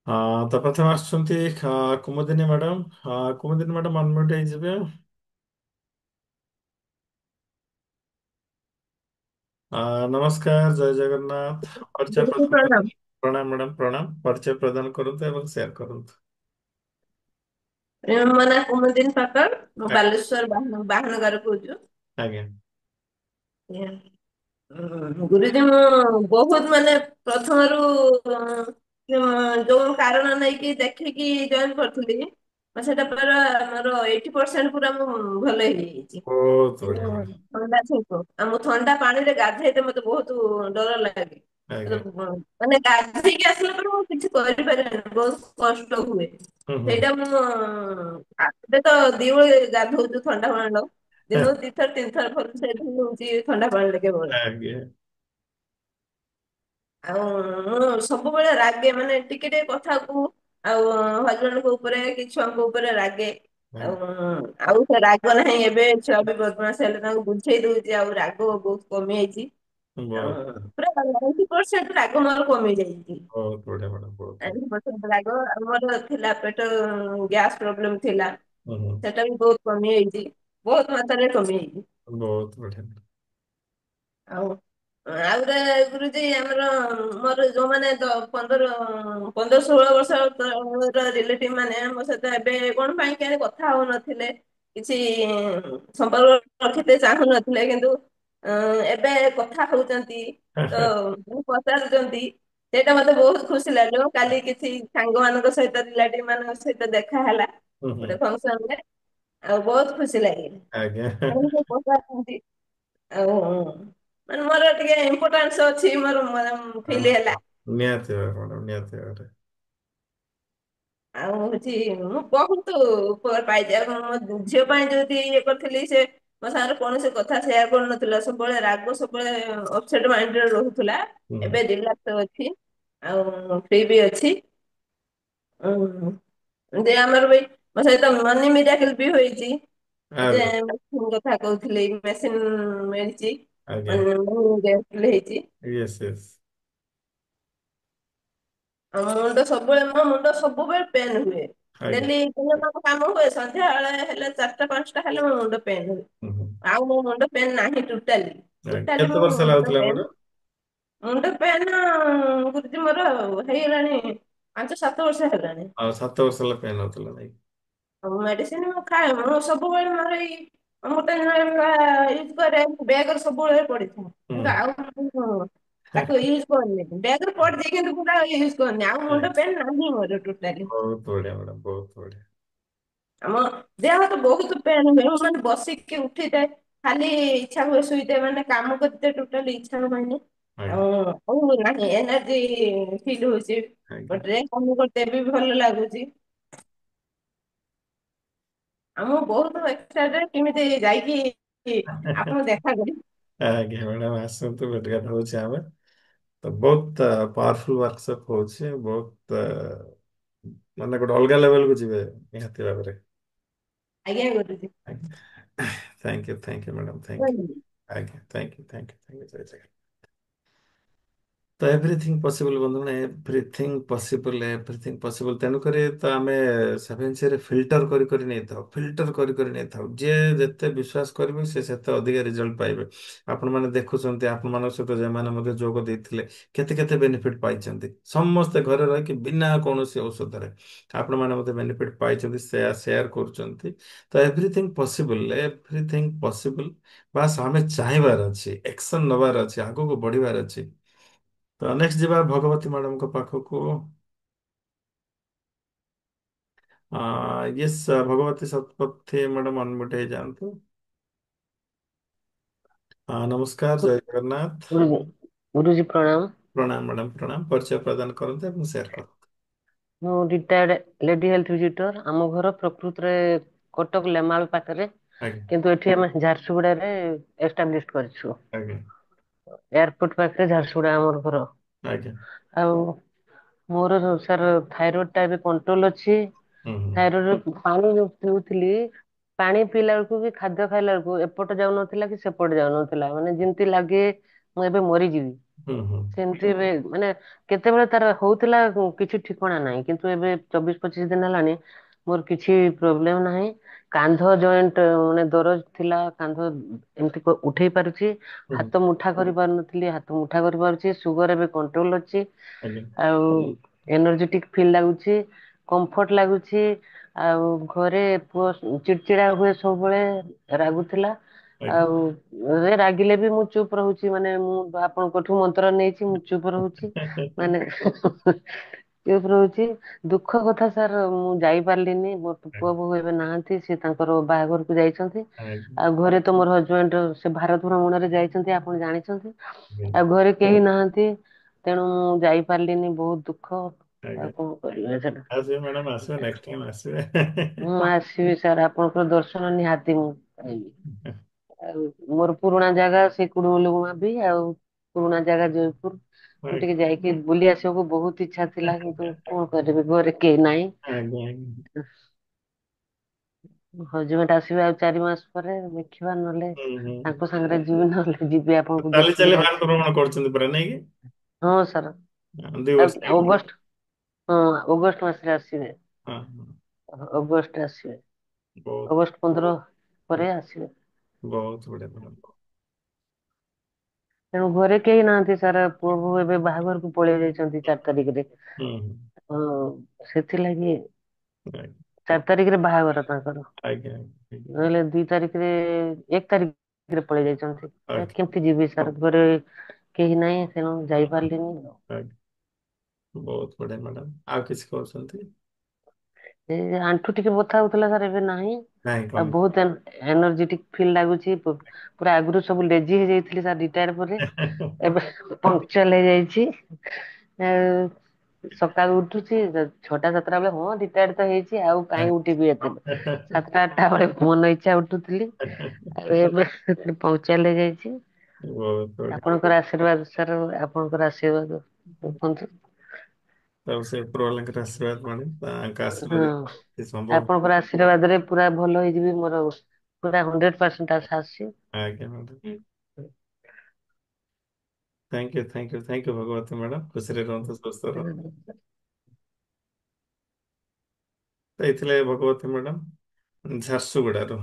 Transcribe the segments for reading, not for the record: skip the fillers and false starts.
ତ ପ୍ରଥମେ ଆସୁଛନ୍ତି Kumudini madam. Kumudini madam unmute ହେଇଯିବେ। ନମସ୍କାର, ଜୟ ଜଗନ୍ନାଥ। ପରିଚୟ ଦିଦି ପ୍ରଦାନ ପ୍ରଣାମ। କରନ୍ତୁ। ପ୍ରଣାମ ମ୍ୟାଡ଼ାମ୍, ପ୍ରଣାମ। ପରିଚୟ ପ୍ରଦାନ କରନ୍ତୁ ଏବଂ ସେୟାର କରନ୍ତୁ। ମୋ ନାଁ କୁମୁଦିନ ପାକଳ। ମୁଁ ଆଜ୍ଞା। ବାଲେଶ୍ଵର ବାହାନଗାରୁ କହୁଛୁ। ଆଜ୍ଞା। ଗୁରୁଜୀ ମୁଁ ବହୁତ ମାନେ ପ୍ରଥମରୁ ଯୋଉ କାରଣ ନେଇକି ଦେଖିକି ଜଏନ କରିଥିଲି, ସେଟା ପୁରା ମୋର 80% ପୁରା ମୁଁ ଭଲ ହେଇଯାଇଛି। ବହୁତ ବଢିଆ ମ୍ୟାଡ଼ାମ୍। ଥଣ୍ଡା ଛୋଟ ଆଉ ମୁଁ ଥଣ୍ଡା ପାଣିରେ ଗାଧେଇଲେ ମତେ ବହୁତ ଡର ଲାଗେ। ଆଜ୍ଞା। ମାନେ ଗାଧେଇକି ଆସିଲା ପରେ ମୁଁ କିଛି କରିପାରିବିନି, ବହୁତ କଷ୍ଟ ହୁଏ। ହୁଁ ହୁଁ। ସେଇଟା ମୁଁ ଏବେ ତ ଦିଓଳି ଗାଧଉଛୁ ଥଣ୍ଡା ପାଣିର। ଦିନକୁ ଦିଥର ତିନିଥର ସେଇଠି ହଉଛି ଥଣ୍ଡା ପାଣିରେ କେବଳ। ଆଜ୍ଞା। ଆଉ ମୁଁ ସବୁବେଳେ ରାଗେ, ମାନେ ଟିକେ ଟିକେ କଥାକୁ ଆଉ ହଜବେଣ୍ଡଙ୍କ ଉପରେ କି ଛୁଆଙ୍କ ଉପରେ ରାଗେ। ଆଉ ଆଜ୍ଞା। ଆଉ ସେ ରାଗ ନାହିଁ। ଏବେ ଛୁଆ ବି ବଦମାସ ହେଲେ ତାଙ୍କୁ ବୁଝେଇ ଦଉଛି, ଆଉ ରାଗ ବହୁତ କମି ଯାଇଛି। ଆଉ ବହୁତ ପୁରା 90% ରାଗ ମୋର କମି ଯାଇଛି। ବହୁତ ବଢିଆ ମ୍ୟାଡ଼ାମ୍, ବହୁତ ବଢିଆ। 90% ରାଗ। ଆମର ଥିଲା ପେଟ ଗ୍ୟାସ ପ୍ରୋବ୍ଲେମ ଥିଲା, ହୁଁ ହୁଁ। ସେଟା ବି ବହୁତ କମି ଯାଇଛି, ବହୁତ ମାତ୍ରାରେ କମି ଯାଇଛି। ବହୁତ ବଢିଆ। ଆଉ ଆଉ ଗୋଟେ ଗୁରୁଜୀ ଆମର ମୋର ଯୋଉମାନେ 15 16 ବର୍ଷ ରିଲେଟିଭ ମାନେ ମୋ ସହିତ ଏବେ କଣ ପାଇଁ କେଜାଣି କଥା ହଉନଥିଲେ, କିଛି ସମ୍ପର୍କ ରଖିତେ ଚାହୁଁନଥିଲେ, କିନ୍ତୁ ଏବେ କଥା ହଉଛନ୍ତି, ତ ପଚାରୁଛନ୍ତି। ସେଇଟା ମତେ ବହୁତ ଖୁସି ଲାଗିବ। କାଲି କିଛି ସାଙ୍ଗ ମାନଙ୍କ ସହିତ ରିଲେଟିଭ ମାନଙ୍କ ସହିତ ଦେଖା ହେଲା ହୁଁ ହୁଁ। ଗୋଟେ ଫଙ୍କସନରେ, ଆଉ ବହୁତ ଖୁସି ଲାଗିଲା। ଆଜ୍ଞା। ପଚାରୁଛନ୍ତି ଆଉ ମାନେ ମୋର ଟିକେ ଇମ୍ପୋର୍ଟାନ୍ସ ଅଛି ମୋର ଫିଲ୍ ହେଲା। ନିହାତି ଭାବରେ ମ୍ୟାଡ଼ାମ୍, ନିହାତି ଭାବରେ। ଆଉ ହଉଛି ମୁଁ ବହୁତ ଉପକାର ପାଇଛି। ଆଉ ମୋ ଝିଅ ପାଇଁ ଯଦି ଇଏ କରିଥିଲି, ସେ ମୋ ସାଙ୍ଗରେ କୌଣସି କଥା ସେୟାର କରୁନଥିଲା, ସବୁବେଳେ ରାଗ, ସବୁବେଳେ ଅପସେଟ ମାଇଣ୍ଡରେ ରହୁଥିଲା। ହୁଁ ଏବେ ରିଲାକ୍ସ ଅଛି, ଆଉ ଫ୍ରି ବି ଅଛି। ଯେ ଆମର ବି ମୋ ସହିତ ମନି ମିରାକଲ ବି ହୋଇଛି। ଯେ ଆରେ କଥା କହୁଥିଲି, ମେସିନ୍ ମିଳିଛି। ଆଜ୍ଞା। ହେଇଛି। Yes Yes. ଆଉ ମୋ ମୁଣ୍ଡ ସବୁବେଳେ ପେନ୍ ହୁଏ। ଆଜ୍ଞା। ଡେଲି କାମ ହୁଏ, ସନ୍ଧ୍ୟା ବେଳେ ହେଲେ 4ଟା 5ଟା ହେଲେ ମୋ ମୁଣ୍ଡ ପେନ୍ ହୁଏ। ହୁଁ ହୁଁ। ଆଉ ମୋ ମୁଣ୍ଡ ପେନ୍ ନାହିଁ ଟୋଟାଲି। ଆଜ୍ଞା। ଟୋଟାଲି କେତେ ମୋ ବର୍ଷ ହେଲା ମୁଣ୍ଡ ହଉଥିଲା ପେନ୍ ମୋର? ମୁଣ୍ଡ ପେନ୍ ଗୁରୁଜୀ ମୋର ହେଇଗଲାଣି 5 7 ବର୍ଷ ହେଲାଣି। ଆଉ 7 ବର୍ଷ ହେଲା ପେନ୍ ହଉଥିଲା ନାଇଁ? ମେଡିସିନ ମୁଁ ଖାଏ। ମୁଁ ସବୁବେଳେ ମୋର ଏଇ ଗୋଟେ ୟୁଜ କରେ, ବ୍ୟାଗରେ ସବୁବେଳେ ପଡିଥାଏ। ହୁଁ। କିନ୍ତୁ ଆଉ ତାକୁ ୟୁଜ କରିନି। ବ୍ୟାଗରେ ପଡିଛି କିନ୍ତୁ ପୁରା ୟୁଜ କରିନି। ଆଉ ମୁଣ୍ଡ ପେନ୍ ନାହିଁ ମୋର ଟୋଟାଲି। ବହୁତ ବଢିଆ ମ୍ୟାଡ଼ାମ୍, ବହୁତ ବଢିଆ। ଆମ ଦେହ ହାତ ବହୁତ ପେନ୍ ହୁଏ। ମୁଁ ମାନେ ବସିକି ଉଠିଥାଏ, ଖାଲି ଇଚ୍ଛା ହୁଏ ଶୋଇତେ, ମାନେ କାମ କରିତେ ଟୋଟାଲି ଇଚ୍ଛା ହୁଏନି। ଆଜ୍ଞା। ଆଉ ନାହିଁ ଏନର୍ଜି ଫିଲ୍ ହଉଛି। ଆଜ୍ଞା। କାମ କରିତେ ବି ଭଲ ଲାଗୁଛି। ଆଉ ମୁଁ ବହୁତ ଏକ୍ସାଇଟେଡ୍ କେମିତି ଯାଇକି ଆପଣ ଦେଖା କରିବି। ଆଜ୍ଞା ମ୍ୟାଡ଼ାମ୍, ଆସନ୍ତୁ, ଭେଟିଘାଟ ହଉଛି ଆମେ। ତ ବହୁତ ପାୱାରଫୁଲ ୱାର୍କସପ୍ ହଉଛି, ବହୁତ ମାନେ ଗୋଟେ ଅଲଗା ଲେଭେଲକୁ ଯିବେ ନିହାତି ଭାବରେ। ଆଜ୍ଞା ଗୁରୁଜୀ। Thank you, thank you madam, thank you. ରହିଲି। ଆଜ୍ଞା, thank you, thank you, thank you, ଜୟ ଜଗନ୍ନାଥ। ତ ଏଭ୍ରିଥିଙ୍ଗ ପସିବଲ୍ ବନ୍ଧୁଗଣ, ଏଭ୍ରିଥିଙ୍ଗ ପସିବଲ୍। ତେଣୁକରି ତ ଆମେ ସେଭେନ୍ସିରେ ଫିଲ୍ଟର କରି କରି ନେଇଥାଉ, ଫିଲ୍ଟର କରି କରି ନେଇଥାଉ। ଯିଏ ଯେତେ ବିଶ୍ୱାସ କରିବେ ସେ ସେତେ ଅଧିକା ରେଜଲ୍ଟ ପାଇବେ। ଆପଣମାନେ ଦେଖୁଛନ୍ତି, ଆପଣମାନଙ୍କ ସହିତ ଯେଉଁମାନେ ମଧ୍ୟ ଯୋଗ ଦେଇଥିଲେ, କେତେ କେତେ ବେନିଫିଟ୍ ପାଇଛନ୍ତି। ସମସ୍ତେ ଘରେ ରହିକି ବିନା କୌଣସି ଔଷଧରେ ଆପଣମାନେ ମଧ୍ୟ ବେନିଫିଟ୍ ପାଇଛନ୍ତି, ସେୟା ସେୟାର କରୁଛନ୍ତି। ତ ଏଭ୍ରିଥିଙ୍ଗ ପସିବଲ୍। ବାସ୍ ଆମେ ଚାହିଁବାର ଅଛି, ଏକ୍ସନ ନେବାର ଅଛି, ଆଗକୁ ବଢିବାର ଅଛି। ତ ନେକ୍ସଟ ଯିବା ଭଗବତୀ ମ୍ୟାଡାମଙ୍କ ପାଖକୁ। Yes, Bhagabati Satapathy madam unmute ହେଇଯାଆନ୍ତୁ। ନମସ୍କାର, ଜୟ ଜଗନ୍ନାଥ। ଗୁରୁଜୀ ଗୁରୁଜୀ ପ୍ରଣାମ। ପ୍ରଣାମ ମ୍ୟାଡ଼ାମ, ପ୍ରଣାମ। ପରିଚୟ ପ୍ରଦାନ କରନ୍ତୁ ଏବଂ ସେୟାର କରନ୍ତୁ। ମୁଁ ରିଟାୟାର୍ଡ ଲେଡି ହେଲ୍ଥ ଭିଜିଟର। ଆମ ଘର ପ୍ରକୃତରେ କଟକ ଲେମାଳ ପାଖରେ, ଆଜ୍ଞା। କିନ୍ତୁ ଏଠି ଆମେ ଝାରସୁଗୁଡାରେ ଏଷ୍ଟାବ୍ଲିଶ କରିଛୁ। ଆଜ୍ଞା। ଏୟାରପୋର୍ଟ ପାଖରେ ଝାରସୁଗୁଡା ଆମର ଘର। ଆଜ୍ଞା। ଆଉ ମୋର ସାର୍ ଥାଇରଏଡ ଟା ଏବେ କଣ୍ଟ୍ରୋଲ ଅଛି। ହୁଁ ହୁଁ। ଥାଇରଏଡ ପାଣି ଯୋଉ ପିଉଥିଲି, ପାଣି ପିଇଲା ବେଳକୁ କି ଖାଦ୍ୟ ଖାଇଲା ବେଳକୁ ଏପଟ ଯାଉନଥିଲା କି ସେପଟ ଯାଉନଥିଲା, ମାନେ ଯେମିତି ଲାଗେ ମୁଁ ଏବେ ମରିଯିବି। ହୁଁ। ସେମିତି ଏବେ ମାନେ କେତେବେଳେ ତାର ହଉଥିଲା କିଛି ଠିକଣା ନାହିଁ, କିନ୍ତୁ ଏବେ 24-25 ଦିନ ହେଲାଣି ମୋର କିଛି ପ୍ରୋବ୍ଲେମ ନାହିଁ। କାନ୍ଧ ଜଏଣ୍ଟ ମାନେ ଦରଜ ଥିଲା, କାନ୍ଧ ଏମିତି ଉଠେଇ ପାରୁଛି। ହୁଁ। ହାତ ମୁଠା କରି ପାରୁନଥିଲି, ହାତ ମୁଠା କରିପାରୁଛି। ସୁଗର ଏବେ କଣ୍ଟ୍ରୋଲ ଅଛି। ଆଜ୍ଞା ଆଉ ଏନର୍ଜେଟିକ ଫିଲ୍ ଲାଗୁଛି, କମ୍ଫର୍ଟ ଲାଗୁଛି। ଆଉ ଘରେ ପୁଅ ଚିଡଚିଡା ହୁଏ ସବୁବେଳେ, ରାଗୁଥିଲା। ଆଜ୍ଞା ଆଉ ରାଗିଲେ ବି ମୁଁ ଚୁପ ରହୁଛି, ମାନେ ମୁଁ ଆପଣଙ୍କଠୁ ମନ୍ତ୍ର ନେଇଛି, ମୁଁ ଚୁପ ରହୁଛି। ମାନେ ଚୁପ ରହୁଛି। ଦୁଃଖ କଥା ସାର୍, ମୁଁ ଯାଇପାରିଲିନି। ମୋର ପୁଅ ବୋହୂ ଏବେ ନାହାନ୍ତି, ସେ ତାଙ୍କର ବାହାଘରକୁ ଯାଇଛନ୍ତି। ଆଜ୍ଞା ଆଉ ଘରେ ତ ମୋର ହଜବେଣ୍ଡ ସେ ଭାରତ ଭ୍ରମଣରେ ଯାଇଛନ୍ତି, ଆପଣ ଜାଣିଛନ୍ତି। ଆଜ୍ଞା ଆଉ ଘରେ କେହି ନାହାନ୍ତି, ତେଣୁ ମୁଁ ଯାଇପାରିଲିନି, ବହୁତ ଦୁଃଖ। ଆଜ୍ଞା। ଆଉ କଣ କରିବେ ସେଟା। ଆସିବେ ମ୍ୟାଡ଼ାମ, ଆସିବେ, ନେକ୍ସଟ ଟାଇମ ଆସିବେ। ମୁଁ ଆସିବି ସାର୍, ଆପଣଙ୍କର ଦର୍ଶନ ନିହାତି ମୁଁ ପାଇବି। ଆଉ ମୋର ପୁରୁଣା ଜାଗା ସେ କୁଡୁମୁଲୁମା ବି, ଆଉ ପୁରୁଣା ଜାଗା ଜୟପୁର। ମୁଁ ଟିକେ ଯାଇକି ବୁଲି ଆସିବାକୁ ବହୁତ ଇଚ୍ଛା ଥିଲା, କିନ୍ତୁ କଣ କରିବି ଘରେ କେହି ନାହିଁ। ଆଜ୍ଞା। ହଜବେଣ୍ଡ ଆସିବେ ଆଉ 4 ମାସ ପରେ, ଦେଖିବା ନହେଲେ ହୁଁ ହୁଁ। ତାଙ୍କ ସାଙ୍ଗରେ ଯିବି, ନହେଲେ ଯିବି ଆପଣଙ୍କୁ ଚାଲି ଚାଲି ଦେଖିବାର ଭାରତ ଅଛି। ଭ୍ରମଣ କରୁଛନ୍ତି ପରା ନାଇକି? ହଁ ସାର୍। ଦୁଇ ବର୍ଷ ହେଇଗଲାଣି। ଅଗଷ୍ଟ, ହଁ ଅଗଷ୍ଟ ମାସରେ ଆସିବେ। ହଁ ହଁ। ଅଗଷ୍ଟରେ ଆସିବେ, ବହୁତ ଅଗଷ୍ଟ 15 ପରେ ଆସିବେ। ବହୁତ ବଢିଆ ମ୍ୟାଡ଼ାମ। ତେଣୁ ଘରେ କେହି ନାହାନ୍ତି ସାର୍, ପୁଅ ବୋହୂ ଏବେ ବାହାଘରକୁ ପଳେଇ ଯାଇଛନ୍ତି 4 ତାରିଖରେ। ହୁଁ ହୁଁ। ହଁ ସେଥିଲାଗି ଆଜ୍ଞା 4 ତାରିଖରେ ବାହାଘର ତାଙ୍କର, ଆଜ୍ଞା ଆଜ୍ଞା ନହେଲେ 2 ତାରିଖରେ, 1 ତାରିଖରେ ପଳେଇ ଯାଇଛନ୍ତି। ଆଜ୍ଞା କେମିତି ଯିବି ସାର୍, ଘରେ କେହି ନାହିଁ, ତେଣୁ ଯାଇପାରିଲିନି। ଆଜ୍ଞା। ବହୁତ ବଢିଆ ମ୍ୟାଡ଼ାମ, ଆଉ କିଛି କହୁଛନ୍ତି? ଏ ଆଣ୍ଠୁ ଟିକେ ବଥା ହଉଥିଲା ସାର୍, ଏବେ ନାହିଁ। ନାଇଁ ଆଉ କମି ବହୁତ ଏନର୍ଜେଟିକ ଫିଲ୍ ଲାଗୁଛି। ପୁରା ଆଗରୁ ସବୁ ଲେଜି ହେଇଯାଇଥିଲି ସାର୍ ରିଟାୟାର ପରେ, ଏବେ ପଙ୍କ୍ଚୁଆଲ ହେଇଯାଇଛି। ଆଉ ସକାଳୁ ଉଠୁଛି 6ଟା 7ଟା ବେଳେ, ହଁ ରିଟାୟାର୍ଡ ତ ହେଇଛି ଆଉ କାହିଁ ଉଠିବି ଏତେ, 7ଟା 8ଟା ବେଳେ ମନ ଇଚ୍ଛା ଉଠୁଥିଲି। ଆଉ ଏବେ ପଙ୍କ୍ଚୁଆଲ ହେଇଯାଇଛି। ବହୁତ ବଢିଆ। ଆପଣଙ୍କର ଆଶୀର୍ବାଦ ସାର୍, ଆପଣଙ୍କର ଆଶୀର୍ବାଦ ରଖନ୍ତୁ। ସବୁ ସେ ଉପର ବାଲାଙ୍କର ଆଶୀର୍ବାଦ ମାଡାମ, ତାଙ୍କ ହଁ ଆଶୀର୍ବାଦ ସମ୍ଭବ। ଆପଣଙ୍କର ଆଶୀର୍ବାଦରେ ପୁରା ଭଲ ହେଇଯିବି, ମୋର ପୁରା 100% ଆଶା ଅଛି। ଆଜ୍ଞା madam. Thank you thank you thank you Bhagabati madam, ଖୁସିରେ ରୁହନ୍ତୁ, ସୁସ୍ଥ ରୁହନ୍ତୁ। ଏଇଥିଲେ ଭଗବତୀ ମ୍ୟାଡ଼ାମ ଝାରସୁଗୁଡାରୁ।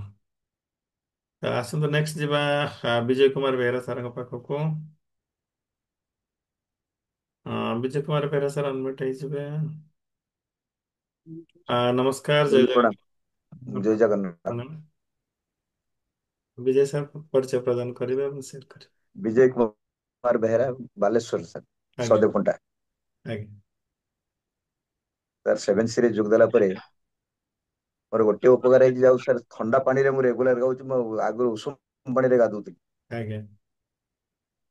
ତ ଆସନ୍ତୁ ନେକ୍ସଟ ଯିବା ବିଜୟ କୁମାର ବେହେରା ସାରଙ୍କ ପାଖକୁ। ବିଜୟ କୁମାର ବେହେରା ସାର୍ ଅନମ୍ୟୁଟ ହେଇଯିବେ। ନମସ୍କାର, ଜୟ ପ୍ରଣାମ, ଜୟ ଜଗନ୍ନାଥ ଜଗନ୍ନାଥ। ମ୍ୟାଡ଼ାମ। ବିଜୟ ସାର୍ ପରିଚୟ ପ୍ରଦାନ କରିବେ ଏବଂ ସେୟାର କରିବେ। ବିଜୟ କୁମାର ବେହେରା, ବାଲେଶ୍ୱର ସାର୍, ଆଜ୍ଞା ସଦେକୁଣ୍ଟା। ଆଜ୍ଞା ସାର୍ ସେଭେନ ସି ରେ ଯୋଗ ଦେଲା ପରେ ମୋର ଗୋଟେ ଉପକାର ହେଇଛି, ଯାଉ ସାର୍ ଥଣ୍ଡା ପାଣିରେ ମୁଁ ରେଗୁଲାର ଗାଉଛି, ମୁଁ ଆଗରୁ ଉଷୁମ ପାଣିରେ ଗାଧଉଥିଲି। ଆଜ୍ଞା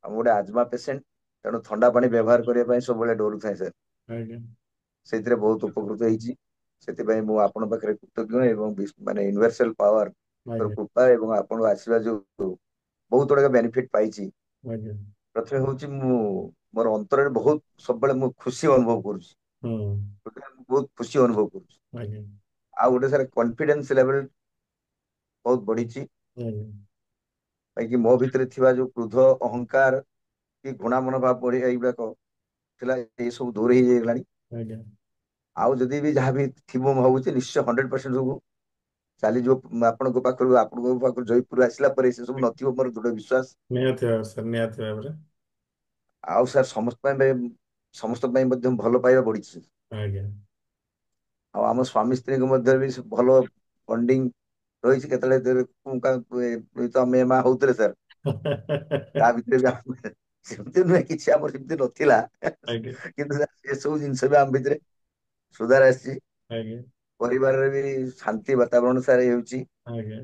ଆଉ ମୁଁ ଗୋଟେ ଆଜମା ପେସେଣ୍ଟ, ତେଣୁ ଥଣ୍ଡା ପାଣି ବ୍ୟବହାର କରିବା ପାଇଁ ସବୁବେଳେ ଡରୁଥାଏ ସାର୍। ଆଜ୍ଞା ସେଇଥିରେ ବହୁତ ଉପକୃତ ହେଇଛି। ସେଥିପାଇଁ ମୁଁ ଆପଣଙ୍କ ପାଖରେ କୃତଜ୍ଞ, ଏବଂ ମାନେ ୟୁନିଭର୍ସାଲ ପାୱାର ଆଜ୍ଞା କୃପା ଏବଂ ଆପଣଙ୍କ ଆଶୀର୍ବାଦ ଯୋଗୁଁ ବହୁତ ଗୁଡାକ ବେନିଫିଟ ପାଇଛି। ଆଜ୍ଞା ପ୍ରଥମେ ହଉଛି, ମୁଁ ମୋର ଅନ୍ତରରେ ବହୁତ ସବୁବେଳେ ମୁଁ ଖୁସି ଅନୁଭବ କରୁଛି। ହୁଁ ବହୁତ ଖୁସି ଅନୁଭବ କରୁଛି। ଆଜ୍ଞା ଆଉ ଗୋଟେ ସାର୍ କନଫିଡେନ୍ସ ଲେଭେଲ ବହୁତ ବଢିଛି। ଆଜ୍ଞା କାହିଁକି ମୋ ଭିତରେ ଥିବା ଯୋଉ କ୍ରୋଧ, ଅହଂକାର କି ଘୃଣା ମନୋଭାବ ବଢିଆ ଏଇଗୁଡାକ ଥିଲା, ଏଇ ସବୁ ଦୂର ହେଇଯାଇଗଲାଣି। ଆଜ୍ଞା ଆଉ ଯଦି ବି ଯାହାବି ଥିବ, ମୁଁ ଭାବୁଛି ନିଶ୍ଚୟ 100% ସବୁ ଚାଲିଯିବ। ଆପଣଙ୍କ ପାଖରୁ, ଆପଣଙ୍କ ପାଖରୁ ଜୟପୁର ଆସିଲା ପରେ ସେ ସବୁ ନଥିବ, ମୋର ଦୃଢ ବିଶ୍ୱାସ। ନିହାତି ଭାବରେ ସାର୍, ନିହାତି ଭାବରେ। ଆଉ ସାର୍ ସମସ୍ତଙ୍କ ପାଇଁ ମଧ୍ୟ ଭଲ ପାଇବା ବଢିଛି। ଆଜ୍ଞା ଆଉ ଆମ ସ୍ୱାମୀ ସ୍ତ୍ରୀଙ୍କ ମଧ୍ୟରେ ବି ଭଲ ବଣ୍ଡିଙ୍ଗ ରହିଛି। କେତେବେଳେ ତ ଆମେ ମା ହଉଥିଲେ ସାର୍, ତା ଭିତରେ ବି ସେମିତି ନୁହେଁ, କିଛି ଆମର ସେମିତି ନଥିଲା। ଆଜ୍ଞା କିନ୍ତୁ ଏସବୁ ଜିନିଷ ବି ଆମ ଭିତରେ ସୁଧାର ଆସିଛି। ଆଜ୍ଞା ପରିବାରରେ ବି ଶାନ୍ତି ବାତାବରଣ ସାର୍ ହେଉଛି। ଆଜ୍ଞା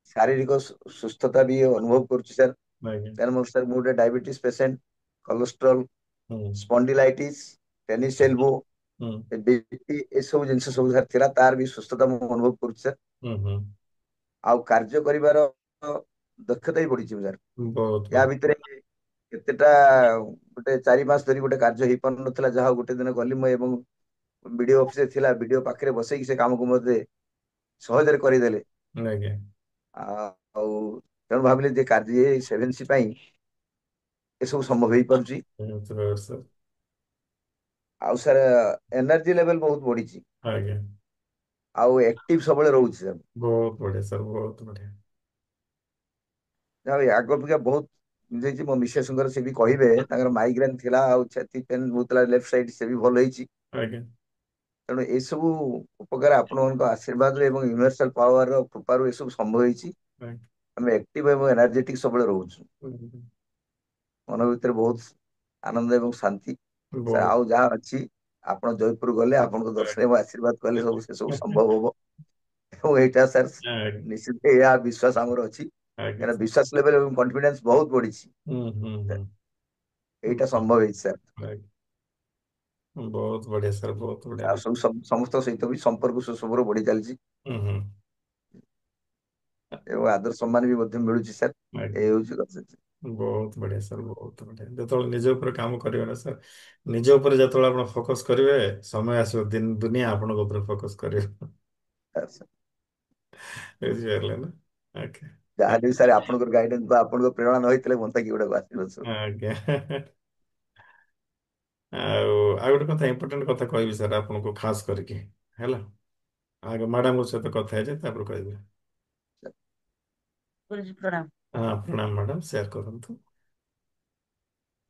ଶାରୀରିକ ସୁସ୍ଥତା ବି ଅନୁଭବ କରୁଛି ସାର୍। ଆଜ୍ଞା କାରଣ ମୋର ସାର୍, ମୁଁ ଗୋଟେ ଡାଇବେଟିସ ପେସେଣ୍ଟ, କୋଲେଷ୍ଟ୍ରଲ, ହୁଁ ସ୍ପଣ୍ଡିଲାଇଟିସ୍, ଟେନିସ ଏଲବୋ, ହୁଁ ଏସବୁ ଜିନିଷ ସବୁ ଯାହାର ଥିଲା, ତାର ବି ସୁସ୍ଥତା ମୁଁ ଅନୁଭବ କରୁଛି ସାର୍। ହୁଁ ହୁଁ ଆଉ କାର୍ଯ୍ୟ କରିବାର ଦକ୍ଷତା ବି ବଢିଛି ସାର୍। ବହୁତ ୟା ବଢିଆ। ଭିତରେ କେତେଟା ଗୋଟେ 4 ମାସ ଧରି ଗୋଟେ କାର୍ଯ୍ୟ ହେଇପାରୁନଥିଲା, ଯାହା ଗୋଟେ ଦିନ ଗଲି ମୁଁ ଏବଂ ବିଡିଓ ଅଫିସରେ ଥିଲା, ବିଡିଓ ପାଖରେ ବସେଇକି ସେ କାମକୁ ମତେ ସହଜରେ କରିଦେଲେ। ଆଜ୍ଞା ଆଉ ତେଣୁ ଭାବିଲି ଯେ କାର୍ଯ୍ୟ ସେଭେନ୍ସି ପାଇଁ ଏସବୁ ସମ୍ଭବ ହେଇପାରୁଛି। ସାର୍। ଆଉ ସାର୍ ଏନର୍ଜି ଲେଭେଲ ବହୁତ ବଢିଛି, ଆଜ୍ଞା। ଆଉ ଆକ୍ଟିଭ ସବୁବେଳେ ରହୁଛି ସାର୍। ବହୁତ ବଢିଆ ସାର୍, ବହୁତ ବଢିଆ। ଯାହା ହଉ ଆଗ ଅପେକ୍ଷା ବହୁତ ହେଇଛି। ମୋ ମିସେସଙ୍କର ସେ ବି କହିବେ ତାଙ୍କର ମାଇଗ୍ରେନ ଥିଲା ଆଉ ଛାତି ପେନ୍ ହଉଥିଲା ଲେଫ୍ଟ ସାଇଡ, ସେ ବି ଭଲ ହେଇଛି। ଆଜ୍ଞା। ତେଣୁ ଏସବୁ ଉପକାର ଆପଣମାନଙ୍କ ଆଶୀର୍ବାଦରୁ ଏବଂ ୟୁନିଭର୍ସାଲ ପାୱାର କୃପାରୁ ଏସବୁ ସମ୍ଭବ ହେଇଛି। ଆଜ୍ଞା। ଆମେ ଆକ୍ଟିଭ ଏବଂ ଏନର୍ଜେଟିକ ସବୁବେଳେ ରହୁଛୁ। ହୁଁ, ମନ ଭିତରେ ବହୁତ ଆନନ୍ଦ ଏବଂ ଶାନ୍ତି। ସାର୍ ବହୁତ। ଆଉ ଯାହା ଅଛି, ଆପଣ ଜୟପୁର ଗଲେ ଆପଣଙ୍କ ଦର୍ଶନ ଏବଂ ଆଶୀର୍ବାଦ କଲେ ସବୁ ସେ ସବୁ ସମ୍ଭବ ହବ। ଏବଂ ଏଇଟା ସାର୍ ଆଜ୍ଞା। ନିଶ୍ଚିତ ଏହା ବିଶ୍ୱାସ ଆମର ଅଛି, ଆଜ୍ଞା। କାହିଁକିନା ବିଶ୍ୱାସ ଲେଭେଲ ଏବଂ କନଫିଡେନ୍ସ ବହୁତ ବଢିଛି। ହୁଁ ହୁଁ ହୁଁ। ଏଇଟା ସମ୍ଭବ ହେଇଛି ସାର୍। ଆଜ୍ଞା। ବହୁତ ବଢିଆ ସାର୍, ବହୁତ ବଢିଆ। ଆଉ ସମସ୍ତଙ୍କ ସହିତ ବି ସମ୍ପର୍କ ସୁସମ୍ପର୍କ ବଢି ଚାଲିଛି ହୁଁ ହୁଁ। ଏବଂ ଆଦର ସମ୍ମାନ ବି ମଧ୍ୟ ମିଳୁଛି ସାର୍। ଆଜ୍ଞା। ଏ ହଉଛି କଥା। ବହୁତ ବଢିଆ ସାର୍, ବହୁତ ବଢିଆ। ଯେତେବେଳେ ନିଜ ଉପରେ କାମ କରିବେ ନା ସାର୍, ନିଜ ଉପରେ ଯେତେବେଳେ ଆପଣ ଫୋକସ କରିବେ, ସମୟ ଆସିବ ଦୁନିଆ ଆପଣଙ୍କ ଉପରେ ଫୋକସ କରିବ। ଆଚ୍ଛା। ବୁଝିପାରିଲେ ନା? ଆଜ୍ଞା। ଯାହାହେଲେ ବି ସାର୍ ଆପଣଙ୍କର ଗାଇଡାନ୍ସ ବା ଆପଣଙ୍କ ପ୍ରେରଣା ନ ହେଇଥିଲେ ମତେ କି ଗୋଟେ ଆସିବ ସବୁ। ଆଜ୍ଞା। ଆଉ ଗୋଟେ କଥା, ଇମ୍ପୋର୍ଟାଣ୍ଟ କଥା କହିବି ସାର୍ ଆପଣଙ୍କୁ ଖାସ କରିକି, ହେଲା। ଆଗ ମ୍ୟାଡାମଙ୍କ ସହିତ କଥା ହେଇଯାଏ, ତାପରେ କହିବି। ଗୁରୁଜୀ ପ୍ରଣାମ। ହଁ ପ୍ରଣାମ ମ୍ୟାଡାମ, ସେୟାର କରନ୍ତୁ।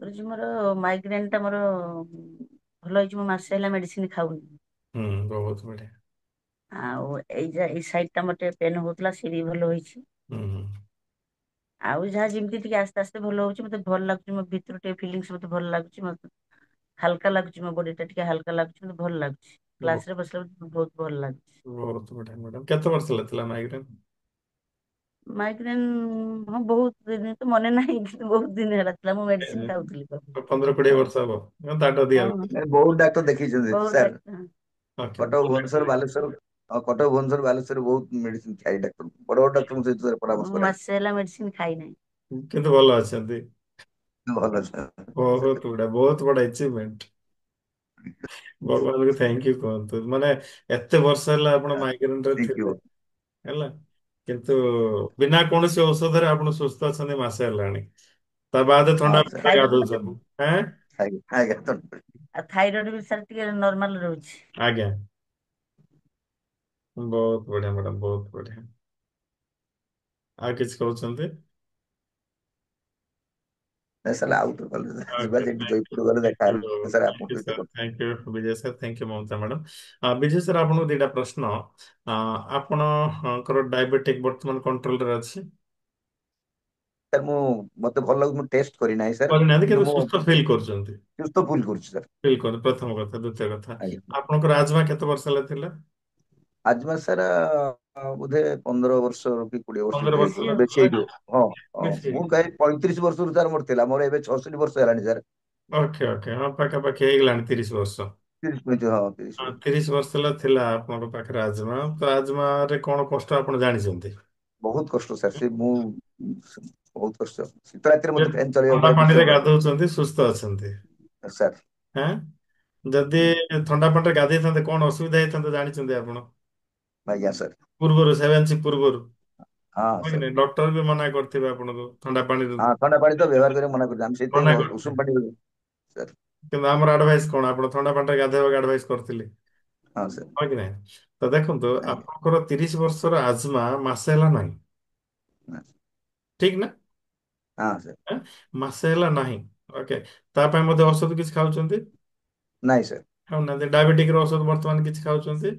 ଗୁରୁଜୀ ମୋର ମାଇଗ୍ରେନ ଟା ମୋର ଭଲ ହେଇଛି, ମୁଁ ମାସେ ହେଲା ମେଡିସିନ ଖାଉନି। ହୁଁ, ବହୁତ ବଢିଆ। ଆଉ ଏଇ ସାଇଡ ଟା ମତେ ପେନ୍ ହଉଥିଲା, ସେ ବି ଭଲ ହେଇଛି। ହୁଁ ହୁଁ। ଆଉ ଯାହା ଯେମିତି ଟିକେ ଆସ୍ତେ ଆସ୍ତେ ଭଲ ହଉଛି, ମତେ ଭଲ ଲାଗୁଛି। ମୋ ଭିତରୁ ଟିକେ ଫିଲିଙ୍ଗସ ମତେ ଭଲ ଲାଗୁଛି। ମତେ ହାଲକା ଲାଗୁଛି, ମୋ ବଡି ଟା ଟିକେ ହାଲକା ଲାଗୁଛି, ମତେ ଭଲ ଲାଗୁଛି। ବ- କ୍ଲାସ ରେ ବସିଲା ବହୁତ ଭଲ ଲାଗୁଛି। ବହୁତ ବଢିଆ ମ୍ୟାଡାମ। କେତେ ବର୍ଷ ହେଲା ଥିଲା ମାଇଗ୍ରେନ? ମାଇଗ୍ରେନ ହଁ ବହୁତ ଦିନ ତ ମନେ ନାହିଁ, କିନ୍ତୁ ବହୁତ ଦିନ ହେଲା ଥିଲା। ମୁଁ ମେଡିସିନ ଖାଉଥିଲି। 15-20 ବର୍ଷ ହବ, ତାଠୁ ଅଧିକା ହଁ ହବ। ବହୁତ ଡାକ୍ତର ଦେଖେଇଛନ୍ତି ବହୁତ ସାର୍। ଡାକ୍ତର। ଓକେ। କଟକ, ଭୁବନେଶ୍ୱର, ବାଲେଶ୍ୱର, କଟକ, ଭୁବନେଶ୍ୱର, ବାଲେଶ୍ୱର ବହୁତ ମେଡିସିନ ଖାଇ ଡାକ୍ତର ବଡ ବଡ ଡାକ୍ତରଙ୍କ ସହିତ ପରାମର୍ଶ ମୁଁ କରେ। ମାସେ ହେଲା ମେଡିସିନ ଖାଇନାହିଁ। କିନ୍ତୁ ଭଲ ଅଛନ୍ତି। ଭଲ ସାର୍। ବହୁତ ବଡ ଆଚିଭମେଣ୍ଟ। ଭଗବାନଙ୍କୁ ଥ୍ୟାଙ୍କ ୟୁ କୁହନ୍ତୁ। ମାନେ ଏତେ ବର୍ଷ ହେଲା ଆପଣ ମାଇଗ୍ରେନରେ ଥ୍ୟାଙ୍କ ୟୁ। ଥିଲେ, ହେଲା, କିନ୍ତୁ ବିନା କୌଣସି ଔଷଧରେ ଆପଣ ସୁସ୍ଥ ଅଛନ୍ତି ମାସେ ହେଲାଣି। ତା ବାଦ ହଁ ଥଣ୍ଡା ସାର୍। ପାଣିରେ ଥାଇରଏଡ ମତେ ଗାଧଉଛନ୍ତି। ଆଁ? ଆଜ୍ଞା ଆଜ୍ଞା। ଆଉ ଥାଇରଏଡ ବି ସାର୍ ଟିକେ ନର୍ମାଲ ରହୁଛି। ଆଜ୍ଞା। ବହୁତ ବଢିଆ ମ୍ୟାଡାମ, ବହୁତ ବଢିଆ। ଆଉ କିଛି କହୁଛନ୍ତି? ନାଇଁ ସାର୍, ଆଉ ତ ଗଲେ ଯିବା ଓକେ, ସେଇଠି ଜୟପୁର ଗଲେ ଦେଖା ଥ୍ୟାଙ୍କ ହେଲେ ୟୁ ସାର୍ ଥ୍ୟାଙ୍କ ଆପଣଙ୍କ ୟୁ ସହିତ ସାର୍, କଥା। Thank you Bijay sir, thank you Mamata madam. Bijay sir, ଆପଣଙ୍କୁ ଦିଟା ପ୍ରଶ୍ନ। ଆପଣଙ୍କର ଡାଇବେଟିକ ବର୍ତ୍ତମାନ କଣ୍ଟ୍ରୋଲରେ ଅଛି? ସାର୍ ମତେ ଭଲ ଲାଗୁଛି, ମୁଁ ଟେଷ୍ଟ କରିନାହିଁ ସାର୍, କରିନାହାନ୍ତି, କିନ୍ତୁ କିନ୍ତୁ ମୁଁ ସୁସ୍ଥ ଫିଲ୍ କରୁଛନ୍ତି? ସୁସ୍ଥ ଫିଲ୍ କରୁଛି ସାର୍। ଫିଲ୍ କର, ପ୍ରଥମ କଥା। ଦ୍ୱିତୀୟ କଥା, ଆଜ୍ଞା। ଆପଣଙ୍କର ଆଜମା କେତେ ବର୍ଷ ହେଲା ଥିଲା? ଆଜମା ସାର୍ ବୋଧେ 15 ବର୍ଷ କି 20 ବର୍ଷ 15 ବର୍ଷ ବେଶୀ ହେଇଯିବ, ହଉ ବେଶୀ ହେଇଯିବ। ହଁ ହଁ, ବେଶୀ ମୁଁ କାହିଁ 35 ବର୍ଷରୁ ସାର୍ ମୋର ଥିଲା, ମୋର ଏବେ 66 ବର୍ଷ ହେଲାଣି ସାର୍। ଓକେ ଓକେ, ହଁ ପାଖାପାଖି ହେଇଗଲାଣି 30 ବର୍ଷ। 30 ହଁ 30 ହଁ, ବର୍ଷ। 30 ବର୍ଷ ହେଲା ଥିଲା ଆପଣଙ୍କ ପାଖରେ ଆଜମା। ତ ଆଜମାରେ କଣ କଷ୍ଟ ଆପଣ ଜାଣିଛନ୍ତି? ବହୁତ କଷ୍ଟ ସାର୍, ସେ ମୁଁ ବହୁତ କଷ୍ଟ। ଶୀତ ରାତିରେ ଯେ ମତେ ଫ୍ୟାନ୍ ଚଲେଇବାକୁ ଥଣ୍ଡା ଭାରି ପାଣିରେ ଡିଷ୍ଟର୍ବ ଗାଧଉଛନ୍ତି, ସୁସ୍ଥ ଅଛନ୍ତି। ଲାଗେ ସାର୍। ହଁ, ଯଦି ହୁଁ, ଥଣ୍ଡା ପାଣିରେ ଗାଧେଇଥାନ୍ତେ କଣ ଅସୁବିଧା ହେଇଥାନ୍ତେ ଜାଣିଛନ୍ତି ଆପଣ? ଆଜ୍ଞା ସାର୍। ପୂର୍ବରୁ 7 ପୂର୍ବରୁ, ହଁ ହଁ କି ସାର୍। ନାଇଁ, ଡକ୍ଟର ବି ମନା କରିଥିବେ ଆପଣଙ୍କୁ ଥଣ୍ଡା ପାଣିରେ। ହଁ, ଥଣ୍ଡା ପାଣି ତ ବ୍ୟବହାର କରିବାକୁ ମନା କରୁଛୁ, ଆମେ ମନା ସେଇଥିପାଇଁ କରିଥିବେ, ଉଷୁମ ପାଣି ସାର୍। କିନ୍ତୁ ଆମର ଆଡଭାଇସ୍ କଣ, ଆପଣ ଥଣ୍ଡା ପାଣିରେ ଗାଧେଇବାକୁ ଆଡଭାଇସ୍ କରିଥିଲେ, ହଁ ସାର୍। ହଁ କି ନାଇଁ? ତ ଦେଖନ୍ତୁ, ଆଜ୍ଞା। ଆପଣଙ୍କର 30 ବର୍ଷର ଆଜମା ମାସେ ହେଲା ନାହିଁ, ଠିକ ନା? ହଁ ସାର୍। ଆଁ? ମାସେ ହେଲା ନାହିଁ। ଓକେ, ତା ପାଇଁ ମଧ୍ୟ ଔଷଧ କିଛି ଖାଉଛନ୍ତି? ନାଇଁ ସାର୍। ଖାଉନାହାନ୍ତି। ଡାଇବେଟିକ ର ଔଷଧ ବର୍ତ୍ତମାନ କିଛି ଖାଉଛନ୍ତି?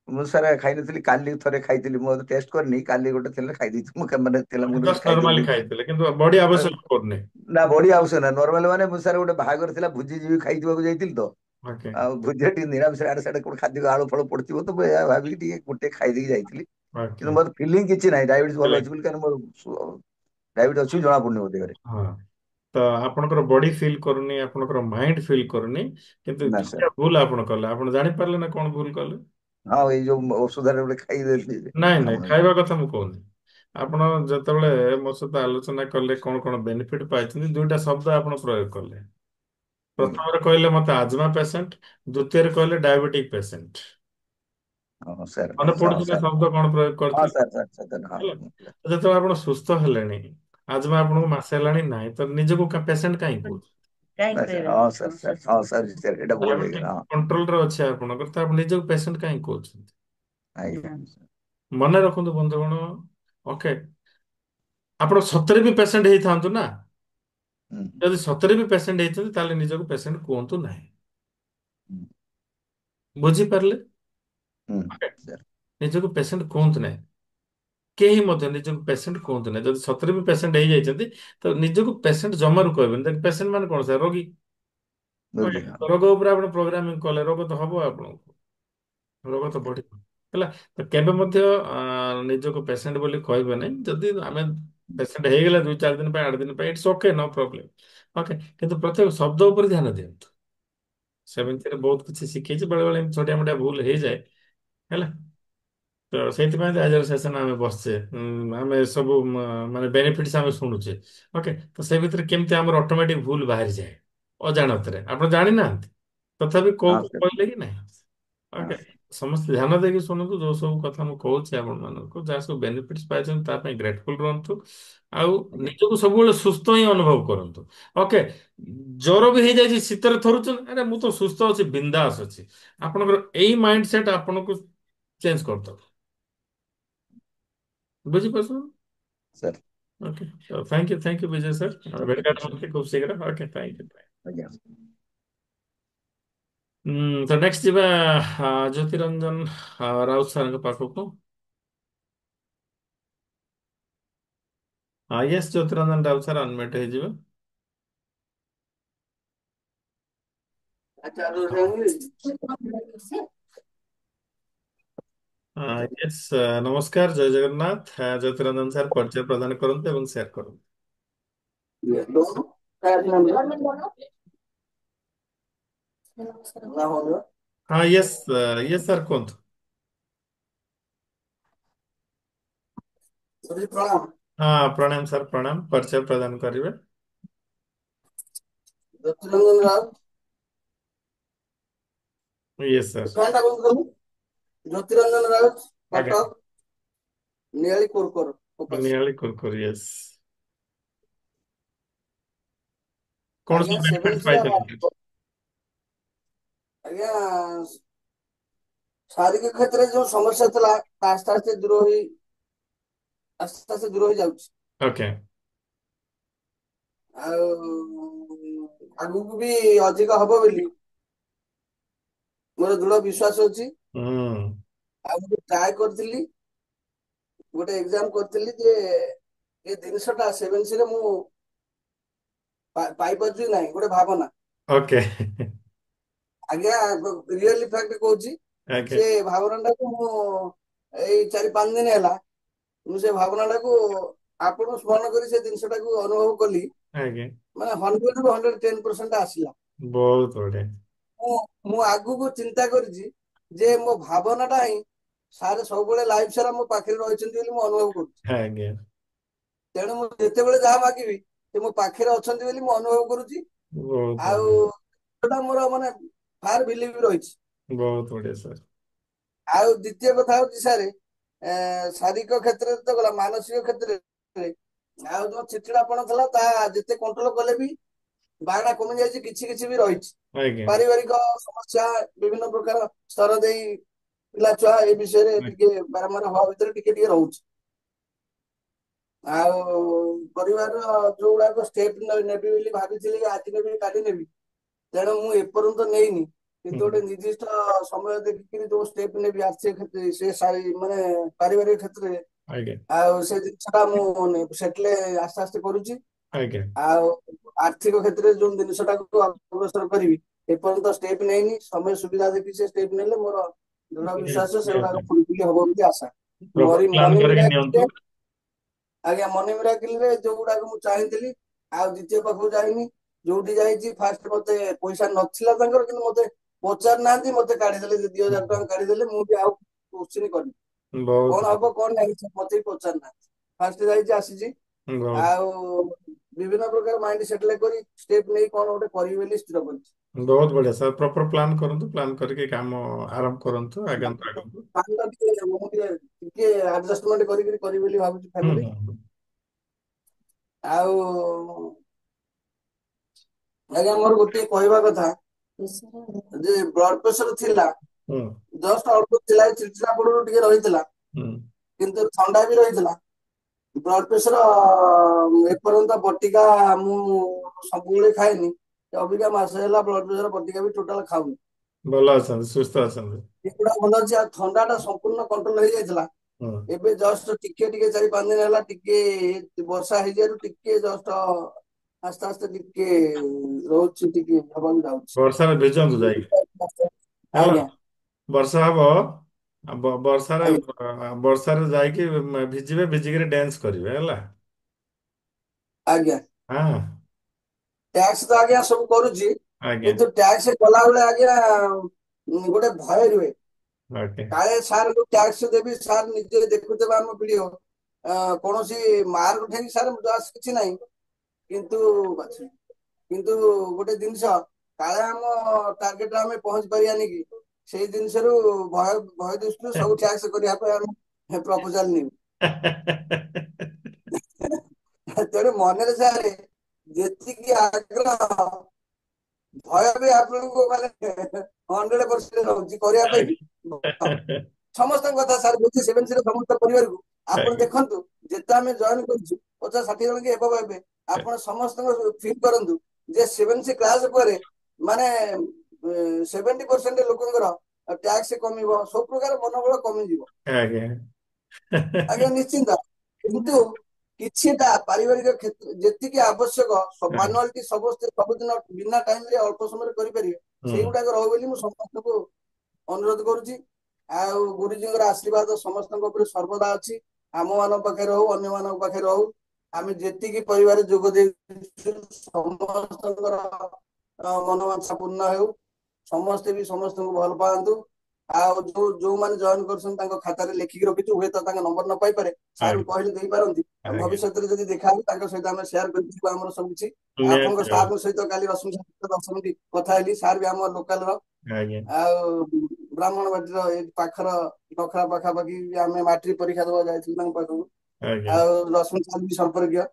ମୁଁ ସାର୍ ଖାଇନଥିଲି, କାଲି ଥରେ ଖାଇଥିଲି, ମୁଁ ଟେଷ୍ଟ କରିନି, କାଲି ଗୋଟେ ଥିଲା ଖାଇ ଦେଇଥିଲି, ମୁଁ ମାନେ ଥିଲା ମୁଁ କହିଲି ଜଷ୍ଟ ନର୍ମାଲି ଖାଇଦେଲି। ଖାଇଥିଲେ, କିନ୍ତୁ ବଡି ଆବଶ୍ୟକ କରୁନି। ନା ବଡି ଆବଶ୍ୟକ ନାହିଁ, ନର୍ମାଲ ମାନେ ମୁଁ ସାର୍ ଗୋଟେ ବାହାଘର ଥିଲା, ଭୋଜି ଯିବି ଖାଇଯିବାକୁ ଯାଇଥିଲି ତ। ଓକେ ଆଉ ଭୋଜିରେ ଟିକେ ନିରାମିଷ ଆଡେ ସାଡେ କୋଉ ଖାଦ୍ୟ ଆଳୁ ଫାଳୁ ପଡିଥିବ ତ, ମୁଁ ଏହା ଭାବିକି ଟିକେ ଗୋଟେ ଖାଇଦେଇକି ଯାଇଥିଲି। ଓକେ। କିନ୍ତୁ ମୋର ଫିଲିଙ୍ଗ କିଛି ନାହିଁ, ଡାଇବେଟିସ୍ ଭଲ ହେଲା। ଅଛି ବୋଲି, କାରଣ ମୋର ଡାଇବେଟିସ୍ ଅଛି ଜଣା ପଡୁନି ମୋ ଦେହରେ। ହଁ, ତ ଆପଣଙ୍କର ବଡି ଫିଲ୍ କରୁନି, ଆପଣଙ୍କର ମାଇଣ୍ଡ ଫିଲ୍ କରୁନି, କିନ୍ତୁ ନା ସାର୍। କିଛିଟା ଭୁଲ ଆପଣ କଲେ। ଆପଣ ଜାଣିପାରିଲେ ନା କଣ ଭୁଲ କଲେ? ହଁ, ଏଇ ଯୋଉ ଔଷଧରେ ଗୋଟେ ଖାଇଦେଲି। ନାଇଁ ନାଇଁ, କାମ ଖାଇବା କଥା ମୁଁ କହୁନି। ଆପଣ ଯେତେବେଳେ ମୋ ସହିତ ଆଲୋଚନା କଲେ, କଣ କଣ ବେନିଫିଟ ପାଇଛନ୍ତି, ଦୁଇଟା ଶବ୍ଦ ଆପଣ ପ୍ରୟୋଗ କଲେ। ଆଜ୍ଞା। ପ୍ରଥମରେ କହିଲେ ମତେ ଆଜମା ପେସେଣ୍ଟ, ଦ୍ୱିତୀୟରେ କହିଲେ ଡାଇବେଟିକ ପେସେଣ୍ଟ। ହଁ ସାର୍, ମନେ ହଁ ପଡୁଛି ନା ସାର୍। ଶବ୍ଦ କଣ ପ୍ରୟୋଗ ହଁ କରିଥିଲେ? ସାର୍ ସାର୍ ସାର୍ ହେଲା, ହଁ। ଯେତେବେଳେ ଆପଣ ସୁସ୍ଥ ହେଲେଣି, ଆଜମା ଆପଣଙ୍କୁ ମାସେ ହେଲାଣି ନାହିଁ, ତ ନିଜକୁ ପେସେଣ୍ଟ କାହିଁ କହୁଛୁ? କାହିଁ ନା ସାର୍, କହିବେନି? ହଁ ସାର୍, ସାର୍, ହଁ ସାର୍, ସାର୍, ଏଇଟା ଭୁଲ ଡାଇବେଟିକ ହେଇଗଲା। ହଁ, କଣ୍ଟ୍ରୋଲରେ ଅଛି ଆପଣଙ୍କର, ତ ଆପଣ ନିଜକୁ ପେସେଣ୍ଟ କାହିଁ କହୁଛନ୍ତି? ଆଜ୍ଞା। ମନେ ରଖନ୍ତୁ ବନ୍ଧୁଗଣ, ଓକେ, ଆପଣ ସତରେ ବି ପେସେଣ୍ଟ ହେଇଥାନ୍ତୁ ନା। ହୁଁ, ଯଦି ସତରେ ବି ପେସେଣ୍ଟ ହେଇଛନ୍ତି ତାହେଲେ ନିଜକୁ ପେସେଣ୍ଟ କୁହନ୍ତୁ ନାହିଁ। ହୁଁ, ବୁଝିପାରିଲେ? ହୁଁ, ଓକେ, ସାର୍, ନିଜକୁ ପେସେଣ୍ଟ କୁହନ୍ତୁ ନାହିଁ। କେହି ମଧ୍ୟ ନିଜକୁ ପେସେଣ୍ଟ କୁହନ୍ତୁ ନାହିଁ। ଯଦି ସତରେ ବି ପେସେଣ୍ଟ ହେଇଯାଇଛନ୍ତି ତ ନିଜକୁ ପେସେଣ୍ଟ ଜମାରୁ କହିବେନି। ପେସେଣ୍ଟ ମାନେ କଣ ସାର୍? ରୋଗୀ। ବୁଝିଲି, ଓକେ, ହଁ, ରୋଗ ଉପରେ ଆପଣ ପ୍ରୋଗ୍ରାମିଂ କଲେ ରୋଗ ତ ହବ ଆପଣଙ୍କୁ, ରୋଗ ତ ଆଜ୍ଞା, ବଢିବ। ହେଲା, ତ କେବେ ମଧ୍ୟ ନିଜକୁ ପେସେଣ୍ଟ ବୋଲି କହିବେ ନାହିଁ। ଯଦି ଆମେ ପେସେଣ୍ଟ ହେଇଗଲା 2-4 ଦିନ ପାଇଁ, 8 ଦିନ ପାଇଁ, it's okay, no problem. Okay, କିନ୍ତୁ ପ୍ରତ୍ୟେକ ଶବ୍ଦ ଉପରେ ଧ୍ୟାନ ଦିଅନ୍ତୁ। ସେମିତିରେ ବହୁତ କିଛି ଶିଖେଇଛି, ବେଳେ ବେଳେ ଏମିତି ଛୋଟିଆ ମୋଟିଆ ଭୁଲ ହେଇଯାଏ। ହେଲା, ତ ସେଇଥିପାଇଁ ତ ଆଜିର ସେସନ ଆମେ ବସଛେ। ଆମେ ସବୁ ମାନେ ବେନିଫିଟ୍ସ ଆମେ ଶୁଣୁଛେ। ଓକେ, ତ ସେ ଭିତରେ କେମିତି ଆମର ଅଟୋମେଟିକ ଭୁଲ ବାହାରିଯାଏ ଅଜାଣତରେ, ଆପଣ ଜାଣିନାହାନ୍ତି, ତଥାପି କୋଉ ହଁ କୋଉ ସାର୍, କହିଲେ କି ନାହିଁ। ହଁ ଓକେ, ସାର୍, ସମସ୍ତେ ଧ୍ୟାନ ଦେଇକି ଶୁଣନ୍ତୁ, ଯୋଉ ସବୁ କଥା ମୁଁ କହୁଛି ଆପଣ ମାନଙ୍କୁ, ଯାହା ସବୁ ବେନିଫିଟ୍ସ ପାଇଛନ୍ତି ତା ପାଇଁ ଗ୍ରେଟଫୁଲ ରୁହନ୍ତୁ। ଆଉ ଆଜ୍ଞା, ନିଜକୁ ସବୁବେଳେ ସୁସ୍ଥ ହିଁ ଅନୁଭବ କରନ୍ତୁ। ଓକେ, ଜ୍ୱର ବି ହେଇଯାଇଛି, ଶୀତରେ ଥରୁଛନ୍ତି, ଆରେ ମୁଁ ତ ସୁସ୍ଥ ଅଛି, ବିନ୍ଦାସ ଅଛି। ଆପଣଙ୍କର ଏଇ ମାଇଣ୍ଡ ସେଟ ଆପଣଙ୍କୁ ଚେଞ୍ଜ କରିଦବ। ବୁଝିପାରୁଛୁ? Sir, okay, thank you Bijay sir, ଆମେ ଓକେ, ଭେଟ ସାର୍, ଖୁବ ଶୀଘ୍ର। Okay, thank you. ଆଜ୍ଞା। ତ ନେକ୍ସଟ ଯିବା ଜ୍ୟୋତିରଞ୍ଜନ ରାଉତ ସାର୍ଙ୍କ ପାଖକୁ। Yes, Jyotiranjan Raut sir unmute ହେଇଯିବେ। ୟେସ୍, ନମସ୍କାର, ଜୟ ଜଗନ୍ନାଥ। ଜ୍ୟୋତିରଞ୍ଜନ ସାର୍ ପରିଚୟ ପ୍ରଦାନ କରନ୍ତୁ ଏବଂ ସେୟାର କରନ୍ତୁ। ୟେସ୍, ୟେସ୍ ସାର୍ କୁହନ୍ତୁ। ହଁ, ପ୍ରଣାମ ସାର୍, ପ୍ରଣାମ, ପରିଚୟ ପ୍ରଦାନ କରିବେ। Jyotiranjan Raut. Yes sir. Fan ଟା ବନ୍ଦ କଲୁ। ଜ୍ୟୋତିରଞ୍ଜନ ରାଉତ, ଆଜ୍ଞା, କଟକ, ନିଆଳି କୋରକର ଫୋକସ। ନିଆଳି କୁରକୁରି, ୟେସ୍। କଣ ଆଜ୍ଞା ସବୁ ସେଭେନ ବେନିଫିଟ ସି ର ପାଇଛନ୍ତି? ଆଜ୍ଞା ଶାରୀରିକ କ୍ଷେତ୍ରରେ ଯୋଉ ସମସ୍ୟା ଥିଲା ଆସ୍ତେ ଆସ୍ତେ ଦୂର ହେଇଯାଉଛି। ଓକେ। ଆଉ ଆଗକୁ ବି ଅଧିକ ହବ ବୋଲି ମୋର ଦୃଢ ବିଶ୍ୱାସ ଅଛି। ହୁଁ। ଆଉ ମୁଁ ଟ୍ରାଏ କରିଥିଲି, ଗୋଟେ ଏକ୍ଜାମ କରିଥିଲି ଯେ ଏ ଜିନିଷ ଟା ସେଭେନ୍ସିରେ ମୁଁ ପାଇପାରୁଛି କି ନାହିଁ ଗୋଟେ ଭାବନା। ଓକେ। ଆଜ୍ଞା ରିଅଲି ଫ୍ୟାକ୍ଟ କହୁଛି, ଓକେ, ସେ ଭାବନା ଟାକୁ ମୁଁ ଏଇ 4-5 ଦିନ ହେଲା ମୁଁ ସେ ଭାବନା ଟାକୁ ଆପଣଙ୍କୁ ସ୍ମରଣ କରି ସେ ଜିନିଷ ଟାକୁ ଅନୁଭବ କଲି। ଆଜ୍ଞା, ମାନେ 100ରୁ 110% ଆସିଲା। ବହୁତ ବଢିଆ। ମୁଁ ମୁଁ ଆଗକୁ ଚିନ୍ତା କରିଛି ଯେ ମୋ ଭାବନା ଟା ହିଁ ସାର୍ ସବୁବେଳେ ଲାଇଫ ସାରା ମୋ ପାଖରେ ରହିଛନ୍ତି ବୋଲି ମୁଁ ଅନୁଭବ କରୁଛି। ଆଜ୍ଞା, ତେଣୁ ମୁଁ ଯେତେବେଳେ ଯାହା ମାଗିବି ସେ ମୋ ପାଖରେ ଅଛନ୍ତି ବୋଲି ମୁଁ ଅନୁଭବ କରୁଛି। ବହୁତ ଆଉ ବଢିଆ, ସେଟା ମୋର ମାନେ ଫାର ବିଲିଭ ରହିଛି। ବହୁତ ବଢିଆ ସାର୍। ଆଉ ଦ୍ଵିତୀୟ କଥା ହଉଛି ସାର୍, ଶାରୀରିକ କ୍ଷେତ୍ରରେ ତ ଗଲା, ମାନସିକ କ୍ଷେତ୍ରରେ ଆଉ ଯୋଉ ଚିଚିଡାପଣ ଥିଲା ତାହା ଯେତେ କଣ୍ଟ୍ରୋଲ କଲେ ବି ବାହାନା କମି ଯାଇଛି, କିଛି କିଛି ବି ରହିଛି। ଆଜ୍ଞା, ପାରିବାରିକ ସମସ୍ୟା ବିଭିନ୍ନ ପ୍ରକାର ସ୍ତର ଦେଇ ପିଲା ଛୁଆ ଏ ବିଷୟରେ ଟିକେ ବାରମ୍ବାର ହବା ଭିତରେ ଟିକେ ଟିକେ ରହୁଛି। ଆଉ ପରିବାରର ଯୋଉ ଗୁଡାକ ଷ୍ଟେପ ନେବି ବୋଲି ଭାବିଥିଲି, ଆଜି ନେବି କାଲି ନେବି, ତେଣୁ ମୁଁ ଏପର୍ଯ୍ୟନ୍ତ ନେଇନି। କିନ୍ତୁ ହୁଁ, ଗୋଟେ ନିର୍ଦ୍ଦିଷ୍ଟ ସମୟ ଦେଖିକିରି ଯୋଉ ଷ୍ଟେପ ନେବି ଆର୍ଥିକ କ୍ଷେତ୍ରରେ ସେ ମାନେ ପାରିବାରିକ କ୍ଷେତ୍ରରେ, ଆଜ୍ଞା, ଆଉ ସେ ଜିନିଷ ଟା ମୁଁ ସେଟଲ ଆସ୍ତେ ଆସ୍ତେ କରୁଛି। ଆଜ୍ଞା, ଆଉ ଆର୍ଥିକ କ୍ଷେତ୍ରରେ ଯୋଉ ଜିନିଷ ଟାକୁ ଅଗ୍ରସର କରିବି, ଏପର୍ଯ୍ୟନ୍ତ ଷ୍ଟେପ ନେଇନି। ସମୟ ସୁବିଧା ଦେଖି ସେ ଷ୍ଟେପ ନେଲେ ମୋର ଦୃଢ ୟେସ୍, ବିଶ୍ୱାସ ୟେସ୍, ସେଗୁଡାକ ଫୁଲଫିଲ ହବ ବୋଲି ଆଶା। ପ୍ରପର ପ୍ଲାନ୍ ମନି କରିକି ନିଅନ୍ତୁ। ମିରାକିଲରେ ଆଜ୍ଞା ମନି ମିରାକିଲରେ ଯୋଉ ଗୁଡାକ ମୁଁ ଚାହିଁଥିଲି ଆଉ ଦ୍ୱିତୀୟ ପାଖକୁ ଯାଇନି। ଯୋଉଠି ଯାଇଛି ଫାଷ୍ଟ ମତେ ପଇସା ନଥିଲା ତାଙ୍କର, କିନ୍ତୁ ମତେ ପଚାରି ନାହାନ୍ତି, ମତେ କାଢିଦେଲେ 2,000 ଟଙ୍କା କାଢିଦେଲେ। ମୁଁ ବି ଆଉ କୋଶ୍ଚିନ୍ କରିନି ବହୁତ କଣ ହବ ବଢିଆ, କଣ ନାହିଁ, ମତେ ବି ପଚାରି ନାହାନ୍ତି। ଫାଷ୍ଟ ଯାଇଛି ଆସିଛି। ବହୁତ ଆଉ ବିଭିନ୍ନ ପ୍ରକାର ମାଇଣ୍ଡ ସେଟଲ କରି ଷ୍ଟେପ ନେଇ କଣ ଗୋଟେ କରିବି ବୋଲି ସ୍ଥିର କରିଛି। ବହୁତ ବଢିଆ ସାର୍, ପ୍ରପର ପ୍ଲାନ୍ କରନ୍ତୁ, ପ୍ଲାନ୍ କରିକି କାମ ଆରମ୍ଭ କରନ୍ତୁ, ଆଗନ୍ତୁ ଆଗନ୍ତୁ। ମୁଁ ଟିକେ ଆଡଜଷ୍ଟମେଣ୍ଟ କରିକି କରିବି ବୋଲି ଭାବୁଛି ହୁଁ, ଫ୍ୟାମିଲି। ହୁଁ, ହୁଁ। ଆଉ ଆଜ୍ଞା ମୋର ଗୋଟିଏ କହିବା କଥା ଯେ ବ୍ଲଡ ପ୍ରେସର ଥିଲା, ହୁଁ ଜଷ୍ଟ ଅଳ୍ପ ଥିଲା, ଚିଡଚିଡା ପଡରୁ ଟିକେ ରହିଥିଲା, ହୁଁ କିନ୍ତୁ ଥଣ୍ଡା ବି ରହିଥିଲା। ବ୍ଲଡ ପ୍ରେସର ଏପର୍ଯ୍ୟନ୍ତ ବଟିକା ମୁଁ ସବୁବେଳେ ଖାଏନି, ଅବିକା ମାସେ ହେଲା ବ୍ଲଡ ପ୍ରେସର ବଟିକା ବି ଟୋଟାଲ ଖାଉନି। ଭଲ ଅଛନ୍ତି, ସୁସ୍ଥ ଅଛନ୍ତି। ଏଗୁଡା ଭଲ ଅଛି। ଆଉ ଥଣ୍ଡା ଟା ସମ୍ପୂର୍ଣ୍ଣ କଣ୍ଟ୍ରୋଲ ହେଇଯାଇଥିଲା। ହୁଁ ଏବେ ଜଷ୍ଟ ଟିକେ ଟିକେ 4-5 ଦିନ ହେଲା ଟିକେ ବର୍ଷା ହେଇଯିବାରୁ ଟିକେ ଜଷ୍ଟ ଆସ୍ତେ ଆସ୍ତେ ଟିକେ ରହୁଛି, ଟିକେ ହବାକୁ ଯାଉଛି। ବର୍ଷାରେ ଭିଜନ୍ତୁ ଯାଇକି ହେଲା। ଆଜ୍ଞା ବର୍ଷା ହବ, ବର୍ଷାରେ ଆଜ୍ଞା ବର୍ଷାରେ ଯାଇକି ଭିଜିବେ, ଭିଜିକିରି ଡ୍ୟାନ୍ସ କରିବେ ହେଲା। ଆଜ୍ଞା। ହଁ ଟ୍ୟାକ୍ସ ତ ଆଜ୍ଞା ସବୁ କରୁଛି, ଆଜ୍ଞା। କିନ୍ତୁ ଟ୍ୟାକ୍ସ କଲାବେଳେ ଆଜ୍ଞା ଗୋଟେ ଭୟ ରୁହେ, ଓକେ। କାଳେ ସାର୍ ଙ୍କୁ ଟ୍ୟାକ୍ସ ଦେବି, ସାର୍ ନିଜେ ଦେଖୁଥିବେ ଆମ ଭିଡିଓ, କୌଣସି ମାର୍କ ଉଠେଇକି ସାର୍ କିଛି ନାହିଁ, କିନ୍ତୁ କିନ୍ତୁ ଗୋଟେ ଜିନିଷ, କାଳେ ଆମ ଟାର୍ଗେଟରେ ଆମେ ପହଞ୍ଚି ପାରିବାନି କି, ସେଇ ଜିନିଷରୁ ଭୟ ଦୃଷ୍ଟିରୁ ସବୁ ଟ୍ୟାକ୍ସ କରିବା ପାଇଁ ଆମେ ପ୍ରପୋଜାଲ ନିଉ। ତେଣୁ ମନରେ ସାର୍ ଯେତିକି ଆଗ୍ରହ, ଭୟ ବି ଆପଣଙ୍କୁ ମାନେ 100% ରହୁଛି କରିବା ପାଇଁ। ସମସ୍ତଙ୍କ କଥା ସାର୍ ବୁଝି ସେଭେନ୍ସିର ସମସ୍ତ ପରିବାରକୁ ଆପଣ ଆଜ୍ଞା ଦେଖନ୍ତୁ, ଯେତେ ଆମେ ଜଏନ କରିଛୁ 50-60 ଜଣ କି ଏଭବ ହେବେ, ଆପଣ ସମସ୍ତଙ୍କ ଫିଲ୍ କରନ୍ତୁ ଯେ ସେଭେନ୍ସି କ୍ଲାସ ପରେ ମାନେ 70% ଲୋକଙ୍କର ଟ୍ୟାକ୍ସ କମିବ, ସବୁ ପ୍ରକାର ମନୋବଳ କମିଯିବ। ଆଜ୍ଞା। ଆଜ୍ଞା ନିଶ୍ଚିନ୍ତ, କିନ୍ତୁ କିଛିଟା ପାରିବାରିକ କ୍ଷେତ୍ର ଯେତିକି ଆବଶ୍ୟକ ମାନୁଆଲିଟି ସମସ୍ତେ ସବୁଦିନ ବିନା ଟାଇମରେ ଅଳ୍ପ ସମୟରେ କରିପାରିବେ, ହୁଁ ସେଇଗୁଡାକ ରହୁ ବୋଲି ମୁଁ ସମସ୍ତଙ୍କୁ ଅନୁରୋଧ କରୁଛି। ଆଉ ଗୁରୁଜୀଙ୍କର ଆଶୀର୍ବାଦ ସମସ୍ତଙ୍କ ଉପରେ ସର୍ବଦା ଅଛି, ଆମ ମାନଙ୍କ ପାଖରେ ହଉ, ଅନ୍ୟ ମାନଙ୍କ ପାଖରେ ହଉ। ଆମେ ଯେତିକି ପରିବାର ଯୋଗ ଦେଇଛୁ, ସମସ୍ତଙ୍କର ମନୋବାଞ୍ଛା ପୂର୍ଣ୍ଣ ହେଉ, ସମସ୍ତେ ବି ସମସ୍ତଙ୍କୁ ଭଲ ପାଆନ୍ତୁ। ଆଉ ଯୋଉମାନେ ଜଏନ କରୁଛନ୍ତି ତାଙ୍କ ଖାତାରେ ଲେଖିକି ରଖିଛୁ, ହୁଏତ ତାଙ୍କ ନମ୍ବର ନ ପାଇପାରେ, ସାର୍ ଙ୍କୁ ଆଜ୍ଞା କହିଲେ ଦେଇପାରନ୍ତି। ଆଉ ଆଜ୍ଞା। ଭବିଷ୍ୟତରେ ଯଦି ଦେଖାହେବ ତାଙ୍କ ସହିତ ଆମେ ସେୟାର କରିଥିବା ଆମର ସବୁ କିଛି। ଆପଣଙ୍କ ନିହାତି ଷ୍ଟାଫଙ୍କ ସହିତ କାଲି ରଶ୍ମି ସାର୍ 10 ମିନିଟ୍ କଥା ହେଲି, ସାର୍ ବି ଆମ ଲୋକାଲ ର, ଆଜ୍ଞା ଆଉ ବ୍ରାହ୍ମଣବାଡିର ଏଇ ପାଖର ନଖରା ପାଖାପାଖି ଆମେ ମାଟ୍ରିକ ପରୀକ୍ଷା ଦବାକୁ ଯାଇଥିଲୁ ତାଙ୍କ ପାଖକୁ। ଆଜ୍ଞା। ଆଉ ରଶ୍ମି ସାର୍ ବି ସମ୍ପର୍କୀୟ।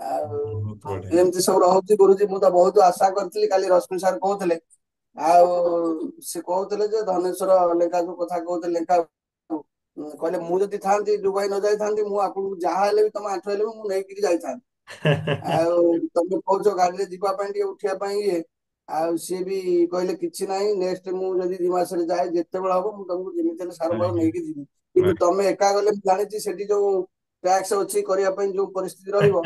ଆଉ ବହୁତ ବଢିଆ। ଏମିତି ସବୁ ରହୁଛି ଗୁରୁଜୀ, ମୁଁ ତ ବହୁତ ଆଶା କରିଥିଲି, କାଲି ରଶ୍ମି ସାର୍ କହୁଥିଲେ, ଆଉ ସେ କହୁଥିଲେ ଯେ ଧନେଶ୍ଵର ଲେଙ୍କା ଯୋଉ କଥା କହୁଥିଲେ, ଲେଙ୍କା କହିଲେ ମୁଁ ଯଦି ଥାନ୍ତି, ଦୁବାଇ ନ ଯାଇଥାନ୍ତି, ମୁଁ ଆପଣଙ୍କୁ ଯାହା ହେଲେ ବି ତମ ଆଣ୍ଠୁ ହେଲେ ବି ମୁଁ ନେଇକିରି ଯାଇଥାନ୍ତି। ଆଉ ତମେ କହୁଛ ଗାଡିରେ ଯିବା ପାଇଁ, ଟିକେ ଉଠିବା ପାଇଁ ଇଏ, ଆଉ ସିଏ ବି କହିଲେ କିଛି ନାହିଁ, ନେକ୍ସଟ ମୁଁ ଯଦି 2 ମାସରେ ଯାଏ, ଯେତେବେଳେ ହବ ମୁଁ ତମକୁ ଯେମିତି ହେଲେ ସାର୍ ଙ୍କ ପାଖକୁ ଆଜ୍ଞା ନେଇକି ଯିବି। କିନ୍ତୁ ତମେ ଏକା ଗଲେ ମୁଁ ଜାଣିଛି ସେଠି ଯୋଉ ଟ୍ୟାକ୍ସ ଅଛି କରିବା ପାଇଁ ଯୋଉ ପରିସ୍ଥିତି ରହିବ,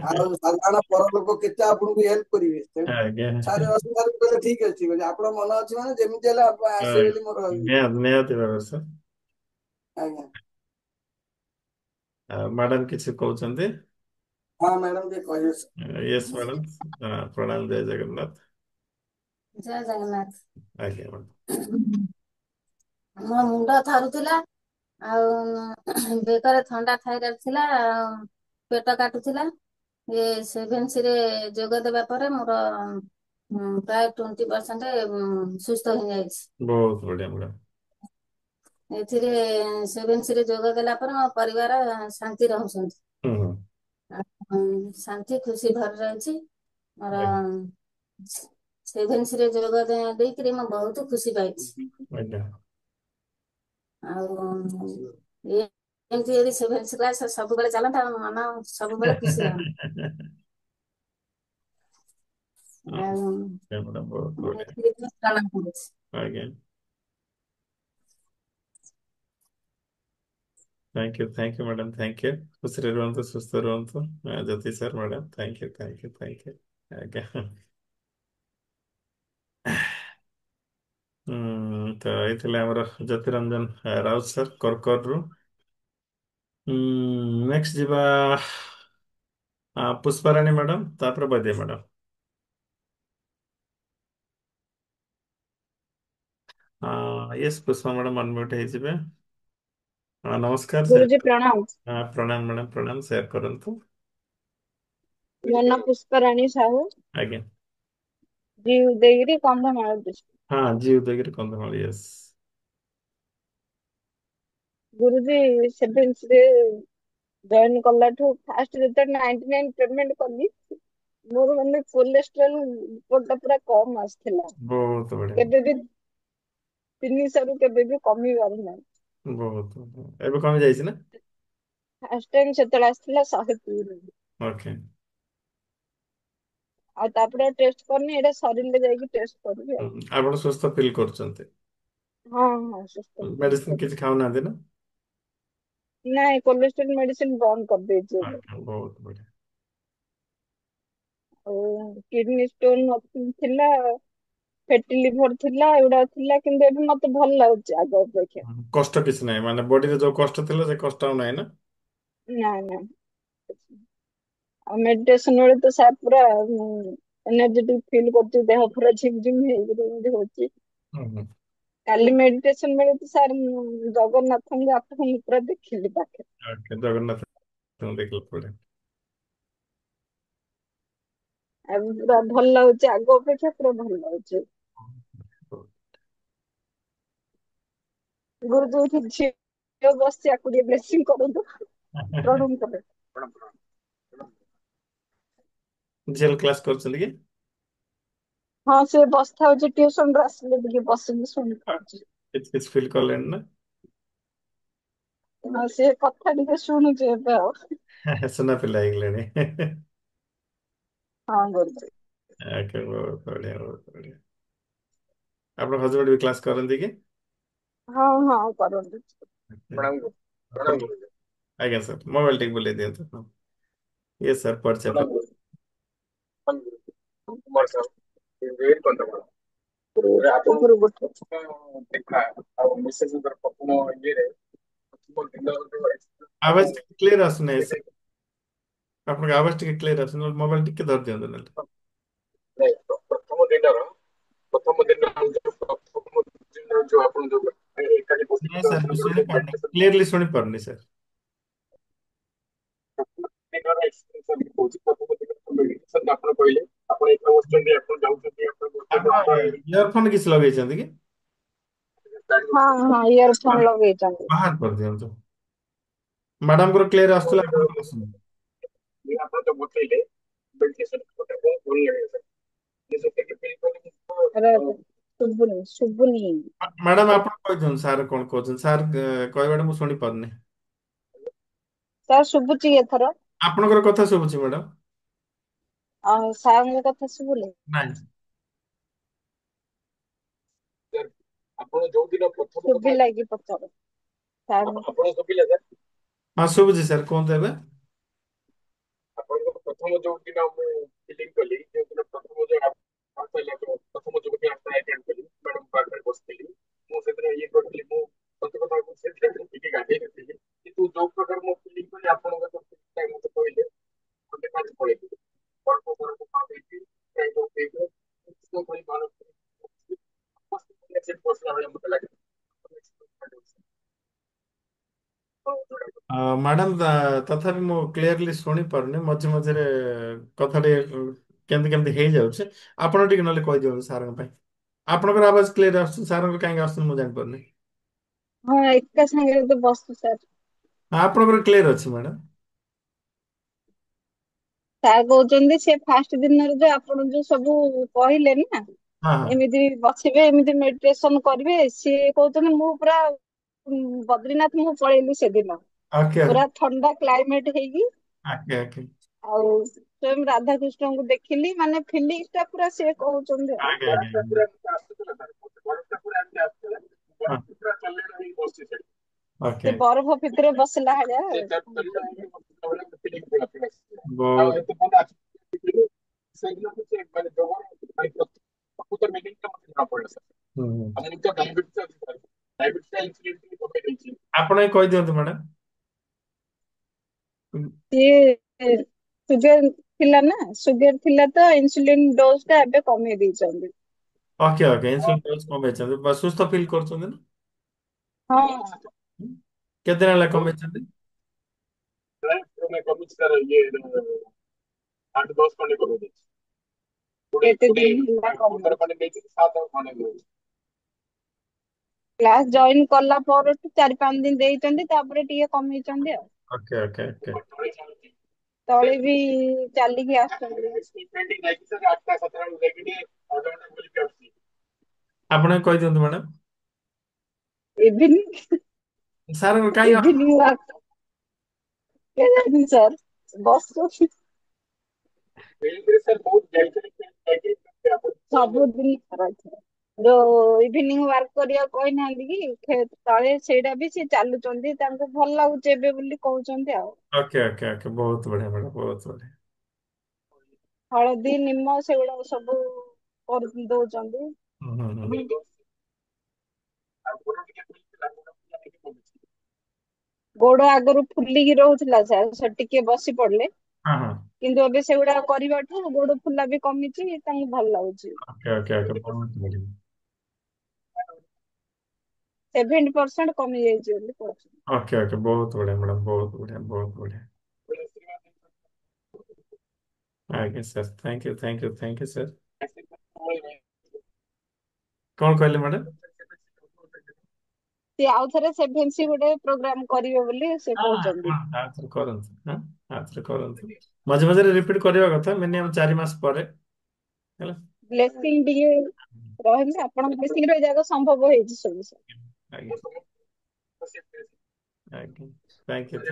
ଆଉ ସାଧାରଣ ପରଲୋକ କେତେ ଆପଣଙ୍କୁ ହେଲ୍ପ କରିବେ। ତେଣୁ ଆଜ୍ଞା ସାର୍ ରଶ୍ମି ସାର୍ କହିଲେ ଠିକ ଅଛି, ଠିକ ଅଛି, ଆପଣ ମନ ଅଛି ମାନେ ଯେମିତି ହେଲେ ଆପଣ ଆସିବେ ବୋଲି ମୋର ନିହାତି ନିହାତି ଭାବରେ ସାର୍। ଆଜ୍ଞା। ମ୍ୟାଡାମ କିଛି କହୁଛନ୍ତି? ହଁ ମ୍ୟାଡାମ ଟିକେ କହିବେ। ୟେସ୍ ମ୍ୟାଡାମ, ପ୍ରଣାମ, ଜୟ ଜଗନ୍ନାଥ। ଜୟ ଜଗନ୍ନାଥ। ଆଜ୍ଞା ମ୍ୟାଡ଼ାମ। ମୋ ମୁଣ୍ଡ ଥରୁଥିଲା, ଆଉ ବେକରେ ଥଣ୍ଡା ଥାଇରଏଡ ଥିଲା, ପେଟ କାଟୁଥିଲା। ଏ ସେଭେନ୍ସି ରେ ଯୋଗ ଦେବା ପରେ ମୋର ପ୍ରାୟ 20% ସୁସ୍ଥ ହେଇଯାଇଛି। ବହୁତ ବଢିଆ ମ୍ୟାଡ଼ାମ। ଏଥିରେ ସେଭେନ୍ସି ରେ ଯୋଗ ଦେଲା ପରେ ମୋ ପରିବାର ଶାନ୍ତି ରହୁଛନ୍ତି। ହୁଁ ହୁଁ। ଶାନ୍ତି ଖୁସି ଭରି ରହିଛି ମୋର। ଆଜ୍ଞା ସେଭେନ୍ସି ରେ ଯୋଗ ଦେଇକିରି ମୁଁ ବହୁତ ଖୁସି ପାଇଛି। ଆଜ୍ଞା। ଆଉ ଏମିତି ଯଦି ସେଭେନ୍ସି କ୍ଲାସ ସବୁବେଳେ ଚାଲନ୍ତା, ମୋ ମନ ସବୁବେଳେ ଖୁସି ରହନ୍ତା। ଆଉ ମ୍ୟାଡ଼ାମ ବହୁତ ମୁଁ ବଢିଆ। ଏଥିରେ ପ୍ରଣାମ କରୁଛି। ଆଜ୍ଞା। Thank you madam, thank you. ଖୁସିରେ ରୁହନ୍ତୁ, ସୁସ୍ଥ ରୁହନ୍ତୁ। Jyoti sir, madam, thank you, thank you, thank you. ଆଜ୍ଞା। ତ ଏଇ ଥିଲେ ଆମର ଜ୍ୟୋତିରଞ୍ଜନ ରାଉତ ସାର୍, କର୍କରରୁ। ନେକ୍ସଟ ଯିବା ପୁଷ୍ପାରାଣୀ ମ୍ୟାଡ଼ାମ, ତାପରେ Baidei madam. Yes, Pushpa madam unmute ହେଇଯିବେ। ନମସ୍କାର, ଗୁରୁଜୀ ସେୟାର। ପ୍ରଣାମ। ପ୍ରଣାମ ମ୍ୟାଡ଼ାମ, ପ୍ରଣାମ, ସେୟାର କରନ୍ତୁ। ମୋ ନାଁ ପୁଷ୍ପାରାଣୀ ସାହୁ, ଆଜ୍ଞା। G Udayagiri, Kandhamal district. ହଁ, ଜି ଉଦୟଗିରି, କନ୍ଧମାଳ, ୟେସ୍। ଗୁରୁଜୀ ସେଭେନ୍ସି ରେ ଜଏନ୍ କଲାଠୁ ଫାଷ୍ଟ ଯେତେବେଳେ 99 ପେମେଣ୍ଟ କଲି ମୋର ମାନେ କୋଲେଷ୍ଟ୍ରଲ ରିପୋର୍ଟ ପୁରା କମ ଆସିଥିଲା। ବହୁତ ବଢିଆ। କେବେ ବି 300 ରୁ କେବେ ବି କମିବାର ନାହିଁ। ବହୁତ ବଢିଆ। ଏବେ କମି ଯାଇଛି ନା? ଫାଷ୍ଟ ଟାଇମ ସେତେବେଳେ ଆସିଥିଲା 103। ଓକେ। ଆଉ ତାପରେ ଟେଷ୍ଟ କରିନି, ଏଇଟା ସରିଲେ ଯାଇକି ଟେଷ୍ଟ କରିବି ଆଉ। ଆପଣ ସୁସ୍ଥ ଫିଲ୍ କରୁଛନ୍ତି? ହଁ ହଁ ସୁସ୍ଥ feel ମେଡିସିନ କରୁଛି। କିଛି ଖାଉନାହାନ୍ତି ନା? ନାଇଁ କୋଲେଷ୍ଟ୍ରଲ ମେଡିସିନ ବନ୍ଦ କରିଦେଇଛି ଏବେ। ଆଜ୍ଞା, ବହୁତ ବଢିଆ। ଆଉ କିଡନୀ ଷ୍ଟୋନ ଥିଲା, ଫେଟି ଲିଭର ଥିଲା, ଏଗୁଡା ଥିଲା, କିନ୍ତୁ ଏବେ ମତେ ଭଲ ଲାଗୁଛି ଆଗ ଅପେକ୍ଷା। କଷ୍ଟ କିଛି ନାହିଁ, ମାନେ ବଡିରେ ଯୋଉ କଷ୍ଟ ଥିଲା ସେ କଷ୍ଟ ଆଉ ନାହିଁ ନା? ନାଇଁ ନାଇଁ। ଆଉ ମେଡିଟେସନ ବେଳେ ତ ସାର୍ ପୁରା ଏନର୍ଜେଟିକ ଫିଲ୍ କରୁଛି, ଦେହ ପୁରା ଝିମ୍ ଝିମ୍ ହେଇକିରି ଏମିତି ହଉଛି। ହୁଁ, ହୁଁ। କାଲି ମେଡିଟେସନ ବେଳେ ତ ସାର୍ ଜଗନ୍ନାଥଙ୍କୁ ଆପଣଙ୍କୁ ପୁରା ଦେଖିଲି ପାଖରେ। ଓକେ, ଜଗନ୍ନାଥ ଦେଖିଲା ପରେ। ଆଉ ପୁରା ଭଲ ଲାଗୁଛି, ଆଗ ଅପେକ୍ଷା ପୁରା ଭଲ ଲାଗୁଛି। ଗୁରୁ ଯୋଉଠି ଝିଅ ବସିଛି ଆକୁ ଟିକେ ବ୍ଲେସିଂ କରନ୍ତୁ, ପ୍ରଣାମ କରେ। ଝିଅ କ୍ଲାସ କରୁଛନ୍ତି କି? ହଁ ସେ ବସିଥାଉଛି ଟିଉସନ ରୁ ଆସିଲେ ଟିକେ ବସିକି ଶୁଣିଥାଉଛି। କିଛି କିଛି ଫିଲ୍ କଲେଣି ନା? ଆଉ ସେ କଥା ଟିକେ ଶୁଣୁଛି ଏବେ ଆଉ। ସୁନା ପିଲା ହେଇଗଲେଣି। ହଁ ଗୁରୁଜୀ। ଓକେ, ବହୁତ ବଢିଆ, ବହୁତ ବଢିଆ। ଆପଣ ହଜବେଣ୍ଡ ବି କ୍ଲାସ କରନ୍ତି କି? ହଁ ହଁ କରନ୍ତୁ। ଆଜ୍ଞା ସାର୍, ମୋବାଇଲ ଟିକେ ବୁଲେଇ ଦିଅନ୍ତୁ। ଇଏ ସାର୍ ପରିଚୟ। ଆବାଜ କ୍ଲିୟର ଆସୁନାହିଁ ସାର୍, ଆପଣଙ୍କ ଆବାଜ ଟିକେ କ୍ଲିୟର ଆସୁନି, ମୋବାଇଲ ଟିକେ ଧରି ଦିଅନ୍ତୁ ନହେଲେ। ନାଇଁ ସାର୍, ମୁଁ ଶୁଣିପାରୁନି, କ୍ଲିୟରଲି ଶୁଣିପାରୁନି ସାର୍। ଆପଣ ଇୟର ଫୋନ କିଛି ଲଗେଇଛନ୍ତି କି? ହଁ ହଁ ଇୟର ଫୋନ ଲଗେଇଛନ୍ତି। ବାହାର କରିଦିଅନ୍ତୁ। ମ୍ୟାଡାମଙ୍କର କ୍ଲିୟର ଆସୁଥିଲା, ଆପଣଙ୍କର ଆସୁନି। ଶୁଭୁନି ଶୁଭୁନି। ମ୍ୟାଡାମ ଆପଣ କହିଦିଅନ୍ତୁ ସାର୍ କଣ କହୁଛନ୍ତି, ସାର୍ କହିବାଟା ମୁଁ ଶୁଣିପାରୁନି। ସାର୍ ଶୁଭୁଛି ଏଥର? ଆପଣଙ୍କର କଥା ଶୁଭୁଛି ମ୍ୟାଡାମ। ଆଉ ସାରଙ୍କ କଥା ଶୁଭୁନି? ନାଇଁ। ଶୁଭିଲା କି ପଚାର ସାର୍? ହଁ ଶୁଭୁଛି ସାର୍, କୁହନ୍ତୁ ଏବେ। ମ୍ୟାଡାମ ତଥାପି ମୁଁ କ୍ଲିୟରଲି ଶୁଣି ପାରୁନି, ମଝି ମଝିରେ କଥା ଟିକେ କେମିତି କେମିତି ହେଇଯାଉଛି। ଆପଣ ଟିକେ ନହେଲେ କହିଦିଅନ୍ତୁ ସାରଙ୍କ ପାଇଁ। ଆପଣଙ୍କର ଆବାଜ କ୍ଲିୟର ଆସୁଛି, ସାରଙ୍କର କାହିଁକି ଆସୁନି ମୁଁ ଜାଣିପାରୁନି। ହଁ ଏକା ସାଙ୍ଗରେ ତ ବସୁ ସାର୍। ଆପଣଙ୍କର କ୍ଲିୟର ଅଛି ମ୍ୟାଡାମ। ସାର୍ କହୁଛନ୍ତି ସେ ଫାଷ୍ଟ ଦିନରେ ଯୋଉ ଆପଣ ଯୋଉ ସବୁ କହିଲେନି ନା, ହଁ ହଁ। ଏମିତି ବସିବେ, ଏମିତି ମେଡିଟେସନ କରିବେ, ସିଏ କହୁଛନ୍ତି ମୁଁ ପୁରା ବଦ୍ରିନାଥ ମୁଁ ପଳେଇଲି ସେଦିନ, ଓକେ ଓକେ। ପୁରା ଥଣ୍ଡା କ୍ଲାଇମେଟ ହେଇକି। ଆଜ୍ଞା ଆଜ୍ଞା। ଆଉ ସ୍ୱୟଂ ରାଧାକୃଷ୍ଣଙ୍କୁ ଦେଖିଲି, ମାନେ ଫିଲିଙ୍ଗସ ଟା ପୁରା ସେ କହୁଛନ୍ତି ଆଜ୍ଞା ଆଉ। ଆଜ୍ଞା ଆଜ୍ଞା। ହଁ, ଓକେ। ସେ ବରଫ ଭିତରେ ବସିଲା ଭଳିଆ। ବହୁତ ହୁଁ, ହୁଁ। ଆପଣ ହିଁ କହିଦିଅନ୍ତୁ ମ୍ୟାଡାମ। ସିଏ ସୁଗାର ଥିଲା ନା, ସୁଗାର ଥିଲା ତ ଇନ୍ସୁଲିନ ଡୋଜ ଟା ଏବେ କମେଇ ଦେଇଛନ୍ତି। ଓକେ ଓକେ, ଇନସୁଲିନ ଡୋଜ କମେଇଛନ୍ତି, ସୁସ୍ଥ ଫିଲ୍ କରୁଛନ୍ତି ନା? ହଁ। କେତେ ଦିନ ହେଲା କମେଇଛନ୍ତି? କେତେ ଦିନ ହେଲା କମେଇଛି। କ୍ଲାସ ଜଏନ କଲା ପରଠୁ 4-5 ଦିନ ଦେଇଛନ୍ତି, ତାପରେ ଟିକେ କମେଇଛନ୍ତି ଆଉ। Okay okay okay. ତଳେ ବି ଚାଲିକି ଆସୁଛନ୍ତି। ଆପଣ କହିଦିଅନ୍ତୁ ମ୍ୟାଡ଼ାମ। ଇଭିନିଂ ସାର୍ କାହିଁ ଇଭିନିଂ ୱାକ୍ କେଜାଣି ସାର୍ ବସ ସବୁଦିନ ଖରାପ। ଯୋଉ ଇଭିନିଂ ୱାର୍କ କରିବାକୁ କହିନାହାନ୍ତି କି ତଳେ, ସେଇଟା ବି ସେ ଚାଲୁଛନ୍ତି, ତାଙ୍କୁ ଭଲ ଲାଗୁଛି ଏବେ ବୋଲି କହୁଛନ୍ତି ଆଉ। ଓକେ ଓକେ ଓକେ, ବହୁତ ବଢିଆ ମ୍ୟାଡ଼ାମ, ବହୁତ ବଢିଆ। ହଳଦୀ, ନିମ ସେଗୁଡାକ ସବୁ କରି ଦଉଛନ୍ତି। ହୁଁ ହୁଁ ହୁଁ। ଗୋଡ ଆଗରୁ ଫୁଲିକି ରହୁଥିଲା ସାର୍, ସେ ଟିକେ ବସି ପଡିଲେ, ହଁ ହଁ। କିନ୍ତୁ ଏବେ ସେଗୁଡା କରିବାଠୁ ଗୋଡ ଫୁଲା ବି କମିଛି, ତାଙ୍କୁ ଭଲ ଲାଗୁଛି। ଓକେ ଓକେ ଓକେ, ବହୁତ ବଢିଆ। 70% କମି ଯାଇଛି ବୋଲି କହୁଛନ୍ତି। ଓକେ ଓକେ, ବହୁତ ବଢିଆ ମ୍ୟାଡ଼ାମ, ବହୁତ ବଢିଆ, ବହୁତ ବଢିଆ। ଆଜ୍ଞା sir, thank you thank you thank you sir. କଣ କହିଲେ ମ୍ୟାଡ଼ାମ? ସେ ଆଉ ଥରେ 7C ଗୋଟେ ପ୍ରୋଗ୍ରାମ କରିବେ ବୋଲି ସେ ହଁ କହୁଛନ୍ତି। ହଁ, ଆଉଥରେ କରନ୍ତୁ, ହଁ ଆଉଥରେ କରନ୍ତୁ। ମଝିରେ ମଝିରେ ରିପିଟ କରିବା କଥା, ମିନିମମ୍ 4 ମାସ ପରେ ହେଲା। ବ୍ଲେସିଂ ଟିକେ ରହିଲେ, ଆପଣଙ୍କ ବ୍ଲେସିଂ ରେ ଏ ଯାକ ସମ୍ଭବ ହେଇଛି ସବୁ। ଆଜ୍ଞା ଆଜ୍ଞା, ଥ୍ୟାଙ୍କ ୟୁ।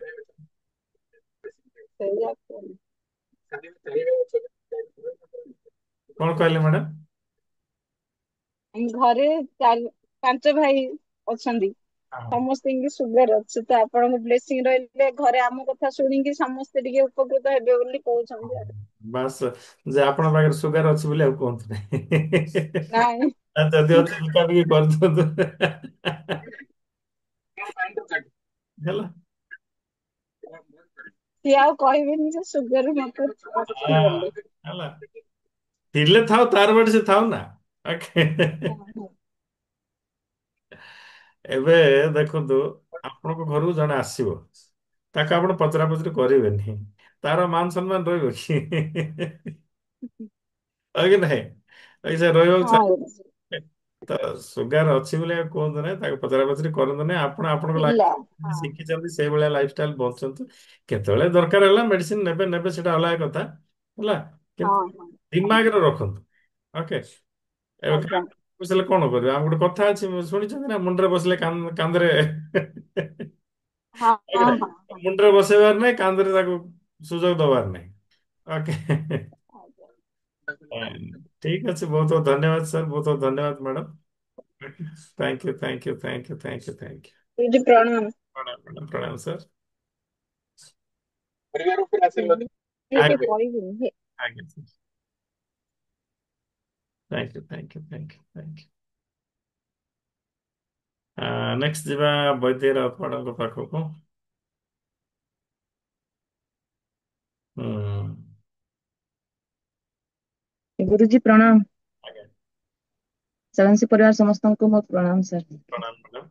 ସେଇଆ କଣ କହିଲେ ମ୍ୟାଡ଼ାମ? ଘରେ 5 ଭାଇ ଅଛନ୍ତି, ହଁ। ସମସ୍ତଙ୍କୁ ସୁଗାର ଅଛି, ତ ଆପଣଙ୍କ ବ୍ଲେସିଂ ରହିଲେ ଘରେ ଆମ କଥା ଶୁଣିକି ସମସ୍ତେ ଟିକେ ଉପକୃତ ହେବେ ବୋଲି କହୁଛନ୍ତି ଆଉ। ବାସ୍, ଯେ ଆପଣଙ୍କ ପାଖରେ ସୁଗାର ଅଛି ବୋଲି ଆଉ କୁହନ୍ତୁ ନାହିଁ। ନାଇଁ ଯଦି ଅଛି ବିକା ବିକି କରିଦିଅନ୍ତୁ। ହେଲା। ସିଏ ଆଉ କହିବେନି ଯେ ସୁଗାର ମତେ ଅଛି ହଁ, ବୋଲି। ହେଲା। ଥିଲେ ଥାଉ, ତାର ବାଟେ ସେ ଥାଉ ନା। ଓକେ। ହଁ ହଁ ଏବେ ଦେଖନ୍ତୁ, ଆପଣଙ୍କ ଘରକୁ ଜଣେ ଆସିବ, ତାକୁ ଆପଣ ପଚରା ପଚରି କରିବେନି, ତାର ମାନ ସମ୍ମାନ ରହିବ କି? ହଁ କି ନାହିଁ? ସେ ରହିବାକୁ ହଁ ଚାହେଁ। ତ ସୁଗାର ଅଛି ବୋଲି ଆଉ କୁହନ୍ତୁ ନାହିଁ, ତାକୁ ପଚରା ପଚରି କରନ୍ତୁ ନାହିଁ। ଆପଣ ଆପଣଙ୍କ ଥିଲା ଲାଇଫ ହଁ ଶିଖିଛନ୍ତି, ସେଇଭଳିଆ ଲାଇଫଷ୍ଟାଇଲ ବଞ୍ଚନ୍ତୁ। କେତେବେଳେ ଦରକାର ହେଲା ମେଡିସିନ ନେବେ ନେବେ, ସେଟା ଅଲଗା କଥା ହେଲା। ହଁ କିନ୍ତୁ ହଁ ଦିମାଗରେ ରଖନ୍ତୁ। ଓକେ। ଏବେ ଆଜ୍ଞା ବସିଲେ କଣ କରିବ? ଆମ ଗୋଟେ କଥା ଅଛି, ଶୁଣିଛନ୍ତି ନା, ମୁଣ୍ଡରେ ବସିଲେ କାନ୍ଧରେ ହଁ ହଁ ଆଜ୍ଞା, ହଁ ହଁ ମୁଣ୍ଡରେ ବସେଇବାର ନାହିଁ, କାନ୍ଧରେ ତାକୁ ସୁଯୋଗ ଦବାର ନାହିଁ। ଓକେ। ଆଜ୍ଞା। ଠିକ ଅଛି, ବହୁତ ବହୁତ ଧନ୍ୟବାଦ ସାର୍, ବହୁତ ବହୁତ ଧନ୍ୟବାଦ madam. Thank you thank you thank you thank you thank you. ଦିଦି ପ୍ରଣାମ। ପ୍ରଣାମ ମ୍ୟାଡ଼ାମ, ପ୍ରଣାମ ସାର୍। ଟିକେ ଆଜ୍ଞା କହିବିନି। ଆଜ୍ଞା sir, thank you thank you thank you thank you. Next ଯିବା ବୈଦ୍ୟ ଆପଣଙ୍କ ପାଖକୁ। ହୁଁ। ଗୁରୁଜୀ ପ୍ରଣାମ। ଆଜ୍ଞା। ସେଭେନ୍ସି ପରିବାର ସମସ୍ତଙ୍କୁ ମୋ ପ୍ରଣାମ ସାର୍। ପ୍ରଣାମ ମ୍ୟାଡ଼ାମ।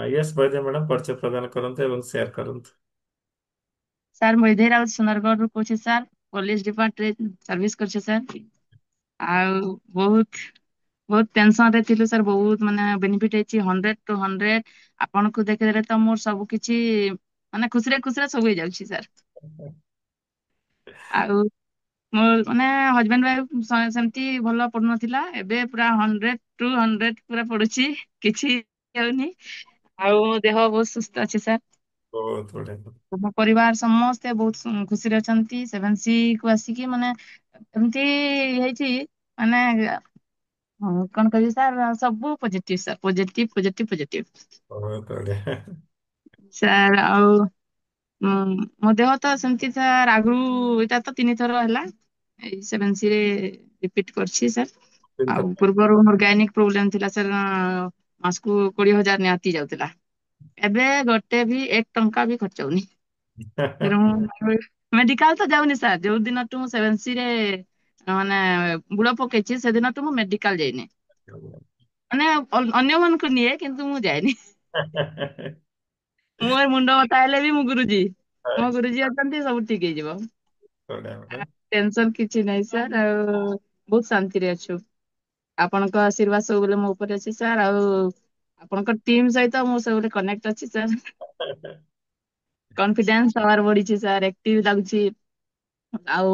ୟେସ୍ ବୈଦ୍ୟ ମ୍ୟାଡ଼ାମ, ପରିଚୟ ପ୍ରଦାନ କରନ୍ତୁ ଏବଂ ସେୟାର କରନ୍ତୁ। ସାର୍ ମୁଁ ଏଧେଇ ରାଉତ ସୁନ୍ଦରଗଡ଼ରୁ କହୁଛି ସାର୍, ପୋଲିସ ଡିପାର୍ଟମେଣ୍ଟରେ ସର୍ଭିସ କରୁଛି ସାର୍। ଆଉ ବହୁତ ବହୁତ ଟେନସନ ରେ ଥିଲୁ ସାର୍, ବହୁତ ମାନେ ବେନିଫିଟ ହେଇଛି 100/100। ଆପଣଙ୍କୁ ଦେଖିଦେଲେ ତ ମୋର ସବୁ କିଛି ମାନେ ଖୁସିରେ ଖୁସିରେ ସବୁ ହେଇଯାଉଛି ସାର୍। ଆଉ ମୋ ମାନେ ହଜବେଣ୍ଡ ୱାଇଫ ସେମିତି ଭଲ ପଡୁନଥିଲା, ଏବେ ପୁରା 100/100 ପୁରା ପଡୁଛି, କିଛି ହଉନି। ଆଉ ମୋ ଦେହ ବହୁତ ସୁସ୍ଥ ଅଛି ସାର୍। ବହୁତ ବଢିଆ। ମୋ ପରିବାର ସମସ୍ତେ ବହୁତ ଖୁସିରେ ଅଛନ୍ତି। 7C କୁ ଆସିକି ମାନେ ଏମିତି ହେଇଛି ମାନେ ହଁ କଣ କହିବି ସାର୍, ସବୁ positive sir, positive positive positive. ବହୁତ ବଢିଆ। ସାର୍ ଆଉ ମୋ ଦେହ ତ ସେମିତି ସାର୍, ଆଗରୁ ଏଇଟା ତ 3 ଥର ହେଲା ଏଇ 7C ରେ ରିପିଟ କରିଛି ସାର୍। ଆଉ ପୂର୍ବରୁ ମୋର ଗାଇନିକ ପ୍ରୋବ୍ଲେମ ଥିଲା ସାର୍, ମାସକୁ 20,000 ନିହାତି ଯାଉଥିଲା। ଏବେ ଗୋଟେ ବି 1 ଟଙ୍କା ବି ଖର୍ଚ୍ଚ ହଉନି। ମେଡିକାଲ ତ ଯାଉନି ସାର୍, ଯୋଉ ଦିନଠୁ ମୁଁ 7C ରେ ମାନେ ବୁଡ ପକେଇଛି, ସେଦିନଠୁ ମୁଁ ମେଡିକାଲ ଯାଇନି। ମାନେ ଅନ୍ୟମାନଙ୍କୁ ନିଏ, କିନ୍ତୁ ମୁଁ ଯାଏନି। ମୋ ମୁଣ୍ଡ ବଥା ହେଲେ ବି ମୁଁ ଗୁରୁଜୀ, ମୋ ଗୁରୁଜୀ ଅଛନ୍ତି, ସବୁ ଠିକ ହେଇଯିବ। ଟେନସନ କିଛି ନାହିଁ ସାର୍, ଆଉ ବହୁତ ଶାନ୍ତିରେ ଅଛୁ। ଆପଣଙ୍କ ଆଶୀର୍ବାଦ ସବୁବେଳେ ମୋ ଉପରେ ଅଛି ସାର୍। ଆଉ ଆପଣଙ୍କ ଟିମ୍ ସହିତ ମୁଁ ସବୁବେଳେ କନେକ୍ଟ ଅଛି ସାର୍। କନଫିଡେନ୍ସ ପାୱାର ବଢିଛି ସାର୍, ଆକ୍ଟିଭ ଲାଗୁଛି। ଆଉ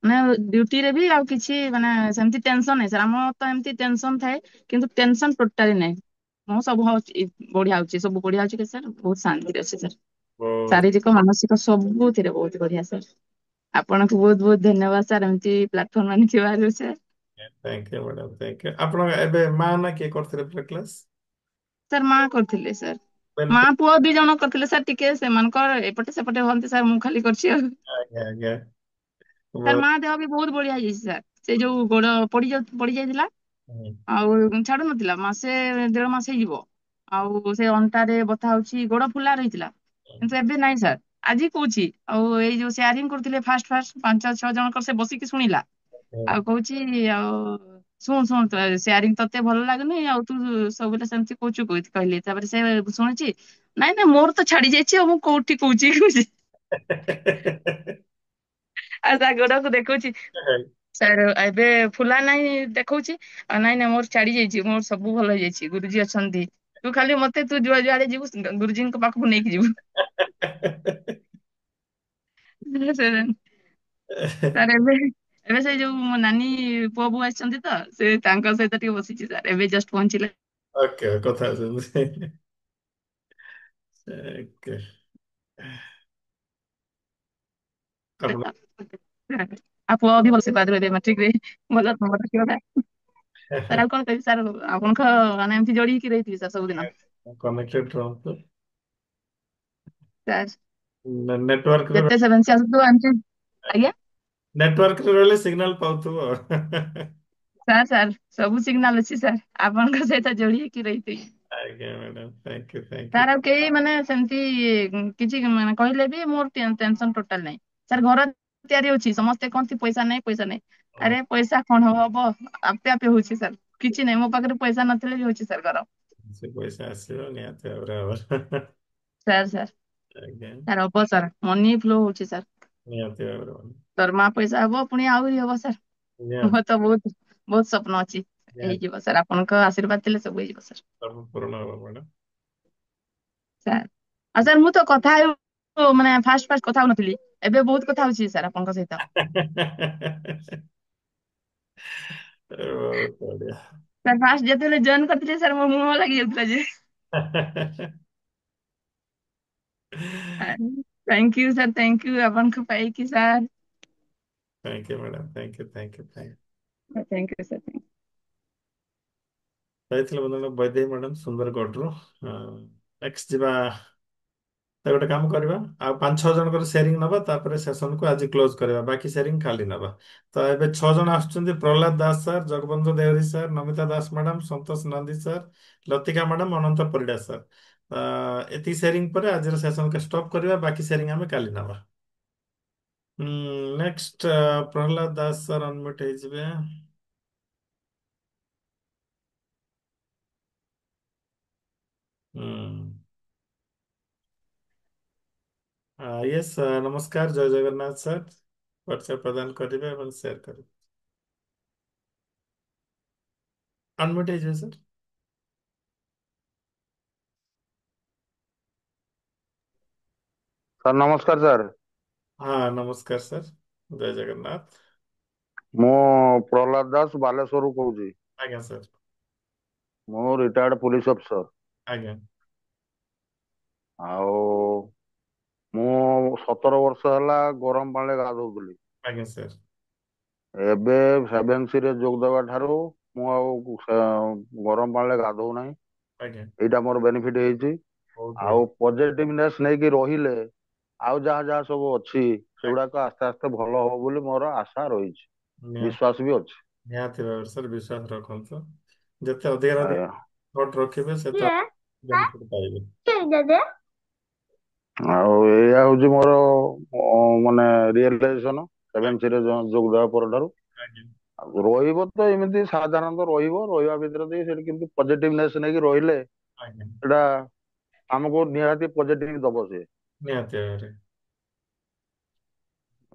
ମାନେ ଡ୍ୟୁଟିରେ ବି ଆଉ କିଛି ମାନେ ସେମିତି ଟେନସନ ନାହିଁ ସାର୍। ଆମର ତ ଏମିତି ଟେନସନ ଥାଏ, କିନ୍ତୁ ଟେନସନ ଟୋଟାଲି ନାହିଁ। ମୁଁ ସବୁ ହଉଛି ବଢିଆ ହଉଛି, ସବୁ ବଢିଆ ହଉଛି କି ସାର୍, ବହୁତ ଶାନ୍ତିରେ ଅଛି ସାର୍। ବହୁତ ଶାରୀରିକ ମାନସିକ ସବୁଥିରେ ବହୁତ ବଢିଆ ସାର୍। ଆପଣଙ୍କୁ ବହୁତ ବହୁତ ଧନ୍ୟବାଦ ସାର୍, ଏମିତି ପ୍ଲାଟଫର୍ମ ଆଣିଥିବାରୁ sir. Thank you madam, thank you. ଆପଣ ଏବେ ମା ନା କିଏ କରିଥିଲେ ପୁରା କ୍ଲାସ୍? ସାର୍ ମା କରିଥିଲେ ସାର୍, ମା ପୁଅ 2 ଜଣ କରିଥିଲେ ସାର୍। ଟିକେ ସେମାନଙ୍କର ଏପଟେ ସେପଟେ ହୁଅନ୍ତି ସାର୍, ମୁଁ ଖାଲି କରିଛି ଆଉ। ଆଜ୍ଞା ଆଜ୍ଞା। ସାର୍ ବହୁତ ମା ଦେହ ବି ବହୁତ ବଢିଆ ହେଇଯାଇଛି ସାର୍। ସେ ଯୋଉ ଗୋଡ ପଡି ଯାଇଥିଲା, ହୁଁ, ଆଉ ଛାଡୁ ନଥିଲା, ମାସେ 1.5 ମାସ ହେଇଯିବ। ଆଉ ସେ ଅଣ୍ଟାରେ ବଥା ହଉଛି, ଗୋଡ ଫୁଲା ରହିଥିଲା, କିନ୍ତୁ ଏବେ ନାଇଁ ସାର୍। ଆଜି କହୁଛି, ଆଉ ଏଇ ଯୋଉ ସେୟାରିଂ କରୁଥିଲେ ଫାଷ୍ଟ ଫାଷ୍ଟ 5-6 ଜଣଙ୍କର, ସେ ବସିକି ଶୁଣିଲା। ହୁଁ। ଆଉ କହୁଛି, ଆଉ ଶୁଣ ଶୁଣ ସେୟାରିଂ ତତେ ଭଲ ଲାଗୁନି, ଆଉ ତୁ ସବୁବେଳେ ସେମିତି କହୁଛୁ କହିଲି। ତାପରେ ସେ ଶୁଣିଛି, ନାଇଁ ନାଇଁ ମୋର ତ ଛାଡି ଯାଇଛି, ଆଉ ମୁଁ କୋଉଠି କହୁଛି। ଆଉ ତା ଗୋଡକୁ ଦେଖଉଛି ସାର୍, ଏବେ ଫୁଲା ନାଇଁ ଦେଖଉଛି। ଆଉ ନାଇଁ ନାଇଁ ମୋର ଛାଡି ଯାଇଛି, ମୋର ସବୁ ଭଲ ହେଇଯାଇଛି, ଗୁରୁଜୀ ଅଛନ୍ତି। ତୁ ଖାଲି ମତେ, ତୁ ଯୁଆଡେ ଯିବୁ ଗୁରୁଜୀଙ୍କ ପାଖକୁ ନେଇକି ଯିବୁ। ସାର୍ ଏବେ ଏବେ ସେ ଯୋଉ ମୋ ନାନୀ ପୁଅ ବୋଉ ଆସିଛନ୍ତି ତ, ସେ ତାଙ୍କ ସହିତ ଟିକେ ବସିଛି ସାର୍, ଏବେ ଜଷ୍ଟ ପହଞ୍ଚିଲେ। ଓକେ, କଥା ହଉଛନ୍ତି। ଓକେ। ଆପଣ ଆଉ ପୁଅ ବି ଭଲସେ ପାଠ ପଢେ, ମାଟ୍ରିକରେ ଭଲ ନମ୍ବର ରଖିଗଲା। ସାର୍ ଆଉ କଣ କହିବି ସାର୍, ଆପଣଙ୍କ ମାନେ ଏମିତି ଯୋଡି ହେଇକି ରହିଥିବି ସାର୍ ସବୁଦିନ। କନେକ୍ଟେଡ ରୁହନ୍ତୁ। ସାର୍ ନେଟୱାର୍କରେ ଯେତେ ସେଭେନ୍ସି ଆସୁଥିବ ଏମିତି। ଆଜ୍ଞା ନେଟୱାର୍କରେ ରହିଲେ ସିଗ୍ନାଲ ପାଉଥିବ। ସାର୍ ସବୁ ସିଗ୍ନାଲ ଅଛି ସାର୍, ଆପଣଙ୍କ ସହିତ ଯୋଡି ହେଇକି ରହିଥିବି। ଆଜ୍ଞା madam, thank you thank you. Sir ଆଉ କେହି ମାନେ ସେମିତି କିଛି ମାନେ କହିଲେ ବି ମୋର ଟେନସନ ଟୋଟାଲ ନାହିଁ ସାର୍। ଘର ତିଆରି ହଉଛି, ସମସ୍ତେ କହନ୍ତି ପଇସା ନାହିଁ ପଇସା ନାହିଁ। ଆରେ ପଇସା କଣ ହବ, ଆପେ ଆପେ ହଉଛି ସାର୍। କିଛି ନାହିଁ, ମୋ ପାଖରେ ପଇସା ନଥିଲେ ବି ହଉଛି ସାର୍ ଘର। ସେ ପଇସା ଆସିବ ନିହାତି ଭାବରେ ହବ। ସାର୍ ସାର୍ ଆଜ୍ଞା, ସାର୍ ହବ ସାର୍, ମନି ଫ୍ଲୋ ହଉଛି ସାର୍। ନିହାତି ଭାବରେ ଦରମା ପଇସା ହବ, ପୁଣି ଆହୁରି ହବ ସାର୍। ନିହାତି ମୋର ତ ବହୁତ ବହୁତ ସ୍ୱପ୍ନ ଅଛି, ନିହାତି ହେଇଯିବ ସାର୍। ଆପଣଙ୍କ ଆଶୀର୍ବାଦ ଥିଲେ ସବୁ ହେଇଯିବ ସାର୍। ସବୁ ପୂରଣ ହବ ମ୍ୟାଡ଼ାମ। ସାର୍ ଆଉ ସାର୍, ମୁଁ ତ କଥା ମାନେ ଫାଷ୍ଟ ଫାଷ୍ଟ କଥା ହଉନଥିଲି, ଏବେ ବହୁତ କଥା ହଉଛି ସାର୍ ଆପଣଙ୍କ ସହିତ। ବହୁତ ବଢିଆ। ସାର୍ ଫାଷ୍ଟ ଯେତେବେଳେ ଜଏନ୍ କରିଥିଲେ ସାର୍, ମୋ ମୁହଁ ଲାଗି ଯାଉଥିଲା ଯେ। Thank you sir, thank you ଆପଣଙ୍କୁ ପାଇକି sir. Thank you madam, thank you thank you thank you. Thank you sir. ଯାଇଥିଲେ ବନ୍ଧୁ ବୈଦେହୀ ମ୍ୟାଡ଼ାମ ସୁନ୍ଦରଗଡ଼ରୁ। ନେକ୍ସଟ ଯିବା, ତ ଗୋଟେ କାମ କରିବା, ଆଉ 5-6 ଜଣଙ୍କର ସେୟାରିଂ ନବା, ତାପରେ ସେସନକୁ ଆଜି କ୍ଲୋଜ କରିବା, ବାକି ସେୟାରିଂ କାଲି ନବା। ତ ଏବେ 6 ଜଣ ଆସୁଛନ୍ତି: Prahlad Das sir, Jagabandhu Dehury sir, Namita Das madam, Santosh Nandi sir, Latika madam, Ananta Parida sir. ଏତିକି ସେୟାରିଂ ପରେ ଆଜିର ସେସନକୁ ଷ୍ଟପ୍ କରିବା, ବାକି ସେୟାରିଂ ଆମେ କାଲି ନବା। Next Prahlad Das sir unmute ହେଇଯିବେ। ୟେସ୍, ନମସ୍କାର, ଜୟ ଜଗନ୍ନାଥ ସାର୍। ପରିଚୟ ପ୍ରଦାନ କରିବେ ଏବଂ ସେୟାର କରିବେ। ଅନମ୍ୟୁଟ୍ ହେଇଯିବେ ସାର୍। ସାର୍ ନମସ୍କାର ସାର୍। ହଁ ନମସ୍କାର ସାର୍, ଜୟ ଜଗନ୍ନାଥ। ମୁଁ ପ୍ରହ୍ଲାଦ ଦାସ ବାଲେଶ୍ୱରରୁ କହୁଛି। ଆଜ୍ଞା ସାର୍। ମୁଁ ରିଟାୟାର୍ଡ ପୁଲିସ ଅଫିସର। ଆଜ୍ଞା ଆଉ ମୁଁ 17 ବର୍ଷ ହେଲା ଗରମ ପାଣିରେ ଗାଧଉଥିଲି। ଆଜ୍ଞା ସାର୍। ଏବେ 7C ରେ ଯୋଗ ଦେବା ଠାରୁ ମୁଁ ଆଉ ଗରମ ପାଣିରେ ଗାଧଉ ନାହିଁ। ଆଜ୍ଞା, ଏଇଟା ମୋର ବେନିଫିଟ ହେଇଛି। ବହୁତ ଆଉ ବଢିଆ। ପଜିଟିଭନେସ ନେଇକି ରହିଲେ ଆଉ ଯାହା ଯାହା ସବୁ ଅଛି ଆଜ୍ଞା, ସେଗୁଡାକ ଆସ୍ତେ ଆସ୍ତେ ଭଲ ହବ ବୋଲି ମୋର ଆଶା ରହିଛି, ନିହାତି ବିଶ୍ୱାସ ବି ଅଛି। ନିହାତି ଭାବରେ ସାର୍, ବିଶ୍ୱାସ ରଖନ୍ତୁ। ଯେତେ ଅଧିକା ଆଜ୍ଞା। ଥଟ୍ ରଖିବେ ସେତେ ବେନିଫିଟ୍ ପାଇବେ। ଆଉ ଏଇଆ ହଉଛି ମୋର ମାନେ ରିଏଲାଇଜେସନ ଆଜ୍ଞା 7C ରେ ଯୋଗ ଦେବା ପରଠାରୁ। ଆଜ୍ଞା ଆଉ ରହିବ ତ ଏମିତି ସାଧାରଣତଃ ରହିବା ଭିତରେ ଦେଇ ସେଠି, କିନ୍ତୁ ପଜିଟିଭନେସ ନେଇକି ରହିଲେ ଆଜ୍ଞା, ସେଟା ଆମକୁ ନିହାତି ପଜିଟିଭ ଦବ ସେ। ନିହାତି ଭାବରେ।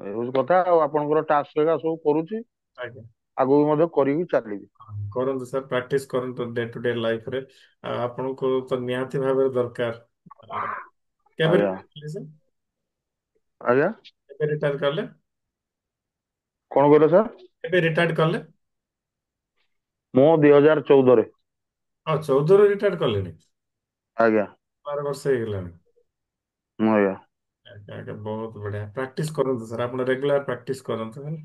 ଏଇ ହଉଛି କଥା। ଆଉ ଆପଣଙ୍କର ଟାସ୍କ ହେରିକା ସବୁ କରୁଛି। ଆଜ୍ଞା ଆଗକୁ ମଧ୍ୟ କରିକି ଚାଲିବି। କରନ୍ତୁ ସାର୍, ପ୍ରାକ୍ଟିସ କରନ୍ତୁ ଡେ ଟୁ ଡେ ଲାଇଫରେ। ଆପଣଙ୍କୁ ତ ନିହାତି ଭାବରେ ଦରକାର। କେବେ ଆଜ୍ଞା ରିଟାୟାର କଲେ ସାର୍? ଆଜ୍ଞା କେବେ ରିଟାୟାର କଲେ? କଣ କହିଲେ ସାର୍? କେବେ ରିଟାୟାର କଲେ? ମୁଁ 2014ରେ। 14ରୁ ରିଟାୟାର କଲେଣି? ଆଜ୍ଞା 12 ବର୍ଷ ହେଇଗଲାଣି। ଆଜ୍ଞା ଆଜ୍ଞା ଆଜ୍ଞା, ବହୁତ ବଢିଆ। ପ୍ରାକ୍ଟିସ କରନ୍ତୁ ସାର୍, ଆପଣ ରେଗୁଲାର ପ୍ରାକ୍ଟିସ କରନ୍ତୁ ହେଲା।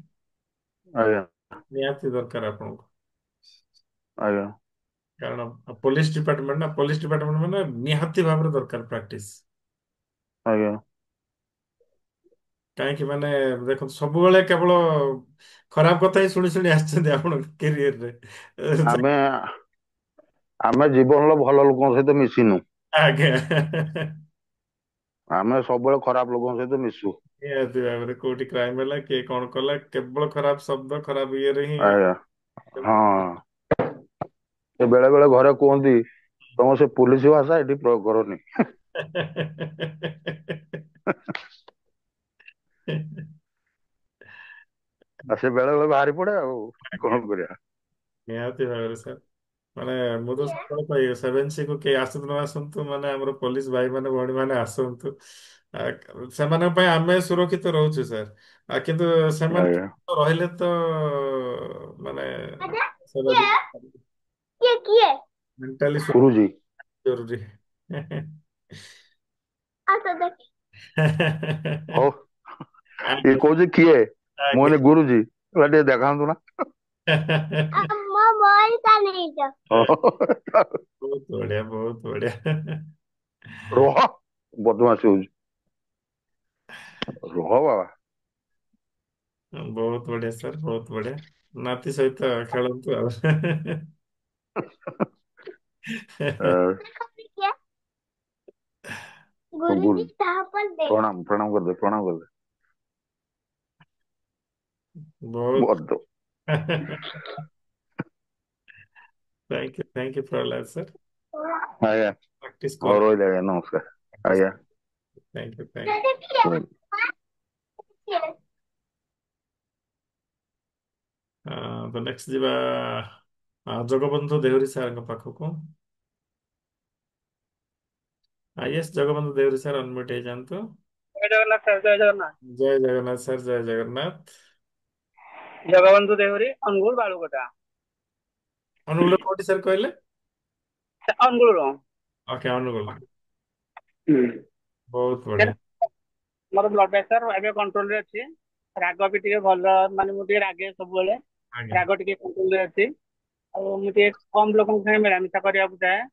ଆଜ୍ଞା ନିହାତି ଦରକାର ଆପଣଙ୍କୁ। ଆଜ୍ଞା କାରଣ ପୋଲିସ ଡିପାର୍ଟମେଣ୍ଟ ମାନେ ନିହାତି ଭାବରେ ଦରକାର ପ୍ରାକ୍ଟିସ। ଆଜ୍ଞା କାହିଁକି ମାନେ ଦେଖନ୍ତୁ, ସବୁବେଳେ କେବଳ ଖରାପ କଥା ହିଁ ଶୁଣି ଶୁଣି ଆସିଛନ୍ତି ଆପଣଙ୍କ କ୍ୟାରିୟରରେ। ଆମେ ଆମେ ଜୀବନର ଭଲ ଲୋକଙ୍କ ସହିତ ମିଶିନୁ। ଆଜ୍ଞା। ଆମେ ସବୁବେଳେ ଖରାପ ଲୋକଙ୍କ ସହିତ ମିଶୁ। ନିହାତି ଭାବରେ କୋଉଠି କ୍ରାଇମ ହେଲା, କିଏ କଣ କଲା, କେବଳ ଖରାପ ଶବ୍ଦ, ଖରାପ ଇଏରେ ହିଁ। ଆଜ୍ଞା ହଁ, ସେ ବେଳେ ବେଳେ ଘରେ କୁହନ୍ତି ତମ ସେ ପୁଲିସ ଭାଷା ଏଠି ପ୍ରୟୋଗ କରନି। ଆଉ ସେ ବେଳେ ବେଳେ ବାହାରି ପଡେ ଆଉ ଆଜ୍ଞା, କଣ କରିବା। ନିହାତି ଭାବରେ ସାର୍। ମାନେ ମୁଁ ତ ସବୁବେଳେ କହିବି, ସେଭେନ୍ କୁ କେହି ଆସନ୍ତୁ ନ ଆସନ୍ତୁ, ମାନେ ଆମର ପୋଲିସ ଭାଇ ମାନେ ଭଉଣୀ ମାନେ ଆସନ୍ତୁ। ଆ, ସେମାନଙ୍କ ପାଇଁ ଆମେ ସୁରକ୍ଷିତ ରହୁଛୁ ସାର୍। କିନ୍ତୁ ସେମାନେ ଆଜ୍ଞା ରହିଲେ ତ ମାନେ ସେବା ମେଣ୍ଟାଲି ଗୁରୁଜୀ ଜରୁରୀ। ହଉ, ଇଏ ଆଜ୍ଞା କହୁଛି କିଏ? ମୁଁ ଆଜ୍ଞା। କହିଲି ଗୁରୁଜୀ, ଏଗୁলা ଟିକେ ଦେଖାନ୍ତୁ ନା। ବହୁତ ବଢିଆ, ବହୁତ ବଢିଆ। ରହ, ବଦମାସି ହଉଛି। ରହ ବାବା। ବହୁତ ବଢିଆ ସାର୍, ବହୁତ ବଢିଆ। ନାତି ସହିତ ଖେଳନ୍ତୁ ଆଉ। ପ୍ରଣାମ ପ୍ରଣାମ କରିଦେ, ପ୍ରଣାମ କରିଦେ। ବହୁତ। ବଦ ଥ୍ୟାଙ୍କ ୟୁ ପ୍ରହ୍ଲାଦ ସାର୍। ଆଜ୍ଞା ପ୍ରାକ୍ଟିସ ହଉ, କର। ରହିଲି ଆଜ୍ଞା, ନମସ୍କାର। ଆଜ୍ଞା ଥ୍ୟାଙ୍କ ୟୁ। ତ ନେକ୍ସଟ ଯିବା ଜଗବନ୍ଧୁ ଦେହୁରୀ ସାରଙ୍କ ପାଖକୁ। Yes, Jagabandhu Dehury sir unmute ହେଇଯାଆନ୍ତୁ। ଜୟ ଜଗନ୍ନାଥ ସାର୍, ଜୟ ଜଗନ୍ନାଥ। ଜୟ ଜଗନ୍ନାଥ ସାର୍, ଜୟ ଜଗନ୍ନାଥ। ଜଗବନ୍ଧୁ ଦେହୁରୀ, ଅନୁଗୁଳ ବାଳୁକଟା। ଅନୁଗୁଳ କୋଉଠି ସାର୍ କହିଲେ? ଅନୁଗୁଳ। ଓକେ, ଅନୁଗୁଳ। ହୁଁ। ବହୁତ ବଢିଆ। ମୋର ବ୍ଲଡ ପ୍ରେସର ଏବେ କଣ୍ଟ୍ରୋଲରେ ଅଛି। ରାଗ ବି ଟିକେ ଭଲ, ମାନେ ମୁଁ ଟିକେ ରାଗେ ସବୁବେଳେ। ଆଜ୍ଞା। ରାଗ ଟିକେ କଣ୍ଟ୍ରୋଲରେ ଅଛି। ଆଉ ମୁଁ ଟିକେ କମ ଲୋକଙ୍କ ସାଙ୍ଗେ ମିଳାମିଶା କରିବାକୁ ଚାହେଁ।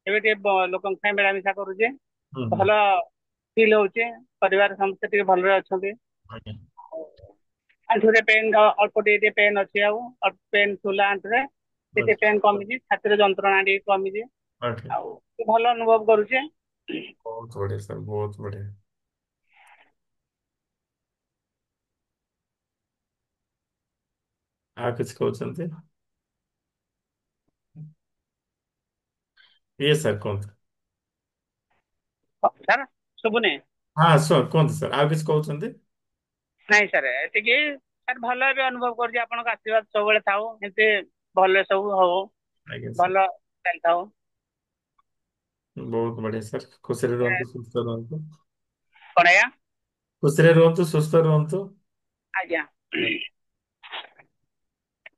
ଏବେ ଟିକେ ଲୋକଙ୍କ ସାଙ୍ଗେ ମିଳାମିଶା କରୁଛି। ହୁଁ ହୁଁ। ଭଲ ଫିଲ୍ ହଉଛି। ପରିବାର ସମସ୍ତେ ଟିକେ ଭଲରେ ଅଛନ୍ତି। ଆଜ୍ଞା। ଆଣ୍ଠୁରେ ପେନ୍, ଅଳ୍ପ ଟିକେ ଟିକେ ପେନ୍ ଅଛି। ଆଉ ଅଳ୍ପ ପେନ୍ ଥିଲା ଆଣ୍ଠୁରେ, ଟିକେ ପେନ୍ କମିଛି। ଛାତିରେ ଯନ୍ତ୍ରଣା ଟିକେ କମିଛି। ଓକେ। ଆଉ ଭଲ ଅନୁଭବ କରୁଛି। ବହୁତ ବଢିଆ ସାର୍, ବହୁତ ବଢିଆ। ଆଉ କିଛି କହୁଛନ୍ତି? ଇଏ ସାର୍ କୁହନ୍ତୁ। ସାର୍ ଶୁଭୁନି? ହଁ ସାର୍ କୁହନ୍ତୁ ସାର୍, ଆଉ କିଛି କହୁଛନ୍ତି? ନାଇଁ ସାର୍, ଏତିକି। ସାର୍ ଭଲ ଏବେ ଅନୁଭବ କରୁଛି। ଆପଣଙ୍କ ଆଶୀର୍ବାଦ ସବୁବେଳେ ଥାଉ, ଏମିତି ଭଲରେ ସବୁ ହଉ, ଆଜ୍ଞା ସାର୍, ଭଲ ଚାଲିଥାଉ। ବହୁତ ବଢିଆ ସାର୍। ଖୁସିରେ ରୁହନ୍ତୁ, ସୁସ୍ଥ ରୁହନ୍ତୁ। କଣ ଆଜ୍ଞା? ଖୁସିରେ ରୁହନ୍ତୁ, ସୁସ୍ଥ ରୁହନ୍ତୁ। ଆଜ୍ଞା।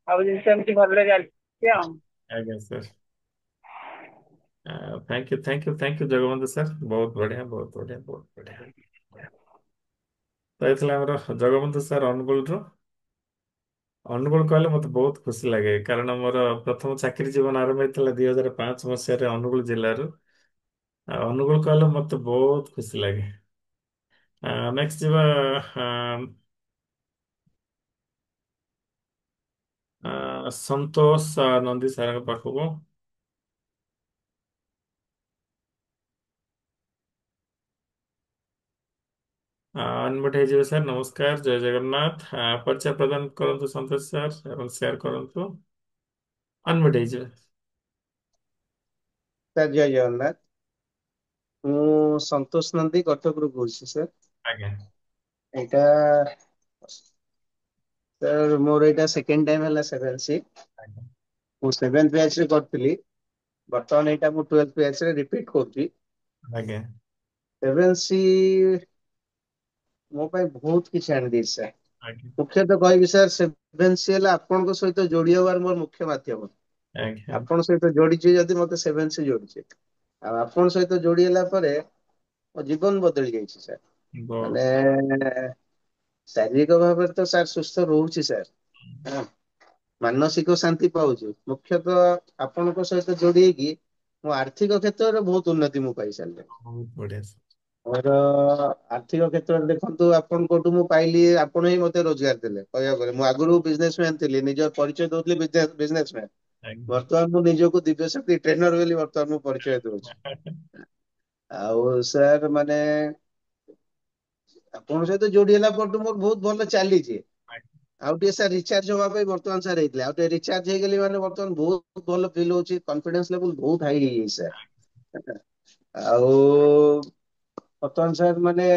ସବୁ ଜିନିଷ ଏମିତି ଭଲରେ ଚାଲିଛି ଆଉ। ଆଜ୍ଞା sir. Thank you, thank you, thank you Jagabandhu sir. ବହୁତ ବଢିଆ, ବହୁତ ବଢିଆ, ବହୁତ ବଢିଆ। ତ ଏଥିଲା ଆମର ଜଗବନ୍ଧୁ ସାର୍ ଅନୁଗୁଳରୁ। ଅନୁଗୁଳ କହିଲେ ମତେ ବହୁତ ଖୁସି ଲାଗେ, କାରଣ ମୋର ପ୍ରଥମ ଚାକିରୀ ଜୀବନ ଆରମ୍ଭ ହେଇଥିଲା 2005 ମସିହାରେ ଅନୁଗୁଳ ଜିଲ୍ଲାରୁ। ଆଉ ଅନୁଗୁଳ କହିଲେ ମତେ ବହୁତ ଖୁସି ଲାଗେ। ନେକ୍ସଟ ଯିବା ସନ୍ତୋଷ ନନ୍ଦୀ ସାରଙ୍କ ପାଖକୁ। ଅନମ୍ୟୁଟ ହେଇଯିବେ ସାର୍। ନମସ୍କାର, ଜୟ ଜଗନ୍ନାଥ। ପରିଚୟ ପ୍ରଦାନ କରନ୍ତୁ ସନ୍ତୋଷ ସାର୍ ଏବଂ ସେୟାର କରନ୍ତୁ। ଅନମ୍ୟୁଟ ହେଇଯିବେ। ସାର୍ ଜୟ ଜଗନ୍ନାଥ। ମୁଁ ସନ୍ତୋଷ ନନ୍ଦୀ କଟକରୁ କହୁଛି ସାର୍। ଆଜ୍ଞା। ଏଇଟା ସାର୍ ମୋର ଏଇଟା ସେକେଣ୍ଡ ଟାଇମ ହେଲା 7C। ଆଜ୍ଞା ମୁଁ 7th ବ୍ୟାଚ୍ ରେ କରିଥିଲି, ବର୍ତ୍ତମାନ ଏଇଟା ମୁଁ 12th ବ୍ୟାଚ୍ ରେ ରିପିଟ୍ କରୁଛି। ଆଜ୍ଞା 7C ମୋ ପାଇଁ ବହୁତ କିଛି ଆଣିଦେଇଛି ସାର୍। ଆଜ୍ଞା ମୁଖ୍ୟତଃ କହିବି ସାର୍, 7C ହେଲା ଆପଣଙ୍କ ସହିତ ଯୋଡି ହବାର ମୋର ମୁଖ୍ୟ ମାଧ୍ୟମ। ଆଜ୍ଞା ଆପଣଙ୍କ ସହିତ ଯୋଡିଛି ଯଦି ମତେ 7C ଯୋଡିଛି, ଆଉ ଆପଣଙ୍କ ସହିତ ଯୋଡି ହେଲା ପରେ ମୋ ଜୀବନ ବଦଳି ଯାଇଛି ସାର୍। ବହୁତ ମାନେ ଶାରୀରିକ ଭାବରେ ତ ସାର୍ ସୁସ୍ଥ ରହୁଛି ସାର୍, ହଁ, ମାନସିକ ଶାନ୍ତି ପାଉଛି। ମୁଖ୍ୟତଃ ଆପଣଙ୍କ ସହିତ ଯୋଡି ହେଇକି ମୋ ଆର୍ଥିକ କ୍ଷେତ୍ରରେ ବହୁତ ଉନ୍ନତି ମୁଁ ପାଇସାରିଲିଣି। ବହୁତ ବଢିଆ ମୋର ଆର୍ଥିକ କ୍ଷେତ୍ରରେ ଦେଖନ୍ତୁ, ଆପଣଙ୍କଠୁ ମୁଁ ପାଇଲି, ଆପଣ ହିଁ ମତେ ରୋଜଗାର ଦେଲେ କହିବାକୁ ଗଲେ। ମୁଁ ଆଗରୁ ବିଜନେସ ମ୍ୟାନ ଥିଲି, ନିଜ ପରିଚୟ ଦଉଥିଲି ବିଜନେସ ମ୍ୟାନ। ଆଜ୍ଞା ବର୍ତ୍ତମାନ ମୁଁ ନିଜକୁ ଦିବ୍ୟଶକ୍ତି ଟ୍ରେନର ବୋଲି ବର୍ତ୍ତମାନ ମୁଁ ପରିଚୟ ଦଉଛି। ଆଉ ସାର୍ ମାନେ ଆପଣଙ୍କ ସହିତ ଯୋଡି ହେଲା ପରଠୁ ମୋର ବହୁତ ଭଲ ଚାଲିଛି। ଆଉ ଟିକେ ସାର୍ ରିଚାର୍ଜ ହବା ପାଇଁ ବର୍ତ୍ତମାନ ସାର୍ ହେଇଥିଲା, ଆଉ ଟିକେ ରିଚାର୍ଜ ହେଇଗଲି ମାନେ ବର୍ତ୍ତମାନ ବହୁତ ଭଲ ଫିଲ୍ ହଉଛି। କନଫିଡେନ୍ସ ଲେଭେଲ ବହୁତ ହାଇ ହେଇଯାଇଛି ସାର୍। ଆଉ ବର୍ତ୍ତମାନ ସାର୍ ମାନେ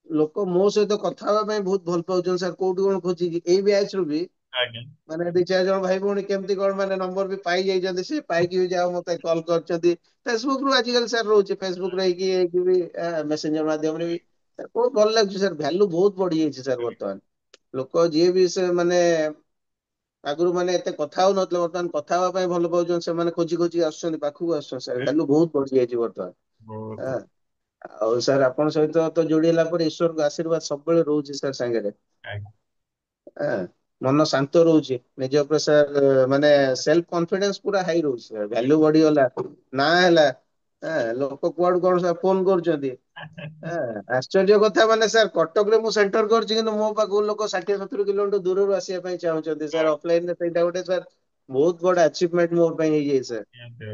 ଲୋକ ମୋ ସହିତ କଥା ହବା ପାଇଁ ବହୁତ ଭଲ ପାଉଛନ୍ତି ସାର୍। କୋଉଠି କଣ ଖୋଜିକି ଏଇ ବ୍ୟାଚ୍ ରୁ ବି ଆଜ୍ଞା ମାନେ 2-4 ଜଣ ଭାଇ ଭଉଣୀ କେମିତି କଣ ମାନେ ନମ୍ବର ବି ପାଇ ଯାଇଛନ୍ତି, ସେ ପାଇକି ବି ଯାହା ମତେ କଲ୍ କରିଛନ୍ତି। ଫେସବୁକ ରୁ ଆଜିକାଲି ସାର୍ ରହୁଛି, ଫେସବୁକ ରେ ହେଇକି ବି ମେସେଞ୍ଜର ମାଧ୍ୟମରେ ବି ବହୁତ ଭଲ ଲାଗୁଛି ସାର୍। ଭ୍ୟାଲୁ ବହୁତ ବଢିଯାଇଛି ସାର୍ ବର୍ତ୍ତମାନ। ଲୋକ ଯିଏ ବି ସେ ମାନେ ଆଗରୁ ମାନେ ଏତେ କଥା ହଉନଥିଲେ, ବର୍ତ୍ତମାନ କଥା ହବା ପାଇଁ ଭଲ ପାଉଛନ୍ତି। ସେମାନେ ଖୋଜି ଖୋଜି ଆସୁଛନ୍ତି, ପାଖକୁ ଆସୁଛନ୍ତି ସାର୍। ଭ୍ୟାଲୁ ବହୁତ ବଢି ଯାଇଛି ବର୍ତ୍ତମାନ। ବହୁତ ଆଉ ସାର୍ ଆପଣଙ୍କ ସହିତ ତ ଯୋଡି ହେଲା ପରେ ଈଶ୍ୱରଙ୍କ ଆଶୀର୍ବାଦ ସବୁବେଳେ ରହୁଛି ସାର୍ ସାଙ୍ଗରେ। ଆଜ୍ଞା ହଁ, ମନ ଶାନ୍ତ ରହୁଛି, ନିଜ ଉପରେ ସାର୍ ମାନେ ସେଲ୍ଫ କନଫିଡେନ୍ସ ପୁରା ହାଇ ରହୁଛି ସାର୍। ଭ୍ୟାଲୁ ବଢିଗଲା, ନାଁ ହେଲା, ଲୋକ କୁଆଡୁ କଣ ସବୁ ଫୋନ କରୁଛନ୍ତି। ଆଶ୍ଚର୍ଯ୍ୟ କଥା ମାନେ ସାର୍, କଟକରେ ମୁଁ ସେଣ୍ଟର କରିଛି କିନ୍ତୁ ମୋ ପାଖକୁ ଲୋକ 60-70 କିଲୋମିଟର ଦୂରରୁ ଆସିବା ପାଇଁ ଚାହୁଁଛନ୍ତି ସାର୍। ଅଫଲାଇନରେ ସେଇଟା ଗୋଟେ ସାର୍ ବହୁତ ବଡ ଆଚିଭମେଣ୍ଟ ମୋ ପାଇଁ ହେଇଯାଇଛି ସାର୍। ନିହାତି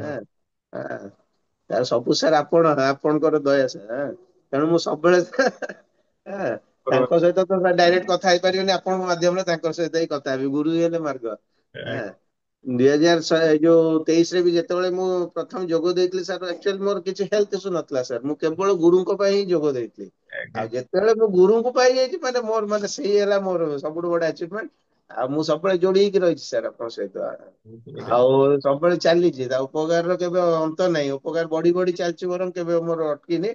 ସବୁ ସାର୍ ଆପଣଙ୍କର ଦୟା ସାର୍। ତେଣୁ ମୁଁ ସବୁବେଳେ ଭାବରେ। ତାଙ୍କ ସହିତ ତ ଡାଇରେକ୍ଟ କଥା ହେଇପାରିବିନି, ଆପଣଙ୍କ ମାଧ୍ୟମରେ ତାଙ୍କ ସହିତ ହିଁ କଥା ହେବି। ଗୁରୁ ହେଲେ ମାର୍ଗ। 2023ରେ ବି ଯେତେବେଳେ ମୁଁ ପ୍ରଥମେ ଯୋଗ ଦେଇଥିଲି ସାର୍, ଆକ୍ଚୁଆଲି ମୋର କିଛି ହେଲ୍ଥ ଇସ୍ୟୁ ନଥିଲା ସାର୍। ମୁଁ କେବଳ ଗୁରୁଙ୍କ ପାଇଁ ହିଁ ଯୋଗ ଦେଇଥିଲି। ଆଜ୍ଞା ଆଉ ଯେତେବେଳେ ମୁଁ ଗୁରୁଙ୍କୁ ପାଇଯାଇଛି ମାନେ ମୋର ମାନେ ସେଇ ହେଲା ମୋର ସବୁଠୁ ବଡ ଆଚିଭମେଣ୍ଟ। ଆଉ ମୁଁ ସବୁବେଳେ ଯୋଡି ହେଇକି ରହିଛି ସାର୍ ଆପଣଙ୍କ ସହିତ। ବହୁତ ବଢିଆ ଆଉ ସବୁବେଳେ ଚାଲିଛି, ତା ଉପକାରର କେବେ ଅନ୍ତ ନାହିଁ। ଉପକାର ବଢି ବଢି ଚାଲିଛି, ବରଂ କେବେ ମୋର ଅଟକିନି,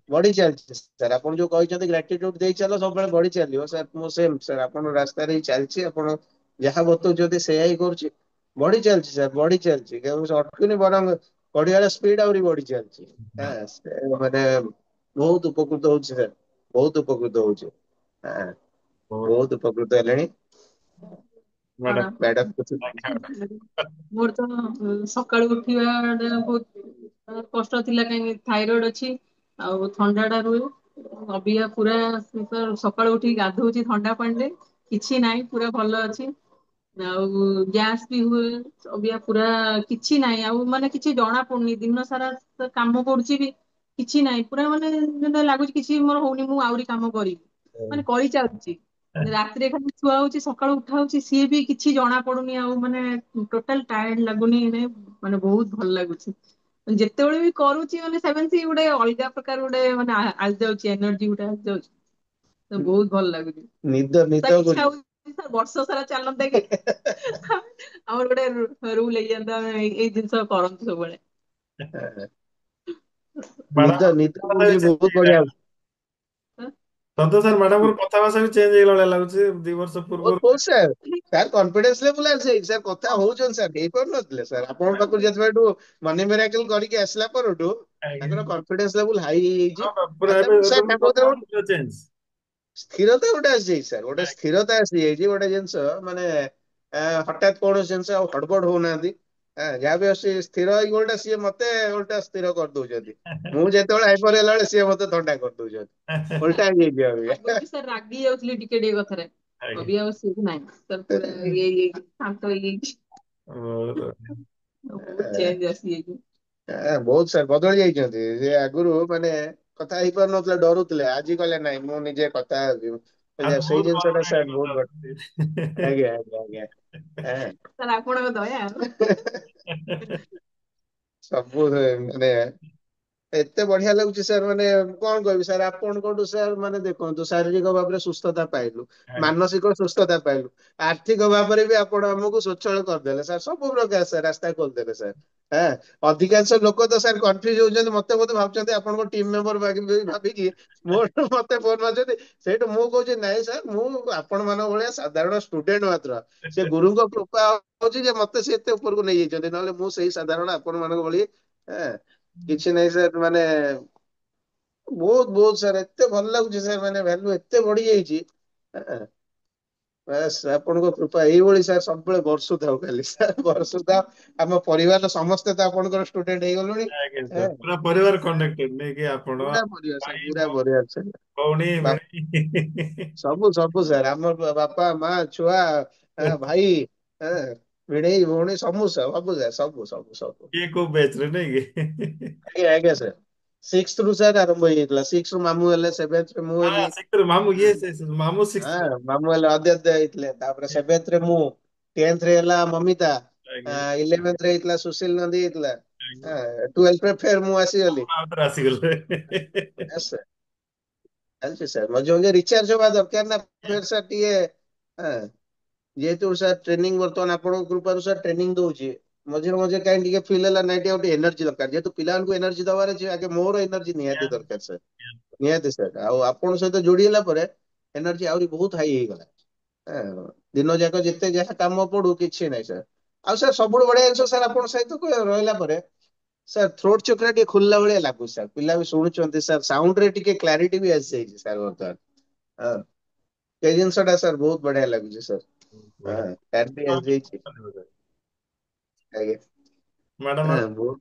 ବଢି ଚାଲିଛି ସାର୍। ଆପଣ ଯୋଉ କହିଛନ୍ତି ଗ୍ରାଟିଟ୍ୟୁଡ ଦେଇ ଚାଲ, ସବୁବେଳେ ବଢି ଚାଲିବ ସାର୍। ମୁଁ ସେମ୍ ସାର୍ ଆପଣଙ୍କ ରାସ୍ତାରେ ହିଁ ଚାଲିଛି। ଆପଣ ଯାହା ବତଉଛନ୍ତି ସେଇଆ ହିଁ କରୁଛି। ବଢି ଚାଲିଛି ସାର୍, ବଢି ଚାଲିଛି, କେବେ ଅଟକୁନି, ବରଂ ବଢିବାର ସ୍ପିଡ ଆହୁରି ବଢି ଚାଲିଛି। ମାନେ ବହୁତ ଉପକୃତ ହଉଛି ସାର୍, ବହୁତ ଉପକୃତ ହଉଛି। ବହୁତ ବହୁତ ଉପକୃତ ହେଲେଣି ମ୍ୟାଡାମ ମ୍ୟାଡାମ। ମୋର ତ ସକାଳୁ ଉଠିବା ବହୁତ କଷ୍ଟ ଥିଲା, କାହିଁକି ଥାଇରଏଡ ଅଛି ଆଉ ଥଣ୍ଡା ଟା ରୁହେ। ଅବିକା ପୁରା ସକାଳୁ ଉଠିକି ଗାଧଉଛି ଥଣ୍ଡା ପାଣିରେ, କିଛି ନାହିଁ, ପୁରା ଭଲ ଅଛି। ଆଉ ଗ୍ୟାସ୍ ବି ହୁଏ ଅବିକା, ପୁରା କିଛି ନାହିଁ ଆଉ, ମାନେ କିଛି ଜଣା ପଡୁନି। ଦିନ ସାରା କାମ କରୁଛି ବି କିଛି ନାହିଁ, ପୁରା ମାନେ ଯେମିତି ଲାଗୁଛି କିଛି ମୋର ହଉନି, ମୁଁ ଆହୁରି କାମ କରିବି, ମାନେ କରିଚାଲୁଛି। ରାତିରେ ଖାଲି ଶୁଆ ହଉଛି, ସକାଳୁ ଉଠା ହଉଛି, ସିଏ ବି କିଛି ଜଣା ପଡୁନି ଆଉ, ମାନେ ଟୋଟାଲ ଟାୟାର୍ଡ ଲାଗୁନି। ମାନେ ବହୁତ ଭଲ ଲାଗୁଛି। ଯେତେବେଳେ ବି କରୁଛି ମାନେ 7C, ଗୋଟେ ଅଲଗା ପ୍ରକାର ଗୋଟେ ମାନେ ଆସିଯାଉଛି, ଏନର୍ଜି ଗୋଟେ ଆସିଯାଉଛି। ତ ବହୁତ ଭଲ ଲାଗୁଛି। ନିଦ ସାର୍ ନିଦ ଇଚ୍ଛା ହଉଛି ସାର୍ ବର୍ଷ ସାରା ଚାଲନ୍ତା କି, ଆମର ଗୋଟେ ରୁଲ ହେଇଯାନ୍ତା, ଆମେ ଏଇ ଜିନିଷ କରନ୍ତୁ ସବୁବେଳେ। ନିଦ ନିଦ ହଉଛି ବହୁତ ବଢିଆ। ସନ୍ତୋଷ ସାର୍, ମ୍ୟାଡାମଙ୍କର କଥା ଭାଷା ବି ଚେଞ୍ଜ ହେଇଗଲା ଭଳିଆ ଲାଗୁଛି 2 ବର୍ଷ ବହୁତ ପୂର୍ବରୁ। ବହୁତ ସାର୍, ସାର୍ କନଫିଡେନ୍ସ ଲେଭେଲ ଆସିଯାଇଛି ସାର୍। କଥା ହଉଛନ୍ତି ସାର୍, ହେଇପାରୁନଥିଲେ ସାର୍। ଆପଣଙ୍କ ପାଖରୁ ଯେତେବେଳଠୁ ମନି ମିରାକଲ କରିକି ଆସିଲା ପରଠୁ ଆଜ୍ଞା ତାଙ୍କର କନଫିଡେନ୍ସ ଲେଭେଲ ହାଇ ହେଇଯାଇଛି। ପୁରା ଆଉ ଏବେ ତାପରେ ଏବେ ସାର୍ ବି ତାଙ୍କ ଭିତରେ ଗୋଟେ କଥା ଚେଞ୍ଜ। ସ୍ଥିରତା ଗୋଟେ ଆସିଯାଇଛି ସାର୍। ଗୋଟେ ସ୍ଥିରତା ଆସିଯାଇଛି, ଗୋଟେ ଜିନିଷ ମାନେ ହଠାତ୍ କୌଣସି ଜିନିଷ ଆଉ ହଡବଡ ହଉନାହାନ୍ତି। ଯାହା ବି ଆସୁଛି ସ୍ଥିର ହେଇକି ଓଲଟା ସିଏ ମତେ ଓଲଟା ସ୍ଥିର କରିଦଉଛନ୍ତି। ମୁଁ ଯେତେବେଳେ ହାଇପର ହେଲା ବେଳେ ସିଏ ମତେ ଥଣ୍ଡା କରିଦଉଛନ୍ତି। ଓଲଟା ହେଇଯାଇଛି ଅବିକା। ସାର୍ ରାଗି ଯାଉଥିଲି ଟିକେ ଟିକେ କଥାରେ, ଆଜ୍ଞା ଅବିକା ଆଉ ସେ ନାହିଁ ସାର୍, ପୁରା ଇଏ ହେଇଯାଇଛି, ଶାନ୍ତ ହେଇଯାଇଛି। ବହୁତ ବହୁତ ଚେଞ୍ଜ ଆସିଯାଇଛି। ବହୁତ ସାର୍ ବଦଳି ଯାଇଛନ୍ତି। ସେ ଆଗରୁ ମାନେ କଥା ହେଇପାରୁନଥିଲେ, ଡରୁଥିଲେ। ଆଜି କହିଲେ ନାଇଁ, ମୁଁ ନିଜେ କଥା ହେବି। ଆଉ ସେଇ ବହୁତ ଭଲ ଜିନିଷ ଟା ଲାଗେ ସାର୍ କଥା ବହୁତ ବଡ। ସାର୍ ଆଜ୍ଞା ଆଜ୍ଞା ଆଜ୍ଞା। ଆପଣଙ୍କ ଦୟା ଆଉ। ସବୁ ମାନେ ଏତେ ବଢିଆ ଲାଗୁଛି ସାର୍, ମାନେ କଣ କହିବି ସାର୍ ଆପଣଙ୍କଠୁ ସାର୍, ମାନେ ଦେଖନ୍ତୁ ଶାରୀରିକ ଭାବରେ ସୁସ୍ଥତା ପାଇଲୁ, ଆଜ୍ଞା ମାନସିକ ସୁସ୍ଥତା ପାଇଲୁ, ଆର୍ଥିକ ଭାବରେ ବି ଆପଣ ଆମକୁ ସ୍ୱଚ୍ଛଳ କରିଦେଲେ ସାର୍, ସବୁ ପ୍ରକାର ସାର୍ ରାସ୍ତା ଖୋଲିଦେଲେ ସାର୍। ହଁ, ଅଧିକାଂଶ ଲୋକ ତ ସାର୍ କନଫ୍ୟୁଜ ହଉଛନ୍ତି, ମତେ ବୋଧେ ଭାବୁଛନ୍ତି ଆପଣଙ୍କ ଟିମ ମେମ୍ବର ଭାବିକି ମୋର ମତେ ଫୋନ ମାରୁଛନ୍ତି। ସେଇଠୁ ମୁଁ କହୁଛି ନାଇଁ ସାର୍, ମୁଁ ଆପଣ ମାନଙ୍କ ଭଳିଆ ସାଧାରଣ ଷ୍ଟୁଡେଣ୍ଟ ମାତ୍ର, ସେ ଗୁରୁଙ୍କ କୃପା ହଉଛି ଯେ ମତେ ସେ ଏତେ ଉପରକୁ ନେଇଯାଇଛନ୍ତି, ନହେଲେ ମୁଁ ସେଇ ସାଧାରଣ ଆପଣ ମାନଙ୍କ ଭଳି। ହଁ, କିଛି ନାହିଁ ସାର୍, ମାନେ ବହୁତ ବହୁତ ସାର୍, ଏତେ ଭଲ ଲାଗୁଛି ସାର୍, ମାନେ ଭ୍ୟାଲୁ ଏତେ ବଢି ଯାଇଛି। ହଁ, ବାସ୍ ଆପଣଙ୍କ କୃପା ଏଇଭଳି ସାର୍ ସବୁବେଳେ ବର୍ଷୁଥାଉ, ଖାଲି ସାର୍ ବର୍ଷୁଥାଉ। ଆମ ପରିବାରର ସମସ୍ତେ ତ ଆପଣଙ୍କର ଷ୍ଟୁଡେଣ୍ଟ ହେଇଗଲୁଣି। ଆଜ୍ଞା ସାର୍, ହଁ, ପୁରା ପରିବାର କନେକ୍ଟେଡ ନେଇକି ଆପଣ ପୁରା ପରିବାର ସାର୍, ଭାଇ ପୁରା ପରିବାର ସାର୍। ଭଉଣୀ ବାପ ଭିଣେଇ ସବୁ ସବୁ ସାର୍, ଆମ ବାପା ମା ଛୁଆ, ଭାଇ, ହଁ, ଭିଣେଇ ଭଉଣୀ, ସବୁ ସବୁ ସାର୍, ସବୁ ସବୁ ସବୁ। କିଏ କୋଉ ବ୍ୟାଚ୍ ରେ ନାଇଁ କି? ଆଜ୍ଞା ଆଜ୍ଞା ସାର୍, ସିକ୍ସ ରୁ ସାର୍ ଆରମ୍ଭ ହେଇଯାଇଥିଲା, ସିକ୍ସ ରୁ ମାମୁଁ ହେଲେ, ସେଭେନ୍ଥ ରେ ମୁଁ ହଁ ହେଲି। ସିକ୍ସରେ ମାମୁଁ ମାମୁଁ ସିକ୍ସରେ। ହଁ, ମାମୁଁ ହେଲେ ଅଦ୍ୱୈତ ହେଇଥିଲେ, ତାପରେ ସେଭେନ୍ଥ ରେ ମୁଁ, ଟେନ୍ଥ ରେ ହେଲା ମମିତା, ଆଜ୍ଞା ଇଲେଭେନ୍ଥ ରେ ହେଇଥିଲା ସୁଶୀଲ ନନ୍ଦୀ ହେଇଥିଲା, ଆଜ୍ଞା ଟୁଏଲ୍ଥ ରେ ଫେର ମୁଁ ଆସିଗଲି। ଆପଣ ଆଉଥରେ ଆସିଗଲେ। Yes, sir. ଚାଲିଛି ସାର୍, ମଝିରେ ମଝିରେ ରିଚାର୍ଜ ହବା ଦରକାର ନା ଫେର ସାର୍ ଟିକେ। ହଁ, ଯେହେତୁ ସାର୍ ଟ୍ରେନିଂ ବର୍ତ୍ତମାନ ଆପଣଙ୍କ କୃପାରୁ ସାର୍ ଟ୍ରେନିଂ ଦଉଛି, ମଝିରେ ମଝିରେ କାହିଁ ଟିକେ ଫିଲ୍ ହେଲା ନାଇଁ, ଟିକେ ଆଉ ଟିକେ ଏନର୍ଜି ଦରକାର, ଯେହେତୁ ପିଲାମାନଙ୍କୁ ଏନର୍ଜି ଦବାର ଅଛି, ଆଗେ ମୋର ଏନର୍ଜି ନିହାତି ଦରକାର ସାର୍, ନିହାତି ସାର୍। ଆଉ ଆପଣଙ୍କ ସହିତ ଯୋଡି ହେଲା ପରେ ଏନର୍ଜି ଆହୁରି ବହୁତ ହାଇ ହେଇଗଲା। ହଁ, ଦିନ ଯାକ ଯେତେ ଯାହା କାମ ପଡୁ କିଛି ନାହିଁ ସାର୍। ଆଉ ସାର୍ ସବୁଠୁ ବଢିଆ ଜିନିଷ ସାର୍, ଆପଣଙ୍କ ସହିତ ରହିଲା ପରେ ସାର୍ ଥ୍ରୋଟ୍ ଚକ୍ର ଟିକେ ଖୋଲିଲା ଭଳିଆ ଲାଗୁଛି ସାର୍, ପିଲା ବି ଶୁଣୁଛନ୍ତି ସାର୍, ସାଉଣ୍ଡ ରେ ଟିକେ କ୍ଲାରିଟି ବି ଆସିଯାଇଛି ସାର୍ ବର୍ତ୍ତମାନ। ହଁ, ସେଇ ଜିନିଷ ଟା ସାର୍ ବହୁତ ବଢିଆ ଲାଗୁଛି ସାର୍। ବଢିଆ। ହଁ, କ୍ଲାରିଟି ଆସିଯାଇଛି। ଆଜ୍ଞା। ମ୍ୟାଡାମ ହଁ, ବହୁତ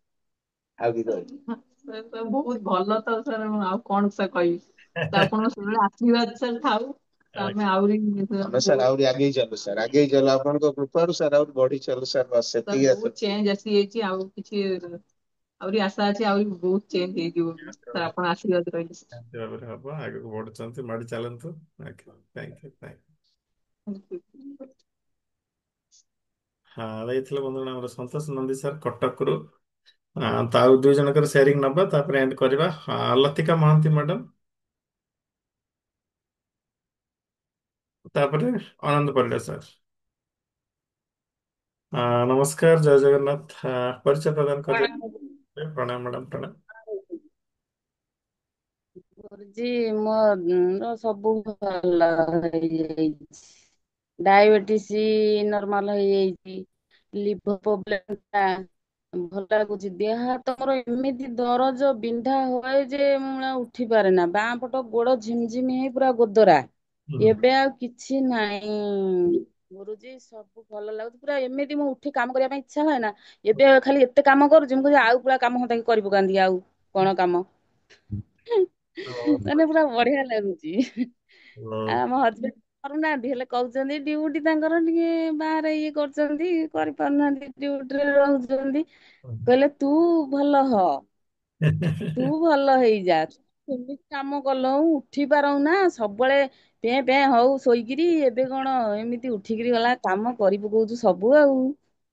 ଆଉ କି କହିବି। ସାର୍ ତ ବହୁତ ଭଲ ତ ସାର୍, ଆଉ କଣ ସାର୍ କହିବି। ତ ଆପଣଙ୍କ ସବୁବେଳେ ଆଶୀର୍ବାଦ ସାର୍ ଥାଉ, ତ ଆମେ ଆହୁରି ଆମେ ସାର୍ ବହୁତ ଆହୁରି ଆଗେଇ ଚାଲୁ ସାର୍, ଆଗେଇ ଚାଲୁ ଆପଣଙ୍କ କୃପାରୁ ସାର୍, ଆହୁରି ବଢି ଚାଲୁ ସାର୍, ବାସ୍ ସାର୍ ସେତିକି ବହୁତ ଚେଞ୍ଜ ଆସିଯାଇଛି, ଆଉ କିଛି ଆହୁରି ଆଶା ଅଛି, ଆହୁରି ବହୁତ ଚେଞ୍ଜ ହେଇଯିବ ସାର୍, ଆପଣ ଆଶୀର୍ବାଦ ରହିଲେ। ନିହାତି ଭାବରେ ହବ, ଆଗକୁ ବଢୁଛନ୍ତି, ମାଡି ଚାଲନ୍ତୁ। Thank you. ହଁ, ଦେଇଥିଲେ ବନ୍ଧୁଗଣ ଆମର ସନ୍ତୋଷ ନନ୍ଦୀ ସାର୍ କଟକରୁ। ତ ଆଉ ଦୁଇ ଜଣଙ୍କର ସେୟାରିଂ ନବା, ତାପରେ ଏଣ୍ଡ କରିବା। ଲତିକା ମହାନ୍ତି ମ୍ୟାଡାମ, ତାପରେ ଆନନ୍ଦ ପରିଡ଼ା ସାର୍। ନମସ୍କାର, ଜୟ ଜଗନ୍ନାଥ। ପରିଚୟ ପ୍ରଦାନ କରିବେ। ପ୍ରଣାମ ମ୍ୟାଡ଼ାମ, ପ୍ରଣାମ। ଗୁରୁଜୀ ମୋର ସବୁ ଭଲ ହେଇଯାଇଛି, ଡାଇବେଟିସ ନର୍ମାଲ ହେଇଯାଇଛି, ଲିଭର ପ୍ରୋବ୍ଲେମ ଟା ଭଲ ଲାଗୁଛି, ଦେହ ହାତ ମୋର ଏମିତି ଦରଜ ବିନ୍ଧା ହୁଏ ଯେ ମୁଁ ଆଉ ଉଠି ପାରେ ନା, ବାଁ ପଟ ଗୋଡ ଝିମଝିମ ହେଇ ପୁରା ଗୋଦରା, ହୁଁ। ଏବେ ଆଉ କିଛି ନାହିଁ ଗୁରୁଜୀ, ସବୁ ଭଲ ଲାଗୁଛି ପୁରା, ଏମିତି ମୁଁ ଉଠି କାମ କରିବା ପାଇଁ ଇଚ୍ଛା ହୁଏ ନା, ଏବେ ଖାଲି ଏତେ କାମ କରୁଛି, ମୁଁ କହୁଛି ଆଉ ପୁରା କାମ ହୁଅନ୍ତା କି କରିପକାନ୍ତି, ଆଉ କଣ କାମ ବହୁତ ମାନେ ପୁରା ବଢିଆ ଲାଗୁଛି। ବହୁତ ଆମ ହଜବେଣ୍ଡ କରୁନାହାନ୍ତି, ହେଲେ କହୁଛନ୍ତି ଡ୍ୟୁଟି ତାଙ୍କର ଟିକେ ବାହାରେ ଇଏ କରୁଛନ୍ତି, କରିପାରୁନାହାନ୍ତି, ଡ୍ୟୁଟିରେ ରହୁଛନ୍ତି, କହିଲେ ତୁ ଭଲ ହ, ତୁ ଭଲ ହେଇଯା, ଏମିତି କାମ କଲୁଣୁ ଉଠି ପାରୁନା, ସବୁବେଳେ ପେଁ ପେଁ ହଉ ଶୋଇକିରି, ଏବେ କଣ ଏମିତି ଉଠିକିରି ଗଲା କାମ କରି ପକଉଛୁ ସବୁ ଆଉ,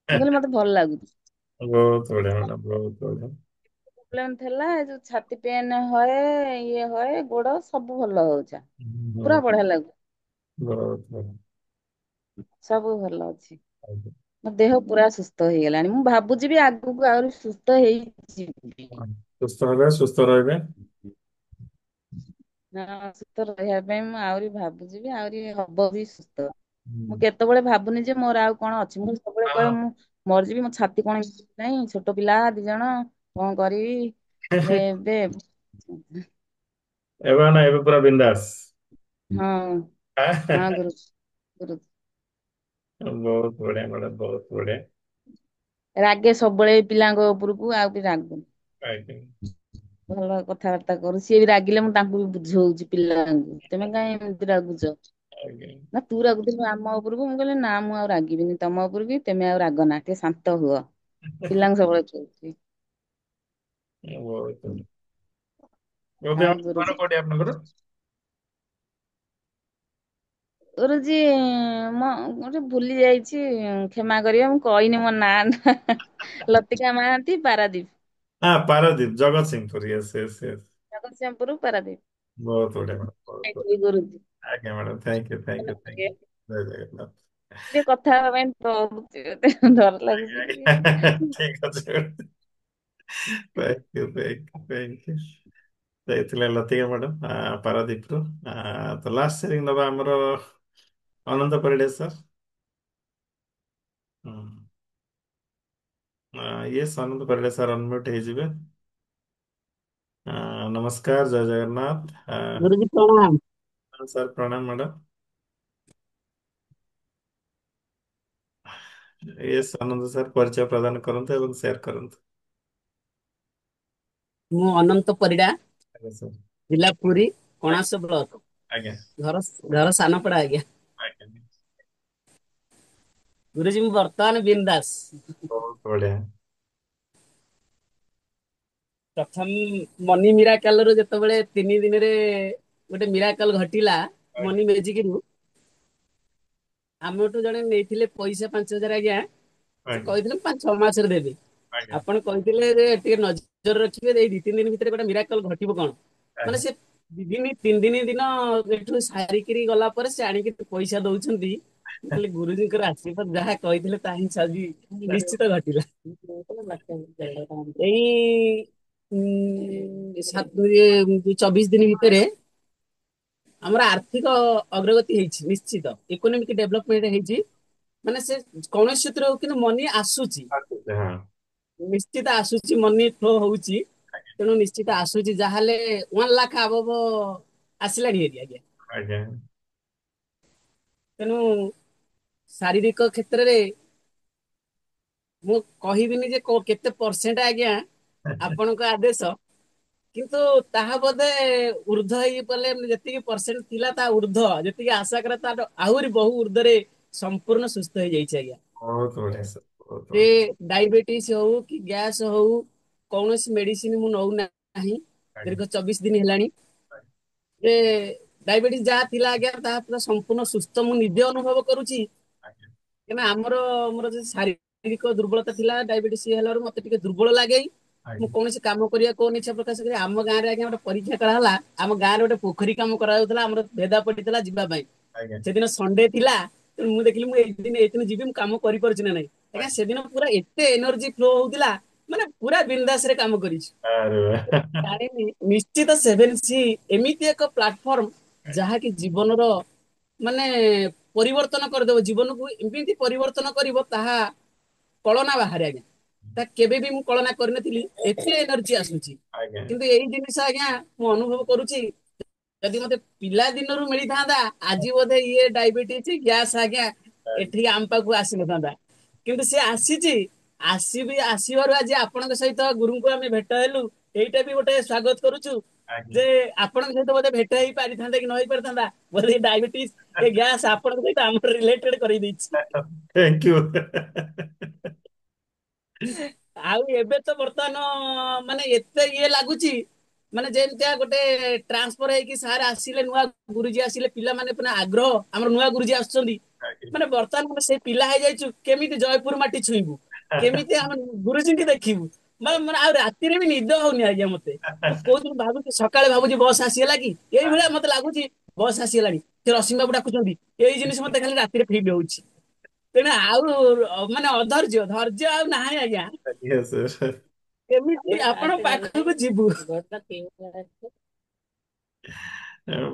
ମୁଁ କହିଲି ମତେ ଭଲ ଲାଗୁଛି। ବହୁତ ବଢିଆ ମ୍ୟାଡ଼ାମ, ବହୁତ ବଢିଆ। ପ୍ରୋବ୍ଲେମ ଥିଲା, ଏ ଯୋଉ ଛାତି ପେନ୍ ହଏ, ଇଏ ହଏ, ଗୋଡ ସବୁ ଭଲ ହଉଛି, ପୁରା ବହୁତ ବଢିଆ ଲାଗୁଛି, ବହୁତ ବଢିଆ। ସବୁ ଭଲ ଅଛି। ମୋ ଦେହ ପୁରା ସୁସ୍ଥ ହେଇଗଲାଣି, ମୁଁ ଭାବୁଛି ବି ଆଗକୁ ଆହୁରି ସୁସ୍ଥ ହେଇଯିବି। ସୁସ୍ଥ ହେବେ, ସୁସ୍ଥ ରହିବେ। ହଁ, ସୁସ୍ଥ ରହିବା ପାଇଁ ମୁଁ ଆହୁରି ଭାବୁଛିବି, ଆହୁରି ହବ ବି ସୁସ୍ଥ। ମୁଁ କେତେବେଳେ ଭାବୁନି ଯେ ମୋର ଆଉ କଣ ଅଛି, ମୁଁ ସବୁବେଳେ କହେ ହଁ। ମୁଁ ମରିଯିବି, ମୋ ଛାତି କଣ ନାହିଁ, ଛୋଟ ପିଲା ଦି ଜଣ, କଣ କରିବି, ଏବେ ଏବେ ନା, ଏବେ ପୁରା ବିନ୍ଦାସ। ହଁ ହଁ ଗୁରୁ ଗୁରୁ ବହୁତ ବଢିଆ ମ୍ୟାଡ଼ାମ, ବହୁତ ବଢିଆ। ରାଗେ ସବୁବେଳେ ପିଲାଙ୍କ ଉପରକୁ, ଆଉ ବି ରାଗୁନି। ଆଜ୍ଞା। ଭଲ କଥାବାର୍ତ୍ତା କରୁ, ସିଏ ବି ରାଗିଲେ ମୁଁ ତାଙ୍କୁ ବି ବୁଝଉଛି ପିଲାଙ୍କୁ, ତମେ କାହିଁ ଏମିତି ରାଗୁଛ, ଆଜ୍ଞା। ନା ତୁ ରାଗୁଥିଲୁ ଆମ ଉପରକୁ, ମୁଁ କହିଲି ନା ମୁଁ ଆଉ ରାଗିବିନି ତମ ଉପରକୁ, ତେମେ ଆଉ ରାଗନା, ଟିକେ ଶାନ୍ତ ହୁଅ, ପିଲାଙ୍କୁ ସବୁବେଳେ କହୁଛି। ବହୁତ ଆଉ ଘର ଗୁରୁଜୀ କୋଉଠି ଆପଣଙ୍କର? ଗୁରୁଜୀ ମୁଁ ଗୋଟେ ଭୁଲି ଯାଇଛି, କ୍ଷମା କରିବେ, ମୁଁ କହିନି ମୋ ନାଁ ଟା ଲତିକା ମହାନ୍ତି, ପାରାଦୀପ। हाँ Paradip Jagatsinghpur, yes yes yes. Jagatsinghpur Paradip. बहुत बढ़िया मैडम, बहुत Thank बढ़िया। you, गुरुजी। आज्ञा madam, thank you thank you thank ଟିକେ यू, जय जगन्नाथ। କଥା ହେବା ପାଇଁ ଡରୁଛି, ଏତେ ଡର ଲାଗୁଛି ଟିକେ। ଠିକ ଅଛି, thank you thank you thank you. ଯାଇଥିଲେ ଲତିକା ମ୍ୟାଡାମ ପାରାଦୀପରୁ। ତ ଲାଷ୍ଟ ସେରିଂ ନବା ଆମର Ananta Parida sir. Yes Ananta Parida sir unmute ହେଇଯିବେ। ନମସ୍କାର, ଜୟ ଜଗନ୍ନାଥ। गुरुजी प्रणाम। ସାର୍ ପ୍ରଣାମ ମ୍ୟାଡାମ। ୟେସ୍ ଅନନ୍ତ ସାର୍ ପରିଚୟ ପ୍ରଦାନ କରନ୍ତୁ ଏବଂ ସେୟାର କରନ୍ତୁ। ମୁଁ ଅନନ୍ତ ପରିଡା, ଆଜ୍ଞା ସାର୍। ଜିଲ୍ଲା ପୁରୀ, କଣାସ ବ୍ଲକ, ଆଜ୍ଞା ଘର ଘର ସାନପଡା ଆଜ୍ଞା। ଆଜ୍ଞା, ଗୁରୁजी ମୁଁ ବର୍ତ୍ତମାନ ବିନ୍ଦାସ। ବହୁତ ବଢିଆ। ପ୍ରଥମ ମନି ମିରାକାଲରୁ ଯେତେବେଳେ 3 ଦିନରେ ଗୋଟେ ମିରାକଲ ଘଟିଲା ଆଜ୍ଞା ମନି ମେଜିକରୁ, ଆମଠୁ ଜଣେ ନେଇଥିଲେ ପଇସା 5,000 ଆଜ୍ଞା। ସେ ଆଜ୍ଞା କହିଥିଲେ 5-6 ମାସରେ ଦେବି। ଆଜ୍ଞା ଆପଣ କହିଥିଲେ ଯେ ଟିକେ ନଜର ରଖିବେ, ଏଇ 2-3 ଦିନ ଭିତରେ ଗୋଟେ ମିରାକଲ ଘଟିବ କଣ। ମାନେ ଆଜ୍ଞା। ସେ 2-3 ଦିନ ଏଠୁ ସାରିକିରି ଗଲା ପରେ ସେ ଆଣିକି ପଇସା ଦଉଛନ୍ତି। ମୁଁ କହିଲି ଗୁରୁଜୀଙ୍କର ଆଶୀର୍ବାଦ, ଯାହା କହିଥିଲେ ତାହା ହିଁ ଆଜି ନିଶ୍ଚିତ ଘଟିଲା। ଏଇ 24 ଦିନ ଭିତରେ ଆମର ଆର୍ଥିକ ଅଗ୍ରଗତି ହେଇଛି, ନିଶ୍ଚିତ ଇକୋନୋମିକ ଡେଭଲପମେଣ୍ଟ ହେଇଛି। ମାନେ ସେ କୌଣସି ଥିରେ ହଉ କିନ୍ତୁ ମନି ଆସୁଛି, ହଁ ନିଶ୍ଚିତ ଆସୁଛି, ମନି ଫ୍ଲୋ ହଉଛି। ତେଣୁ ନିଶ୍ଚିତ ଆସୁଛି, ଯାହାହେଲେ 1 ଲାଖ ଆବବ ଆସିଲାଣି ହେରି ଆଜ୍ଞା। ଆଜ୍ଞା ତେଣୁ ଶାରୀରିକ କ୍ଷେତ୍ରରେ ମୁଁ କହିବିନି ଯେ କେତେ ପରସେଣ୍ଟ ଆଜ୍ଞା ଆପଣଙ୍କ ଆଦେଶ, କିନ୍ତୁ ତାହା ବୋଧେ ଉର୍ଦ୍ଧ୍ୱ ହେଇଗଲେ, ଯେତିକି ପରସେଣ୍ଟ ଥିଲା ତା ଉର୍ଦ୍ଧ୍ୱ, ଯେତିକି ଆଶା କରେ ତାର ଆହୁରି ବହୁ ଉର୍ଦ୍ଧ୍ୱରେ ସମ୍ପୂର୍ଣ୍ଣ ସୁସ୍ଥ ହେଇଯାଇଛି ଆଜ୍ଞା। ବହୁତ ବଢିଆ ସାର୍, ବହୁତ ସେ ବଢିଆ। ଡାଇବେଟିସ ହଉ କି ଗ୍ୟାସ୍ ହଉ, କୌଣସି ମେଡିସିନ ମୁଁ ନଉନାହିଁ ଆଜ୍ଞା ଦୀର୍ଘ 24 ଦିନ ହେଲାଣି। ଯେ ଡାଇବେଟିସ ଯାହା ଥିଲା ଆଜ୍ଞା ତାହା ପୁରା ସମ୍ପୂର୍ଣ୍ଣ ସୁସ୍ଥ ମୁଁ ନିଜେ ଅନୁଭବ କରୁଛି। ଆଜ୍ଞା କାହିଁକିନା ମୋର ଯୋଉ ଶାରୀରିକ ଦୁର୍ବଳତା ଥିଲା, ଡାଇବେଟିସ ହେଲାରୁ ମତେ ଟିକେ ଦୁର୍ବଳ ଲାଗେ। ମୁଁ ଆଜ୍ଞା କୌଣସି କାମ କରିବାକୁ ଇଚ୍ଛା ପ୍ରକାଶ କରେ। ଆମ ଗାଁରେ ଆଜ୍ଞା ଗୋଟେ ପରୀକ୍ଷା କରାହେଲା, ଆମ ଗାଁରେ ଗୋଟେ ପୋଖରୀ କାମ କରାଯାଉଥିଲା, ଆମର ଭେଦା ପଡିଥିଲା ଯିବା ପାଇଁ। ଆଜ୍ଞା ସେଦିନ ସଣ୍ଡେ ଥିଲା, ତେଣୁ ମୁଁ ଦେଖିଲି ମୁଁ ଏଇ ଦିନ ଯିବି, ମୁଁ କାମ କରିପାରୁଛି ନା ନାଇଁ। ଆଜ୍ଞା ସେଦିନ ପୁରା ଏତେ ଏନର୍ଜି ଫ୍ଲୋ ହଉଥିଲା, ମାନେ ପୁରା ବିନ୍ଦାସ ରେ କାମ କରିଛି। ଆରେ ବାଃ। ଜାଣିନି ନିଶ୍ଚିତ ସେଭେନ ସି ଏମିତି ଏକ ପ୍ଲାଟଫର୍ମ, ଯାହାକି ଜୀବନର ମାନେ ପରିବର୍ତ୍ତନ କରିଦବ, ଜୀବନକୁ ଏମିତି ପରିବର୍ତ୍ତନ କରିବ, ତାହା କଳନା ବାହାରେ ଆଜ୍ଞା। ତା କେବେ ବି ମୁଁ କଳନା କରିନଥିଲି, ଏତେ ଏନର୍ଜି ଆସୁଛି। ଆଜ୍ଞା କିନ୍ତୁ ଏଇ ଜିନିଷ ଆଜ୍ଞା ମୁଁ ଅନୁଭବ କରୁଛି, ଯଦି ମତେ ପିଲା ଦିନରୁ ମିଳିଥାନ୍ତା, ଆଜି ବୋଧେ ଇଏ ଡାଇବେଟିସ ଗ୍ୟାସ୍ ଆଜ୍ଞା ଏଠିକି ଆମ ପାଖକୁ ଆସିନଥାନ୍ତା। କିନ୍ତୁ ସେ ଆସିଛି, ଆସିବାରୁ ଆଜି ଆପଣଙ୍କ ସହିତ ଗୁରୁଙ୍କୁ ଆମେ ଭେଟ ହେଲୁ, ଏଇଟା ବି ଗୋଟେ ସ୍ଵାଗତ କରୁଛୁ। ଆଜ୍ଞା ଯେ ଆପଣଙ୍କ ସହିତ ବୋଧେ ଭେଟ ହେଇ ପାରିଥାନ୍ତା କି ନ ହେଇ ପାରିଥାନ୍ତା, ବୋଧେ ଡାଇବେଟିସ ଏ ଗ୍ୟାସ୍ ଆପଣଙ୍କ ସହିତ ଆମର ରିଲେଟେଡ କରିଦେଇଛି। Thank you. ଆଉ ଏବେ ତ ବର୍ତ୍ତମାନ ମାନେ ଏତେ ଇଏ ଲାଗୁଛି, ମାନେ ଯେମିତିଆ ଗୋଟେ ଟ୍ରାନ୍ସଫର ହେଇକି ସାର୍ ଆସିଲେ, ନୂଆ ଗୁରୁଜୀ ଆସିଲେ, ପିଲାମାନେ ପୁରା ଆଗ୍ରହ, ଆମର ନୂଆ ଗୁରୁଜୀ ଆସୁଛନ୍ତି। ମାନେ ବର୍ତ୍ତମାନ ଆମେ ସେଇ ପିଲା ହେଇଯାଇଛୁ, କେମିତି ଜୟପୁର ମାଟି ଛୁଇଁବୁ, କେମିତି ଆମେ ଗୁରୁଜୀଙ୍କୁ ଦେଖିବୁ। ମାନେ ଆଉ ରାତିରେ ବି ନିଦ ହଉନି ଆଜ୍ଞା ମତେ। ମୁଁ କୋଉଦିନ ଭାବୁଛି, ସକାଳେ ଭାବୁଛି ବସ୍ ଆସିଗଲା କି, ଏଇଭଳିଆ ମତେ ଲାଗୁଛି ବସ୍ ଆସିଗଲାଣି, ସେ ରସିମ ବାବୁ ଡାକୁଛନ୍ତି, ଏଇ ଜିନିଷ ମତେ ଖାଲି ରାତିରେ ଫିଲ୍ ହଉଛି। ତେଣୁ ଆଉ ମାନେ ଧୈର୍ଯ୍ୟ ଆଉ ନାହିଁ ଆଜ୍ଞା। କେମିତି ଆପଣ ପାଖକୁ ଯିବୁ।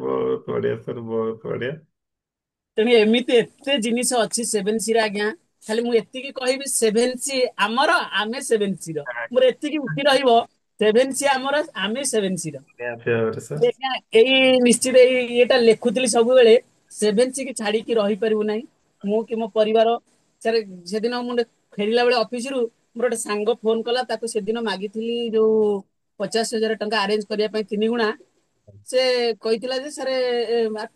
ବହୁତ ବଢିଆ ସାର୍, ବହୁତ ବଢିଆ। ତେଣୁ ଏମିତି ଏତେ ଜିନିଷ ଅଛି ସେଭେନ ସି ରେ ଆଜ୍ଞା। ଖାଲି ମୁଁ ଏତିକି କହିବି, ସେଭେନ ସି ଆମର, ଆମେ ସେଭେନ ସି ର, ମୋର ଏତିକି ଉକ୍ତି ରହିବ, ସେଭେନ ସି ଆମର, ଆମେ ସେଭେନ ସି ର। ନିହାତି ଭାବରେ ସାର୍। ଏଇ ନିଶ୍ଚିତ ଏଇ ଇଏଟା ଲେଖୁଥିଲି ସବୁବେଳେ, ସେଭେନ ସି କି ଛାଡିକି ରହିପାରିବୁ ନାହିଁ, ମୁଁ କି ମୋ ପରିବାର। ସେଦିନ ମୁଁ ଫେରିଲା ବେଳେ ଅଫିସରୁ ମୋର ଗୋଟେ ସାଙ୍ଗ ଫୋନ କଲା, ତାକୁ ସେଦିନ ମାଗିଥିଲି ଯୋଉ 50,000 ଟଙ୍କା ଆରେଞ୍ଜ କରିବା ପାଇଁ 3 ଗୁଣା। ସେ କହିଥିଲା ଯେ ସାର୍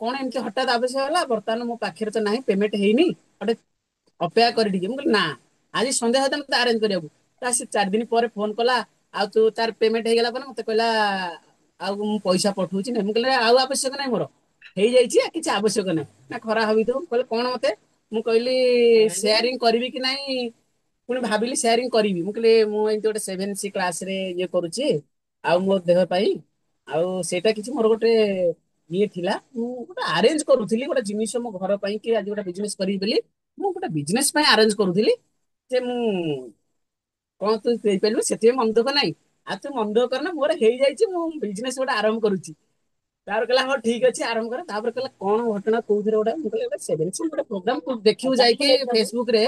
କଣ ଏମିତି ହଠାତ୍ ଆବଶ୍ୟକ ହେଲା, ବର୍ତ୍ତମାନ ମୋ ପାଖରେ ତ ନାହିଁ, ପେମେଣ୍ଟ ହେଇନି, ଗୋଟେ ଅପେକ୍ଷା କରି ଟିକେ। ମୁଁ କହିଲି ନା, ଆଜି ସନ୍ଧ୍ୟା ସୁଦ୍ଧା ମତେ ଆରେଞ୍ଜ କରିବାକୁ। ସେ 4 ଦିନ ପରେ ଫୋନ କଲା, ଆଉ ତୁ ତାର ପେମେଣ୍ଟ ହେଇଗଲା ପରେ ମତେ କହିଲା, ଆଉ ମୁଁ ପଇସା ପଠଉଛି ନା। ମୁଁ କହିଲି ଆଉ ଆବଶ୍ୟକ ନାହିଁ, ମୋର ହେଇଯାଇଛି, କିଛି ଆବଶ୍ୟକ ନାହିଁ। ନା ଖରା ଭାବିଥିବୁ। କହିଲେ କଣ ମତେ, ମୁଁ କହିଲି ସେୟାରିଂ କରିବି କି ନାଇଁ ପୁଣି ଭାବିଲି ସେୟାରିଂ କରିବି। ମୁଁ କହିଲି ମୁଁ ଏମିତି ଗୋଟେ 7C କ୍ଲାସରେ ଇଏ କରୁଛି ଆଉ ମୋ ଦେହ ପାଇଁ ଆଉ ସେଇଟା କିଛି ମୋର ଗୋଟେ ଇଏ ଥିଲା। ମୁଁ ଗୋଟେ ଆରେଞ୍ଜ କରୁଥିଲି ଗୋଟେ ଜିନିଷ ମୋ ଘର ପାଇଁ କି ଆଜି ଗୋଟେ ବିଜନେସ କରିବି ବୋଲି। ମୁଁ ଗୋଟେ ବିଜନେସ ପାଇଁ ଆରେଞ୍ଜ କରୁଥିଲି ଯେ ମୁଁ କଣ ତୁ ଦେଇପାରିବୁ ସେଥିପାଇଁ ମନ ଦୁଃଖ ନାହିଁ। ଆଉ ତୁ ମନ ଦୁଃଖ କରନା ମୋର ହେଇଯାଇଛି ମୁଁ ବିଜନେସ ଗୋଟେ ଆରମ୍ଭ କରୁଛି। ତାପରେ କହିଲା ହଉ ଠିକ ଅଛି ଆରମ୍ଭ କର। ତାପରେ କହିଲା କଣ ଘଟଣା କୋଉଥିରେ ଗୋଟେ ମୁଁ କହିଲି ଗୋଟେ ପ୍ରୋଗ୍ରାମ ଦେଖିବୁ ଯାଇକି ଫେସବୁକ ରେ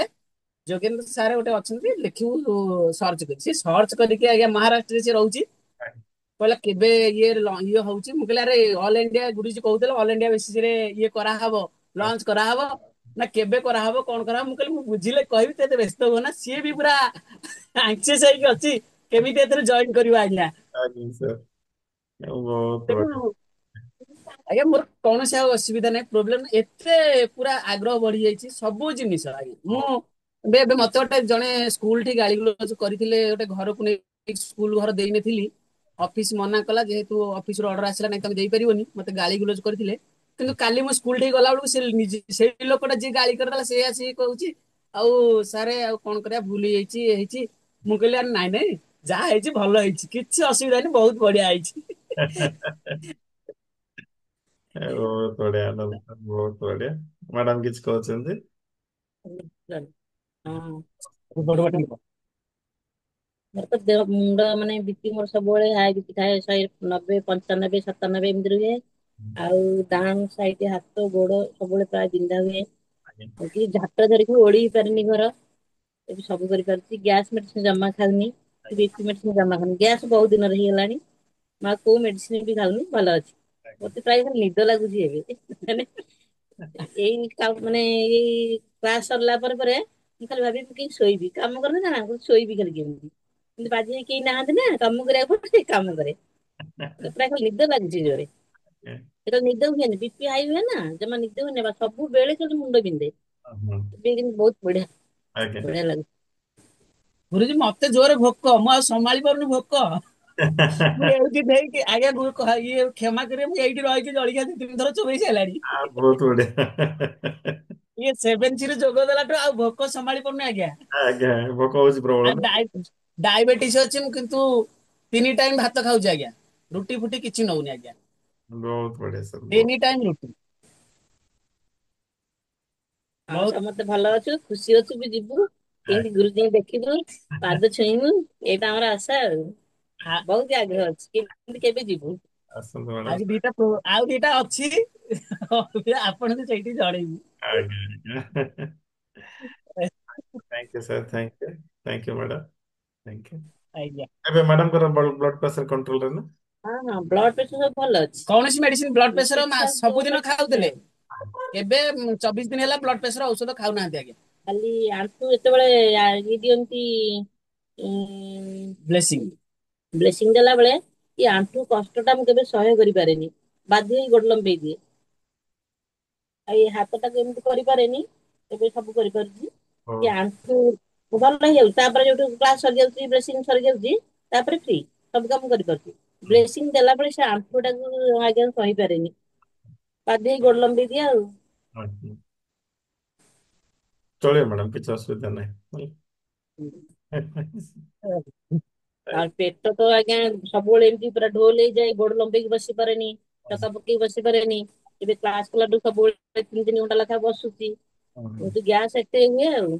ଯୋଗେନ୍ଦ୍ର ସାର୍ ଗୋଟେ ଅଛନ୍ତି ଲେଖିବୁ ସର୍ଚ୍ଚ କରି ସେ ସର୍ଚ୍ଚ କରିକି ଆଜ୍ଞା ମହାରାଷ୍ଟ୍ରରେ ସେ ରହୁଛି। କହିଲା କେବେ ଇଏ ହଉଛି ମୁଁ କହିଲି ଆରେ ଅଲ ଇଣ୍ଡିଆ ଗୁରୁଜୀ କହୁଥିଲେ ଅଲ ଇଣ୍ଡିଆ ବେସିସ ରେ ଇଏ କରାହବ ଲଞ୍ଚ କରାହବ ନା କେବେ କରାହବ କଣ କରାହବ ମୁଁ କହିଲି ମୁଁ ବୁଝିଲେ କହିବି ତୁ ଏତେ ବ୍ୟସ୍ତ ହୁଅ ନା। ସିଏ ବି ପୁରା ଆକ୍ସିୟସ ହେଇକି ଅଛି କେମିତି ଏଥିରେ ଜଏନ କରିବ ଆଜ୍ଞା। ଆଜ୍ଞା ସାର୍ ବହୁତ ବଢିଆ। ତେଣୁ ଆଜ୍ଞା ମୋର କୌଣସି ଆଉ ଅସୁବିଧା ନାହିଁ ପ୍ରୋବ୍ଲେମ ଏତେ ପୁରା ଆଗ୍ରହ ବଢି ଯାଇଛି ସବୁ ଜିନିଷ ଆଜ୍ଞା। ମୁଁ ଏବେ ମତେ ଗୋଟେ ଜଣେ ସ୍କୁଲ ଠି ଗାଳି ଗୁଲଜ କରିଥିଲେ ଗୋଟେ ଘରକୁ ନେଇ ସ୍କୁଲ ଘର ଦେଇନଥିଲି ଅଫିସ ମନା କଲା ଯେହେତୁ ଅଫିସ ରୁ ଅର୍ଡର ଆସିଲା ନାଇଁ ତମେ ଦେଇପାରିବନି ମତେ ଗାଳି ଗୁଲଜ କରିଥିଲେ। କିନ୍ତୁ କାଲି ମୁଁ ସ୍କୁଲ ଠି ଗଲା ବେଳକୁ ସେ ସେଇ ଲୋକଟା ଯିଏ ଗାଳି କରିଦେଲା ସେ ଆସିକି କହୁଛି ଆଉ ସାରେ ଆଉ କଣ କରିବା ଭୁଲ ହେଇଯାଇଛି ଇଏ ହେଇଛି। ମୁଁ କହିଲି ଆରେ ନାଇଁ ନାଇଁ ଯାହା ହେଇଛି ଭଲ ହେଇଛି କିଛି ଅସୁବିଧା ହେଇନି ବହୁତ ବଢିଆ ହେଇଛି। ବହୁତ ବଢିଆ ଆନନ୍ଦ ବହୁତ ବଢିଆ। ମ୍ୟାଡାମ କିଛି କହୁଛନ୍ତି? ମୋର ତ ଦେହ ମୁଣ୍ଡ ମାନେ ବିପି ମୋର ସବୁବେଳେ ହାଇ ବିପି ଥାଏ 190 95 97 ଏମିତି ରୁହେ। ଆଉ ଡାହାଣ ସାଇଡ ହାତ ଗୋଡ ସବୁବେଳେ ପ୍ରାୟ ବିନ୍ଧା ହୁଏ। ଆଜ୍ଞା କି ଝାଟ ଧରିକି ଓଳି ବି ପାରିନି ଘର ଏବେ ସବୁ କରିପାରୁଛି ଗ୍ୟାସ ମେଡିସିନ ଜମା ଖାଉନି ଆଜ୍ଞା ବିପି ମେଡିସିନ ଜମା ଖାଉନି ଗ୍ୟାସ ବହୁତ ଦିନରେ ହେଇଗଲାଣି। ମୁଁ ଆଉ କୋଉ ମେଡିସିନ ବି ଖାଉନି ଭଲ ଅଛି। ଆଜ୍ଞା ମତେ ପ୍ରାୟ ନିଦ ଲାଗୁଛି ଏବେ ମାନେ ଏଇ ମାନେ ଏଇ କ୍ଲାସ ସରିଲା ପରେ ମୁଁ ଖାଲି ଭାବିବି ମୁଁ କେମିତି ଶୋଇବି କାମ କରେ ନା ଶୋଇବି ଖାଲି କେମିତି କିନ୍ତୁ ବାଜି କେହି ନାହାନ୍ତି ନା କାମ କରିବାକୁ ପଡୁଛି କାମ କରେ। ପ୍ରାୟ ଖାଲି ନିଦ ଲାଗୁଛି ଜୋରେ ସେତେବେଳେ ନିଦ ହୁଏନି ବିପି ହାଇ ହୁଏ ନା ଜମା ନିଦ ହୁଏନି ବା ସବୁବେଳେ ଖାଲି ମୁଣ୍ଡ ବିନ୍ଧେ। ଆଜ୍ଞା ଏବେ କିନ୍ତୁ ବହୁତ ବଢିଆ ଆଜ୍ଞା। ବଢିଆ ଲାଗୁଛି। ଗୁରୁଜୀ ମତେ ଜୋରେ ଭୋକ ମୁଁ ଆଉ ସମ୍ଭାଳି ପାରୁନି ଭୋକ। ମୁଁ ଏଇଠି ନେଇକି ଆଜ୍ଞା ଇଏ କ୍ଷମା କରିବେ ମୁଁ ଏଇଠି ରହିକି ଜଳିଖିଆ 2-3 ଥର ଚୋବେଇ ସାରିଲାଣି। ବହୁତ ବଢିଆ। ଇଏ 7C ରେ ଯୋଗ ଦେଲାଠୁ ଆଉ ଭୋକ ସମ୍ଭାଳି ପାରୁନି ଆଜ୍ଞା। ଆଜ୍ଞା ଭୋକ ହଉଛି ପ୍ରବଳ ଆଉ ନା। ଡାଇବେଟିସ ଅଛି ମୁଁ କିନ୍ତୁ 3 ଟାଇମ ଭାତ ଖାଉଛି ଆଜ୍ଞା ରୁଟି ଫୁଟି କିଛି ନଉନି ଆଜ୍ଞା। ବହୁତ ବଢିଆ ସାର୍ ବହୁତ। 3 ଟାଇମ ରୁଟି। ଆଉ ସମସ୍ତେ ଭଲ ଅଛୁ ଖୁସି ଅଛୁ ବି ଯିବୁ କେମିତି ଗୁରୁଜୀଙ୍କୁ ଦେଖିବୁ ପାଦ ଛୁଇଁବୁ ଏଇଟା ଆମର ଆଶା ଆଉ ଆ- ବହୁତ ଆଗ୍ରହ ଅଛି କେମିତି କେବେ ଯିବୁ। ଆସନ୍ତୁ ମ୍ୟାଡାମ। ଆଉ ଦିଟା ଅଛି ଆପଣଙ୍କୁ ସେଇଠି ଜଣେଇବୁ। ଆଜ୍ଞା ଆଜ୍ଞା। Thank you sir thank you madam thank you. ଆଜ୍ଞା। ଏବେ ମ୍ୟାଡାମଙ୍କର ବ୍ଲଡ ପ୍ରେସର କଣ୍ଟ୍ରୋଲରେ ନା? ହଁ ହଁ ବ୍ଲଡ ପ୍ରେସର ସବୁ ଭଲ ଅଛି। କୌଣସି ମେଡିସିନ ବ୍ଲଡ ପ୍ରେସର ଚିକିତ୍ସା ସବୁଦିନ ଖାଉଥିଲେ ଏବେ 24 ଦିନ ହେଲା ବ୍ଲଡ ପ୍ରେସର ଔଷଧ ଖାଉନାହାନ୍ତି ଆଜ୍ଞା। ଖାଲି ଆଣ୍ଠୁ ଯେତେବେଳେ ଇଏ ଦିଅନ୍ତି ବ୍ଲେସିଂ। ବ୍ଲେସିଂ ଦେଲା ବେଳେ ଏ ଆଣ୍ଠୁ କଷ୍ଟ ଟା ମୁଁ କେବେ ସହ୍ୟ କରିପାରେନି ବାଧ୍ୟ ହେଇ ଗୋଡ ଲମ୍ବେଇ ଦିଏ। ଆଉ ଏଇ ହାତଟାକୁ ଏମିତି କରିପାରେନି ଏବେ ସବୁ କରିପାରୁଛି ହଉ କି ଆଣ୍ଠୁ ଭଲ ହେଇଯାଉଛି ତାପରେ ଯୋଉଠୁ କ୍ଲାସ ସରିଯାଉଛି ବ୍ଲେସିଂ ସରିଯାଉଛି ତାପରେ ଫ୍ରି ସବୁ କାମ କରିପାରୁଛି। ବ୍ଲେସିଂ ଦେଲା ବେଳେ ସେ ଆଣ୍ଠୁ ଟାକୁ ଆଜ୍ଞା ସହିପାରେନି ବାଧ୍ୟ ହେଇ ଗୋଡ ଲମ୍ବେଇ ଦିଏ ଆଉ। ଆଜ୍ଞା। ଚଳିବ ମ୍ୟାଡାମ କିଛି ଅସୁବିଧା ନାହିଁ। ଆଉ ପେଟ ତ ଆଜ୍ଞା ସବୁବେଳେ ଏମିତି ପୁରା ଢୋଲ ହେଇଯାଏ ଗୋଡ ଲମ୍ବେଇକି ବସି ପାରେନି ଚକା ପକେଇକି ବସି ପାରେନି ଏବେ କ୍ଲାସ କଲାଠୁ ସବୁବେଳେ 3-3 ଘଣ୍ଟା ଲେଖା ବସୁଛି। କିନ୍ତୁ ଗ୍ୟାସ ଏତେ ହୁଏ ଆଉ।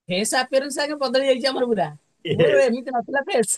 ଫେସ୍ ଆପିୟରାନ୍ସ ଆଜ୍ଞା ବଦଳି ଯାଇଛି ଆମର ପୁରା ମୋର Yes, ଏମିତି ନଥିଲା ଫେସ୍।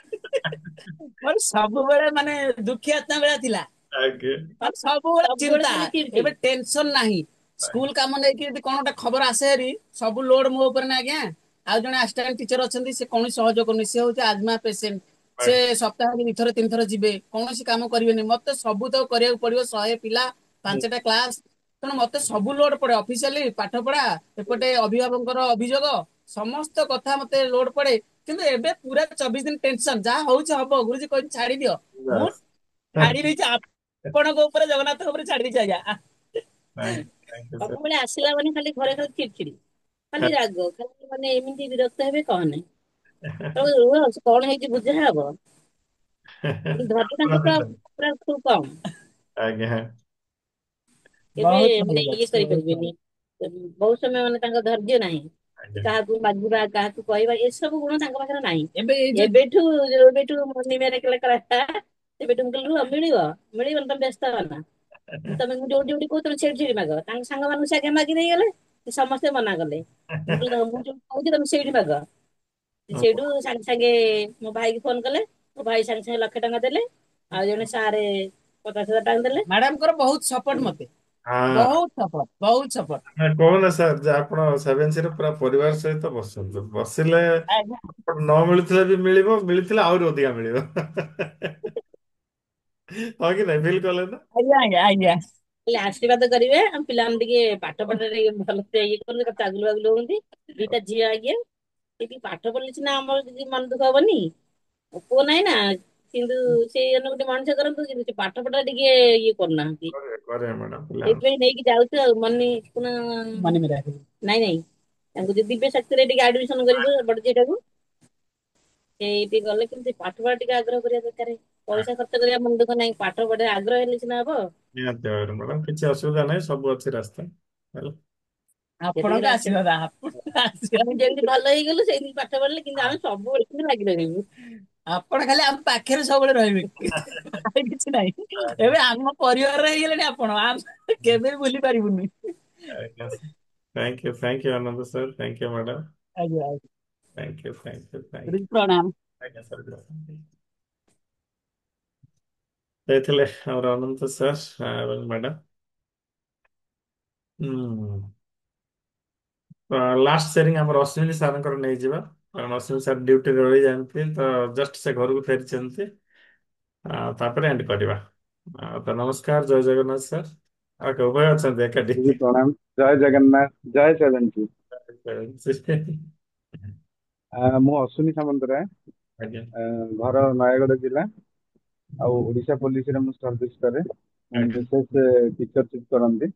ମୋର ସବୁବେଳେ ମାନେ ଦୁଃଖୀ ଆତ୍ମା ଭଳିଆ ଥିଲା। ଆଜ୍ଞା ସବୁବେଳେ ଚିନ୍ତା ଖାଲି ଚିଡ୍ ଏବେ ଟେନସନ ନାହିଁ ସ୍କୁଲ କାମ ନେଇକି ଯଦି କଣ ଗୋଟେ ଖବର ଆସେ ହେରି ସବୁ ଲୋଡ ମୋ ଉପରେ ନା ଆଜ୍ଞା। ଆଉ ଜଣେ ଆସିଷ୍ଟାଣ୍ଟ ଟିଚର ଅଛନ୍ତି ସେ କୌଣସି ସହଯୋଗ କରୁନି ସେ ହଉଛି ଆଜମା ପେସେଣ୍ଟ ସେ ସପ୍ତାହରେ 2 ଥର 3 ଥର ଯିବେ କୌଣସି କାମ କରିବେନି ମତେ ସବୁ ତ କରିବାକୁ ପଡିବ 100 ପିଲା 5ଟା କ୍ଲାସ ତେଣୁ ମତେ ସବୁ ଲୋଡ ପଡେ ଅଫିସିଆଲି ପାଠ ପଢା ଏପଟେ ଅଭିଭାବକଙ୍କର ଅଭିଯୋଗ ସମସ୍ତ କଥା ମତେ ଲୋଡ ପଡେ କିନ୍ତୁ ଏବେ ପୁରା 24 ଦିନ ଟେନସନ ଯାହା ହଉଛି ହବ ଗୁରୁଜୀ କହିଛି ଛାଡି ଦିଅ ମୁଁ ବାସ୍। ଛାଡି ଦେଇଛି ଆପଣଙ୍କ ଉପରେ ଜଗନ୍ନାଥଙ୍କ ଉପରେ ଛାଡି ଦେଇଛି ଆଜ୍ଞା। Thank you sir. ସବୁବେଳେ ଆସିଲା ମାନେ ଖାଲି ଘରେ ଖାଲି ଚିଡଚିଡି ଖାଲି ରାଗ ଖାଲି ମାନେ ଏମିତି ବିରକ୍ତ ହେବେ କହନାଇଁ ତାକୁ ରୁହ କଣ ହେଇଛି ବୁଝା ହବ। ଧୈର୍ଯ୍ୟ ତାଙ୍କର ପୁରା ପୁରା ଖୁବ କମ୍। ଆଜ୍ଞା। କେବେ ବହୁତ ଭଲ ମାନେ ଇଏ ଲାଗେ ବହୁତ ଭଲ। କରିପାରିବେନି ବହୁତ ସମୟ ମାନେ ତାଙ୍କ ଧୈର୍ଯ୍ୟ ନାହିଁ। ଆଜ୍ଞା କାହାକୁ ମାଗିବା କାହାକୁ କହିବା ଏସବୁ ଗୁଣ ତାଙ୍କ ପାଖରେ ନାହିଁ। ଏବେ ଏଇ ଯୋଉ ଏବେଠୁ ନିମେରେ କଲା ସେବେଠୁ ମୁଁ କହିଲି ରୁହ ମିଳିବ ମିଳିବନି ତମେ ବ୍ୟସ୍ତ ହଅନା। ତମେ ଯୋଉଠି ଯୋଉଠି କହୁଥିଲ ସେଇଠି ସେଇଠି ମାଗ। ତାଙ୍କ ସାଙ୍ଗମାନଙ୍କୁ ସେ ଆଗେ ମାଗି ଦେଇଗଲେ ସମସ୍ତେ ମନା କଲେ। ମୁଁ କହିଲି ମୁଁ ଯୋଉଠି କହୁଛି ତମେ ସେଇଠି ମାଗ। ସେଇଠୁ ସାଙ୍ଗେ ସାଙ୍ଗେ ମୋ ଭାଇକି ଫୋନ କଲେ। ମୋ ଭାଇ ସାଙ୍ଗେ ସାଙ୍ଗେ 1,00,000 ଟଙ୍କା ଦେଲେ। ଆଉ ଜଣେ ସାରେ 50,000 ଟଙ୍କା ଦେଲେ। ମ୍ୟାଡାମଙ୍କର ବହୁତ ସପୋର୍ଟ ମତେ, ହଁ ବହୁତ ସପୋର୍ଟ। କହୁନ ସାର୍ ଯେ ଆପଣ ସେଭେନ୍ସିରେ ପୁରା ପରିବାର ସହିତ ବସନ୍ତୁ, ବସିଲେ ଆଜ୍ଞା ନ ମିଳୁଥିଲେ ବି ମିଳିବ, ମିଳିଥିଲେ ଆହୁରି ଅଧିକା ମିଳିବ। ହଁ କି ନାଇଁ ଫିଲ୍ କଲେ ନା? ଆଜ୍ଞା ଆଜ୍ଞା ଆଜ୍ଞା। ହେଲେ ଆଶୀର୍ବାଦ କରିବେ ଆମ ପିଲାମାନେ ଟିକେ ପାଠ ପଢାରେ ଭଲସେ ଇଏ କରନ୍ତି, ଚାଗୁଲ ବାଗୁଲ ହୁଅନ୍ତି। ଦିଟା ଝିଅ ଆଜ୍ଞା ସେ ଟିକେ ପାଠ ପଢିଲେ ସିନା ଆମର କିଛି ମନ ଦୁଃଖ ହବନି। ପୁଅ ନାହିଁ ନା କିନ୍ତୁ ସେଇ ଗୋଟେ ମଣିଷ କରନ୍ତୁ କିନ୍ତୁ ସେ ପାଠ ପଢା ଟିକେ ଇଏ କରୁନାହାନ୍ତି। କରିବା ମ୍ୟାଡାମ ପିଲାମାନେ। ସେଇଥିପାଇଁ ନେଇକି ଯାଉଛୁ ଆଉ ମନି ମେରା ନାଇଁ ନାଇଁ ତାଙ୍କୁ ଯଦି ଦିବ୍ୟ ଶକ୍ତିରେ ଟିକେ ଆଡମିସନ କରିବୁ ବଡ ଝିଅଟାକୁ। ସେଇଠି ଗଲେ କିନ୍ତୁ ପାଠ ପଢା ଟିକେ ଆଗ୍ରହ କରିବା ଦରକାର। ପଇସା ଖର୍ଚ୍ଚ କରିବା ମନ ଦୁଃଖ ନାହିଁ, ପାଠ ପଢା ଆଗ୍ରହ ହେଲେ ସିନା ହବ। ନିହାତି ଭାବରେ ମ୍ୟାଡାମ କିଛି ଅସୁବିଧା ନାହିଁ, ସବୁ ଅଛି ରାସ୍ତା ହେଲା। ଆପଣଙ୍କ ଆଶୀର୍ବାଦ, ଆପଣଙ୍କ ଆମେ ଆଶୀର୍ବାଦ। ଯେମିତି ଭଲ ହେଇଗଲୁ ସେମିତି ପାଠ ପଢିଲେ କିନ୍ତୁ ଆମେ ସବୁବେଳେ କିନ୍ତୁ ଲାଗି ରହିବୁ। ଆପଣ ଖାଲି ଆମ ପାଖରେ ସବୁବେଳେ ରହିବେ ଆଉ କିଛି ନାହିଁ। ଏବେ ଆମ ପରିବାରରେ ହେଇଗଲେଣି ଆପଣ, ଆମେ କେବେ ବି ଭୁଲି ପାରିବୁନି। ଆଜ୍ଞା thank you Anand sir, thank you madam, ଆଜ୍ଞା ଆଜ୍ଞା ଥ୍ୟାଙ୍କ ୟୁ। ପ୍ରଣାମ। ଆଜ୍ଞା ସାର୍ ଯାଇଥିଲେ ଆମର ଅନନ୍ତ ସାର୍ ଏବଂ ମ୍ୟାଡାମ। ଲାଷ୍ଟ ସେରିଂ ଆମର ଅଶ୍ୱିନୀ ସାରଙ୍କର ନେଇଯିବା, କାରଣ ଅଶ୍ୱିନୀ ସାର୍ ଡ୍ୟୁଟିରେ ରହିଯାଆନ୍ତି ତ ଜଷ୍ଟ ସେ ଘରକୁ ଫେରିଛନ୍ତି। ତାପରେ ଏଣ୍ଡ କରିବା। ତ ନମସ୍କାର, ଜୟ ଜଗନ୍ନାଥ ସାର୍। ଆଉ ଉଭୟ ଅଛନ୍ତି ଏକାଠି? ପ୍ରଣାମ, ଜୟ ଜଗନ୍ନାଥ, ଜୟ ସେଭେନ୍ସି। ମୁଁ ଅଶ୍ୱିନୀ ସାମନ୍ତରାୟ, ଆଜ୍ଞା ଘର ନୟାଗଡ଼ ଜିଲ୍ଲା। ଆଉ ଓଡିଶା ପୋଲିସରେ ମୁଁ ସର୍ଭିସ କରେ, ଆଜ୍ଞା ବିଶେଷ ଟିଚରସିପ କରନ୍ତି।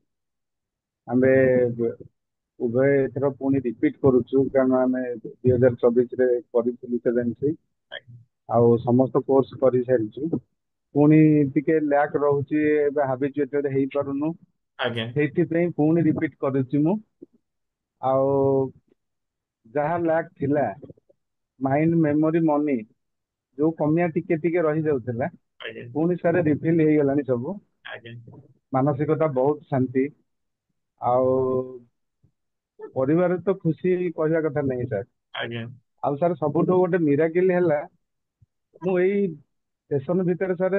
ଆମେ ଉଭୟ ଏଥର ପୁଣି ରିପିଟ କରୁଛୁ, କାରଣ ଆମେ 2024ରେ କରିଥିଲୁ ସେଭେନ୍ସି ଆଜ୍ଞା ଆଉ ସମସ୍ତ କୋର୍ସ କରିସାରିଛୁ। ପୁଣି ଟିକେ ଲ୍ୟାକ୍ ରହୁଛି, ଏବେ ହାବିଚୁଏଟେଡ ହେଇପାରୁନୁ। ଆଜ୍ଞା ସେଇଥିପାଇଁ ପୁଣି ରିପିଟ କରୁଛି ମୁଁ। ଆଉ ଯାହା ଲ୍ୟାକ୍ ଥିଲା, ମାଇଣ୍ଡ ମେମୋରି ମନି ଯୋଉ କମିଆ ଟିକେ ଟିକେ ରହିଯାଉଥିଲା, ଆଜ୍ଞା ପୁଣି ସାର ରିଫିଲ ହେଇଗଲାଣି ସବୁ। ଆଜ୍ଞା ମାନସିକତା ବହୁତ ଶାନ୍ତି। ଆଉ ପରିବାର ତ ଖୁସି କହିବା କଥା ନାହିଁ ସାର୍। ଆଜ୍ଞା ଆଉ ସାର୍ ସବୁଠୁ ଗୋଟେ ମିରାକିଲ ହେଲା, ମୁଁ ଏଇ ସେସନ ଭିତରେ ସାର୍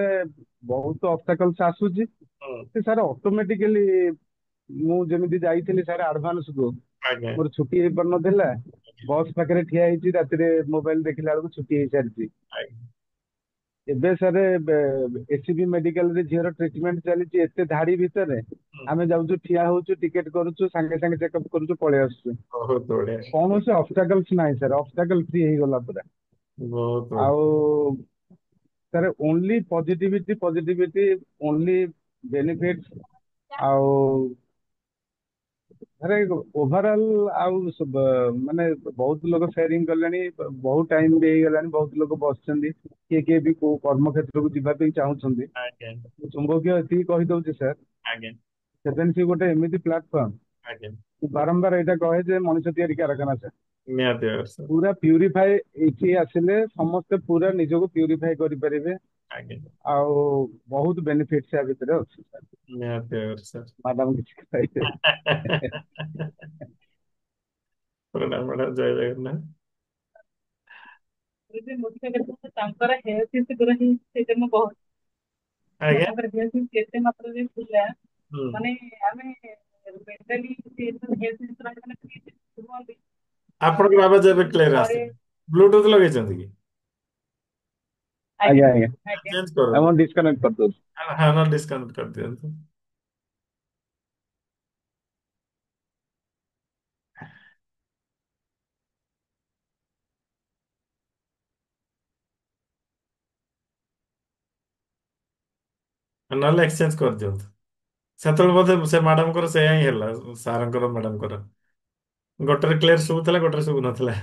ବହୁତ ଅବଷ୍ଟାକଲ୍ସ ଆସୁଛି। ହୁଁ, ସେ ସାର୍ ଅଟୋମେଟିକାଲି ମୁଁ ଯେମିତି ଯାଇଥିଲି ସାର୍ ଆଡଭାନ୍ସ କୁ, ଆଜ୍ଞା ମୋର ଛୁଟି ହେଇପାରୁନଥିଲା। ବସ୍ ପାଖରେ ଠିଆ ହେଇଛି, ରାତିରେ ମୋବାଇଲ ଦେଖିଲା ବେଳକୁ ଛୁଟି ହେଇସାରିଛି। ଆଜ୍ଞା ଏବେ ସାର୍ ଏସିବି ମେଡିକାଲରେ ଝିଅର ଟ୍ରିଟମେଣ୍ଟ ଚାଲିଛି, ଏତେ ଧାଡି ଭିତରେ ହୁଁ, ଆମେ ଯାଉଛୁ, ଠିଆ ହଉଛୁ, ଟିକେଟ କରୁଛୁ, ସାଙ୍ଗେ ସାଙ୍ଗେ ଚେକଅପ୍ କରୁଛୁ, ପଳେଇ ଆସୁଛୁ। ବହୁତ ବଢିଆ, କୌଣସି ଅବଷ୍ଟାକଲ୍ସ ନାହିଁ ସାର୍, ଅବଷ୍ଟାକଲ ଫ୍ରି ହେଇଗଲା ପୁରା। ବହୁତ ବଢିଆ। ଆଉ sir only positivity positivity, only benefit. ଆଉ ଆରେ ଓଭରଅଲ ଆଉ ମାନେ ବହୁତ ଲୋକ ସେୟାରିଂ କଲେଣି, ବହୁତ ଟାଇମ ବି ହେଇଗଲାଣି, ବହୁତ ଲୋକ ବସିଛନ୍ତି, କିଏ କିଏ ବି କୋଉ କର୍ମ କ୍ଷେତ୍ରକୁ ଯିବା ପାଇଁ ଚାହୁଁଛନ୍ତି। ଆଜ୍ଞା ଚୁମ୍ବକୀୟ ଏତିକି କହିଦଉଛି ସାର୍, ଆଜ୍ଞା ସେଭେନ୍ସି ଗୋଟେ ଏମିତି ପ୍ଲାଟଫର୍ମ, ଆଜ୍ଞା ମୁଁ ବାରମ୍ବାର ଏଇଟା କହେ ଯେ ମଣିଷ ତିଆରି କାରଖାନା ସାର୍। ନିହାତି ଭାବରେ ସାର୍। ପୁରା ପ୍ୟୁରିଫାଏ ଏଇଠି ଆସିଲେ ସମସ୍ତେ ପୁରା ନିଜକୁ ପ୍ୟୁରିଫାଇ କରିପାରିବେ। ଆଜ୍ଞା ଆଉ ବହୁତ ବେନିଫିଟ ଆ ଭିତରେ ଅଛି ସାର୍। ନିହାତି ଭାବରେ ସାର୍। ମ୍ୟାଡାମ କିଛି କହିବେ? ପ୍ରଣାମ ମ୍ୟାଡ଼ାମ, ଜୟ ଜଗନ୍ନାଥ। ମୁଖ୍ୟ କଥା ତାଙ୍କର ହେଲ୍ଥ ଇସ୍ୟୁ ହିଁ ସେଇଟା ମୁଁ କହୁଛି। ଆଜ୍ଞା ତାଙ୍କର ହେଲ୍ଥ ଇସ୍ୟୁ କେତେ ମାତ୍ରାରେ ଥିଲା, ହୁଁ ମାନେ ଆମେ ମେଣ୍ଟାଲି ଆପଣଙ୍କର ଆବାଜ ଏବେ କ୍ଲିୟର ଘରେ ଆସୁନି, ବ୍ଲୁଟୁଥ ଲଗେଇଛନ୍ତି କି? ଆଜ୍ଞା ଆଜ୍ଞା, ଚେଞ୍ଜ ମୁଁ କରନ୍ତୁ। ଡିସକନେକ୍ଟ କରିଦଉଛି। ହଁ ନ ଡିସକନେକ୍ଟ କରିଦିଅନ୍ତୁ। ନହେଲେ ଏକ୍ସଚେଞ୍ଜ କରିଦିଅନ୍ତୁ। ସେତେବେଳେ ବୋଧେ ସେ ମ୍ୟାଡାମଙ୍କର ସେଇଆ ହିଁ ହେଲା, ସାରଙ୍କର ମ୍ୟାଡାମଙ୍କର ଗୋଟେରେ କ୍ଲିୟର ଶୁଭୁଥିଲା, ଗୋଟେରେ ଶୁଭୁ ନଥିଲା।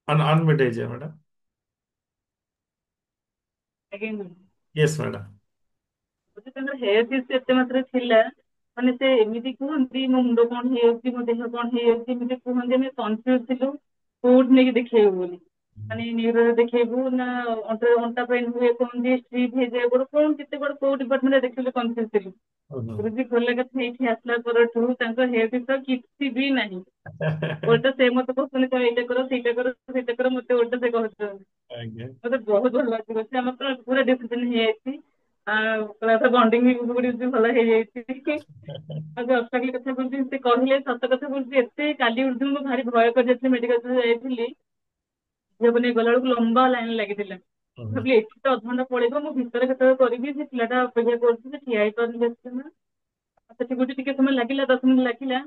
ଅନମ୍ୟୁଟ ହେଇଯିବ ମ୍ୟାଡାମ। ଆଜ୍ଞା ୟେସ୍ ମ୍ୟାଡାମ। ତାଙ୍କର ହେଲ୍ଥ ଇସ୍ୟୁ ଏତେ ମାତ୍ରାରେ ଥିଲା, ମାନେ ସେ ଏମିତି କୁହନ୍ତି ମୋ ମୁଣ୍ଡ କଣ ହେଇଯାଉଛି, ମୋ ଦେହ କଣ ହେଇଯାଉଛି, ଏମିତି କୁହନ୍ତି। ଆମେ କନଫ୍ୟୁଜ ଥିଲୁ କୋଉଠି ନେଇକି ଦେଖେଇବୁ ବୋଲି। ମାନେ ନ୍ୟୁରୋରେ ଦେଖେଇବୁ ନା ଅଣ୍ଟା ପେନ୍ ହୁଏ କୁହନ୍ତି, ଷ୍ଟ୍ରିପ୍ ହେଇଯାଏ ଗୋଡ, କଣ କେତେ ବଡ କୋଉ ଡିପାର୍ଟମେଣ୍ଟରେ ଦେଖେଇଲୁ କନଫ୍ୟୁଜ ଥିଲୁ। ଗୁରୁଜୀ ଖୋଲା କଥା ଏଇଠି ଆସିଲା ପରଠୁ ତାଙ୍କ ହେଲ୍ଥ ତ କିଛି ବି ନାହିଁ। ଓଲଟା ସେ ମତେ କହୁଛନ୍ତି କଣ ଏଇଟା କର ସେଇଟା କର ସେଇଟା କର, ମତେ ଓଲଟା ସେ କହୁଛନ୍ତି। ଆଜ୍ଞା ମତେ ବହୁତ ଭଲ ଲାଗୁଛି, ଆମର ପୁରା ଡିସିପ୍ଲିନ ହେଇଯାଇଛି। ଆଉ ବଣ୍ଡିଙ୍ଗ ବି ଭଲ ହେଇଯାଇଛି। ଆଉ ଯୋଉ ଅଷ୍ଟାଙ୍ଗୀ କଥା କହୁଛି, ସେ କହିଲେ ସତ କଥା କହୁଛି, ଏତେ କାଲି ଉର୍ଦ୍ଧୁ ମୁଁ ଭାରି ଭୟ କରିଯାଇଥିଲି। ମେଡିକାଲ ଯାଇଥିଲି, ଝିଅକୁ ନେଇ ଗଲା ବେଳକୁ ଲମ୍ବା ଲାଇନ ଲାଗିଥିଲା। ଭାବିଲି ଏଠି ତ ଅଧଘଣ୍ଟା ପଳେଇବ, ମୁଁ ଭିତରେ କେତେବେଳେ କରିବି, ସେ ପିଲାଟା ଅପେକ୍ଷା କରୁଛି, ସେ ଠିଆ ହେଇପାରୁନି ବେଶୀ ସମୟ। ସେଠି ଗୋଟେ ଟିକେ ସମୟ ଲାଗିଲା, 10 ମିନିଟ୍ ଲାଗିଲା।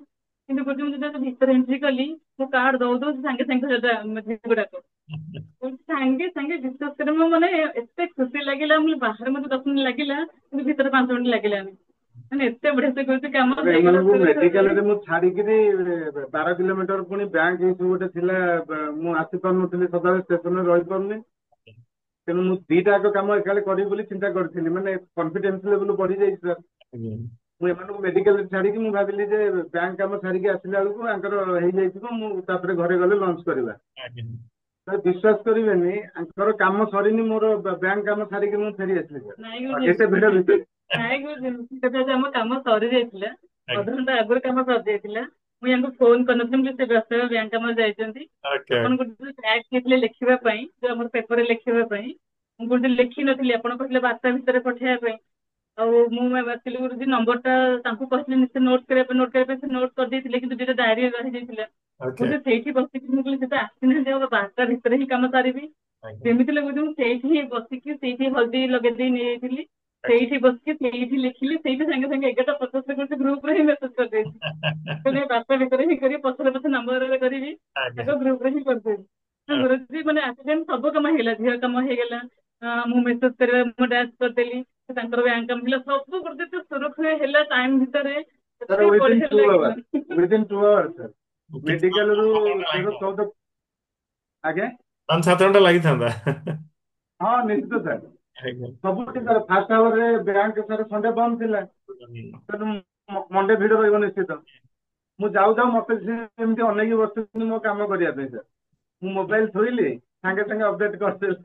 କିନ୍ତୁ ଗୋଟେ ମୁଁ ଯେତେବେଳେ ଭିତରେ ଏଣ୍ଟ୍ରି କଲି, ମୋ କାର୍ଡ ଦଉ ଦଉ ସାଙ୍ଗେ ସାଙ୍ଗେ ଗୁଡାକ ସାଙ୍ଗେ ସାଙ୍ଗେ ବିଶ୍ୱାସ କରି ମୁଁ ମାନେ ଏତେ ଖୁସି ଲାଗିଲା। ମୁଁ ବାହାରେ ମତେ 10 ମିନିଟ୍ ଲାଗିଲା, କିନ୍ତୁ ଭିତରେ 5 ମିନିଟ୍ ଲାଗିଲାନି। ମାନେ ଏତେ ବଢିଆ ସେ କହୁଛି କାମ ଏମାନଙ୍କୁ ମେଡିକାଲରେ ମୁଁ ଛାଡିକିରି 12 କିଲୋମିଟର ପୁଣି ବ୍ୟାଙ୍କ ଇସୁ ଗୋଟେ ଥିଲା, ମୁଁ ଆସିପାରୁନଥିଲି, ସଦାବେଳେ ଷ୍ଟେସନରେ ରହିପାରୁନି। ତେଣୁ ମୁଁ ଦିଟା ଯାକ କାମ ଏକାବେଳେ କରିବି ବୋଲି ଚିନ୍ତା କରିଥିଲି। ମାନେ କନଫିଡେନ୍ସ ଲେଭେଲ ବଢିଯାଇଛି ସାର୍। ମୁଁ ଏମାନଙ୍କୁ ମେଡିକାଲରେ ଛାଡିକି ମୁଁ ଭାବିଲି ଯେ ବ୍ୟାଙ୍କ କାମ ଛାଡିକି ଆସିଲା ବେଳକୁ ଆଙ୍କର ହେଇଯାଇଥିବ, ମୁଁ ତାପରେ ଘରେ ଗଲେ ଲଞ୍ଚ କରିବା। ବିଶ୍ୱାସ କରିବେନି, ଆଙ୍କର କାମ ସରିନି, ମୋର ବ୍ୟାଙ୍କ କାମ ଛାଡିକି ମୁଁ ଫେରି ଆସିଲି ସାର୍। ଏତେ ଭିଡ ଭିତରେ। ଆମ କାମ ସରିଯାଇଥିଲା, ଅଧଘଣ୍ଟା ଆଗରୁ କାମ ସରିଯାଇଥିଲା। ମୁଁ ୟାଙ୍କୁ ଫୋନ କରିନଥିଲି, ସେ ବ୍ୟସ୍ତ ବ୍ୟାଙ୍କ କାମରେ ଯାଇଛନ୍ତି। ଆପଣ ଗୋଟେ ଟ୍ୟାଗ ଲେଖିବା ପାଇଁ, ଯୋଉ ଆମର ପେପରରେ ଲେଖିବା ପାଇଁ, ମୁଁ ଗୋଟେ ଲେଖିନଥିଲି। ଆପଣ କହିଲେ ବାର୍ତ୍ତା ଭିତରେ ପଠେଇବା ପାଇଁ। ଆଉ ମୁଁ ଆକ୍ଚୁଆଲି ଗୁରୁଜୀ ନମ୍ବରଟା ତାଙ୍କୁ କହିଥିଲି ସେ ନୋଟ୍ କରିବା ପାଇଁ, ସେ ନୋଟ୍ କରିଦେଇଥିଲେ, କିନ୍ତୁ ଯେଟା ଡାଏରୀରେ ରହିଯାଇଥିଲା। ମୁଁ ତ ସେଇଠି ବସିକି, ମୁଁ କହିଲି ସେ ତ ଆସିନାହାନ୍ତି, ଆଉ ବାର୍ତ୍ତା ଭିତରେ ହିଁ କାମ ସାରିବି। ଯେମିତି ଲାଗୁଛି ମୁଁ ସେଇଠି ହିଁ ବସିକି, ସେଇଠି ହଳଦୀ ଲଗେଇ ଦେଇ ନେଇଯାଇଥିଲି, ସେଇଠି ବସିକି ସେଇଠି ଲେଖିଲି। ସେଇଠି ସାଙ୍ଗେ ସାଙ୍ଗେ 11ଟା 50 ଗୋଟେ ଗ୍ରୁପରେ ହିଁ ମେସେଜ କରିଦେଇଛି। ବାର୍ତ୍ତା ଭିତରେ ହିଁ କରିବି, ପଛରେ ପଛେ ନମ୍ବରରେ କରିବି, ତାଙ୍କ ଗ୍ରୁପରେ ହିଁ କରିଦେବି। ଗୁରୁଜୀ ମାନେ ଆସିଛନ୍ତି, ସବୁ କାମ ହେଇଗଲା, ଝିଅ କାମ ହେଇଗଲା, ମୁଁ ମେସେଜ କରିବା ମୁଁ ଡ୍ୟାନ୍ସ କରିଦେଲି, ତାଙ୍କର ବ୍ୟାଙ୍କ କାମ ଥିଲା, ସବୁ ଗୋଟେ ସୁରୁଖୁରୁରେ ହେଲା ଟାଇମ ଭିତରେ। ଏତେ ବଢିଆ ଲାଗିଲା। ୱିଦିନ୍ 2 ଆୱାର୍ସ ମେଡିକାଲରୁ 13-14। ଆଜ୍ଞା 5-7 ଘଣ୍ଟା ଲାଗିଥାନ୍ତା। ହଁ ନିଶ୍ଚିତ ସାର୍, ସବୁଠି ସାର୍। ଫାର୍ଷ୍ଟ ଆୱାରରେ ବ୍ୟାଙ୍କ ସାର୍ ସଣ୍ଡେ ବନ୍ଦ ଥିଲା, ତେଣୁ ମଣ୍ଡେ ଭିଡ ରହିବ ନିଶ୍ଚିତ। ମୁଁ ଯାଉ ଯାଉ ମତେ ଏମିତି ଅନେଇକି ବସିଛନ୍ତି ମୋ କାମ କରିବା ପାଇଁ ସାର୍। ମୁଁ ମୋବାଇଲ ଥୋଇଲି, ସାଙ୍ଗେ ସାଙ୍ଗେ ଅପଡେଟ କରିଦେଲେ।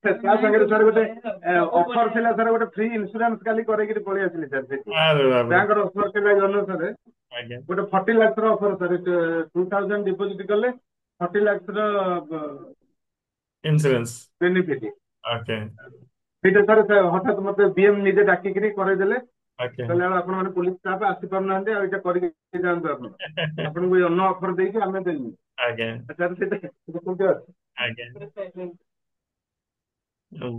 ତା ସାଙ୍ଗରେ ସାର୍ ଗୋଟେ ଅଫର ଥିଲା ସାର୍, ଗୋଟେ ଫ୍ରି ଇନ୍ସୁରାନ୍ସ କାଲି କରେଇକିରି ପଳେଇ ଆସିଲି ସାର୍। ସେଠି ବ୍ୟାଙ୍କର ଅଫର ଥିଲା ଜନ ସାର୍, ଗୋଟେ 40 ଲାଖର ଅଫର ସାର୍। 2000 ଡିପୋଜିଟ କଲେ 40 ଲାଖର ଇନ୍ସୁରାନ୍ସ ବେନିଫିଟ। ସେଇଟା ସାର୍ ହଠାତ୍ ମତେ ବିଏମ ନିଜେ ଡାକିକିରି କରେଇଦେଲେ। କହିଲେ ଆଉ ଆପଣ ମାନେ ପୋଲିସ ଷ୍ଟାଫ୍ ଆସିପାରୁନାହାନ୍ତି, ଆଉ ଏଇଟା କରିକି ଯାଆନ୍ତୁ, ଆପଣ ଆପଣଙ୍କୁ ଅନ ଅଫର ଦେଇକି ଆମେ ଦେଲୁ। ସାର୍ ସେଇଟା କୋଉଠି ଅଛି?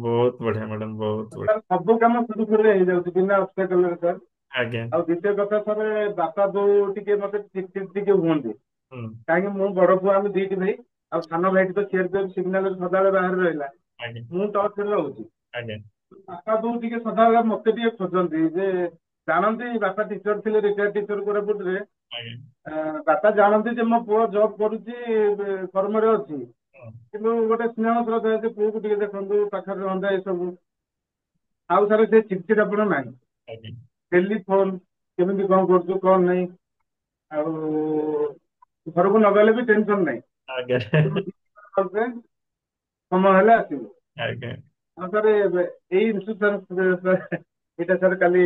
ବହୁତ ବଢିଆ ମ୍ୟାଡାମ, ବହୁତ ବଢିଆ। ସବୁ କାମ ସୁରୁଖୁରୁରେ ହେଇଯାଉଛି ବିନା ଅବଷ୍ଟାକଲରେ ସାର୍। ଆଉ ଦ୍ୱିତୀୟ କଥା ସାର୍, ବାପା ବୋଉ ଟିକେ ମତେ ଚିଡ୍ ଟିକେ ହୁଅନ୍ତି। କାହିଁକି, ମୁଁ ବଡ ପୁଅ, ଆମେ 2ଟି ଭାଇ, ଆଉ ସାନ ଭାଇଟି ତ ସିଗ୍ନାଲରେ ସଦାବେଳେ ବାହାରେ ରହିଲା, ମୁଁ ଟଚରେ ରହୁଛି। ବାପା ବୋଉ ଟିକେ ସଦାବେଳେ ମତେ ଟିକେ ଖୋଜନ୍ତି, ଯେ ଜାଣନ୍ତି ବାପା ଟିଚର ଥିଲେ, ରିଟାୟାର୍ଡ ଟିଚର କୋରାପୁଟରେ। ବାପା ଜାଣନ୍ତି ଯେ ମୋ ପୁଅ ଜବ୍ କରୁଛି, କର୍ମରେ ଅଛି, କିନ୍ତୁ ଗୋଟେ ସ୍ନେହ ଶ୍ରଦ୍ଧା ଅଛି, ପୁଅକୁ ଟିକେ ଦେଖନ୍ତୁ, ପାଖରେ ରହନ୍ତା, ଏସବୁ। ଆଉ ସାର୍ ସେ ଚିଡଚିଡାପଣ ନାହିଁ। ଡେଲି ଫୋନ, କେମିତି କଣ କରୁଛୁ କଣ ନାହିଁ, ଆଉ ଘରକୁ ନଗଲେ ବି ଟେନସନ ନାହିଁ। ସମୟ ହେଲେ ଆସିବୁ। ହଁ ସାର୍, ଏଇ ଇନ୍ସୁରାନ୍ସ ଏଇଟା ସାର୍ କାଲି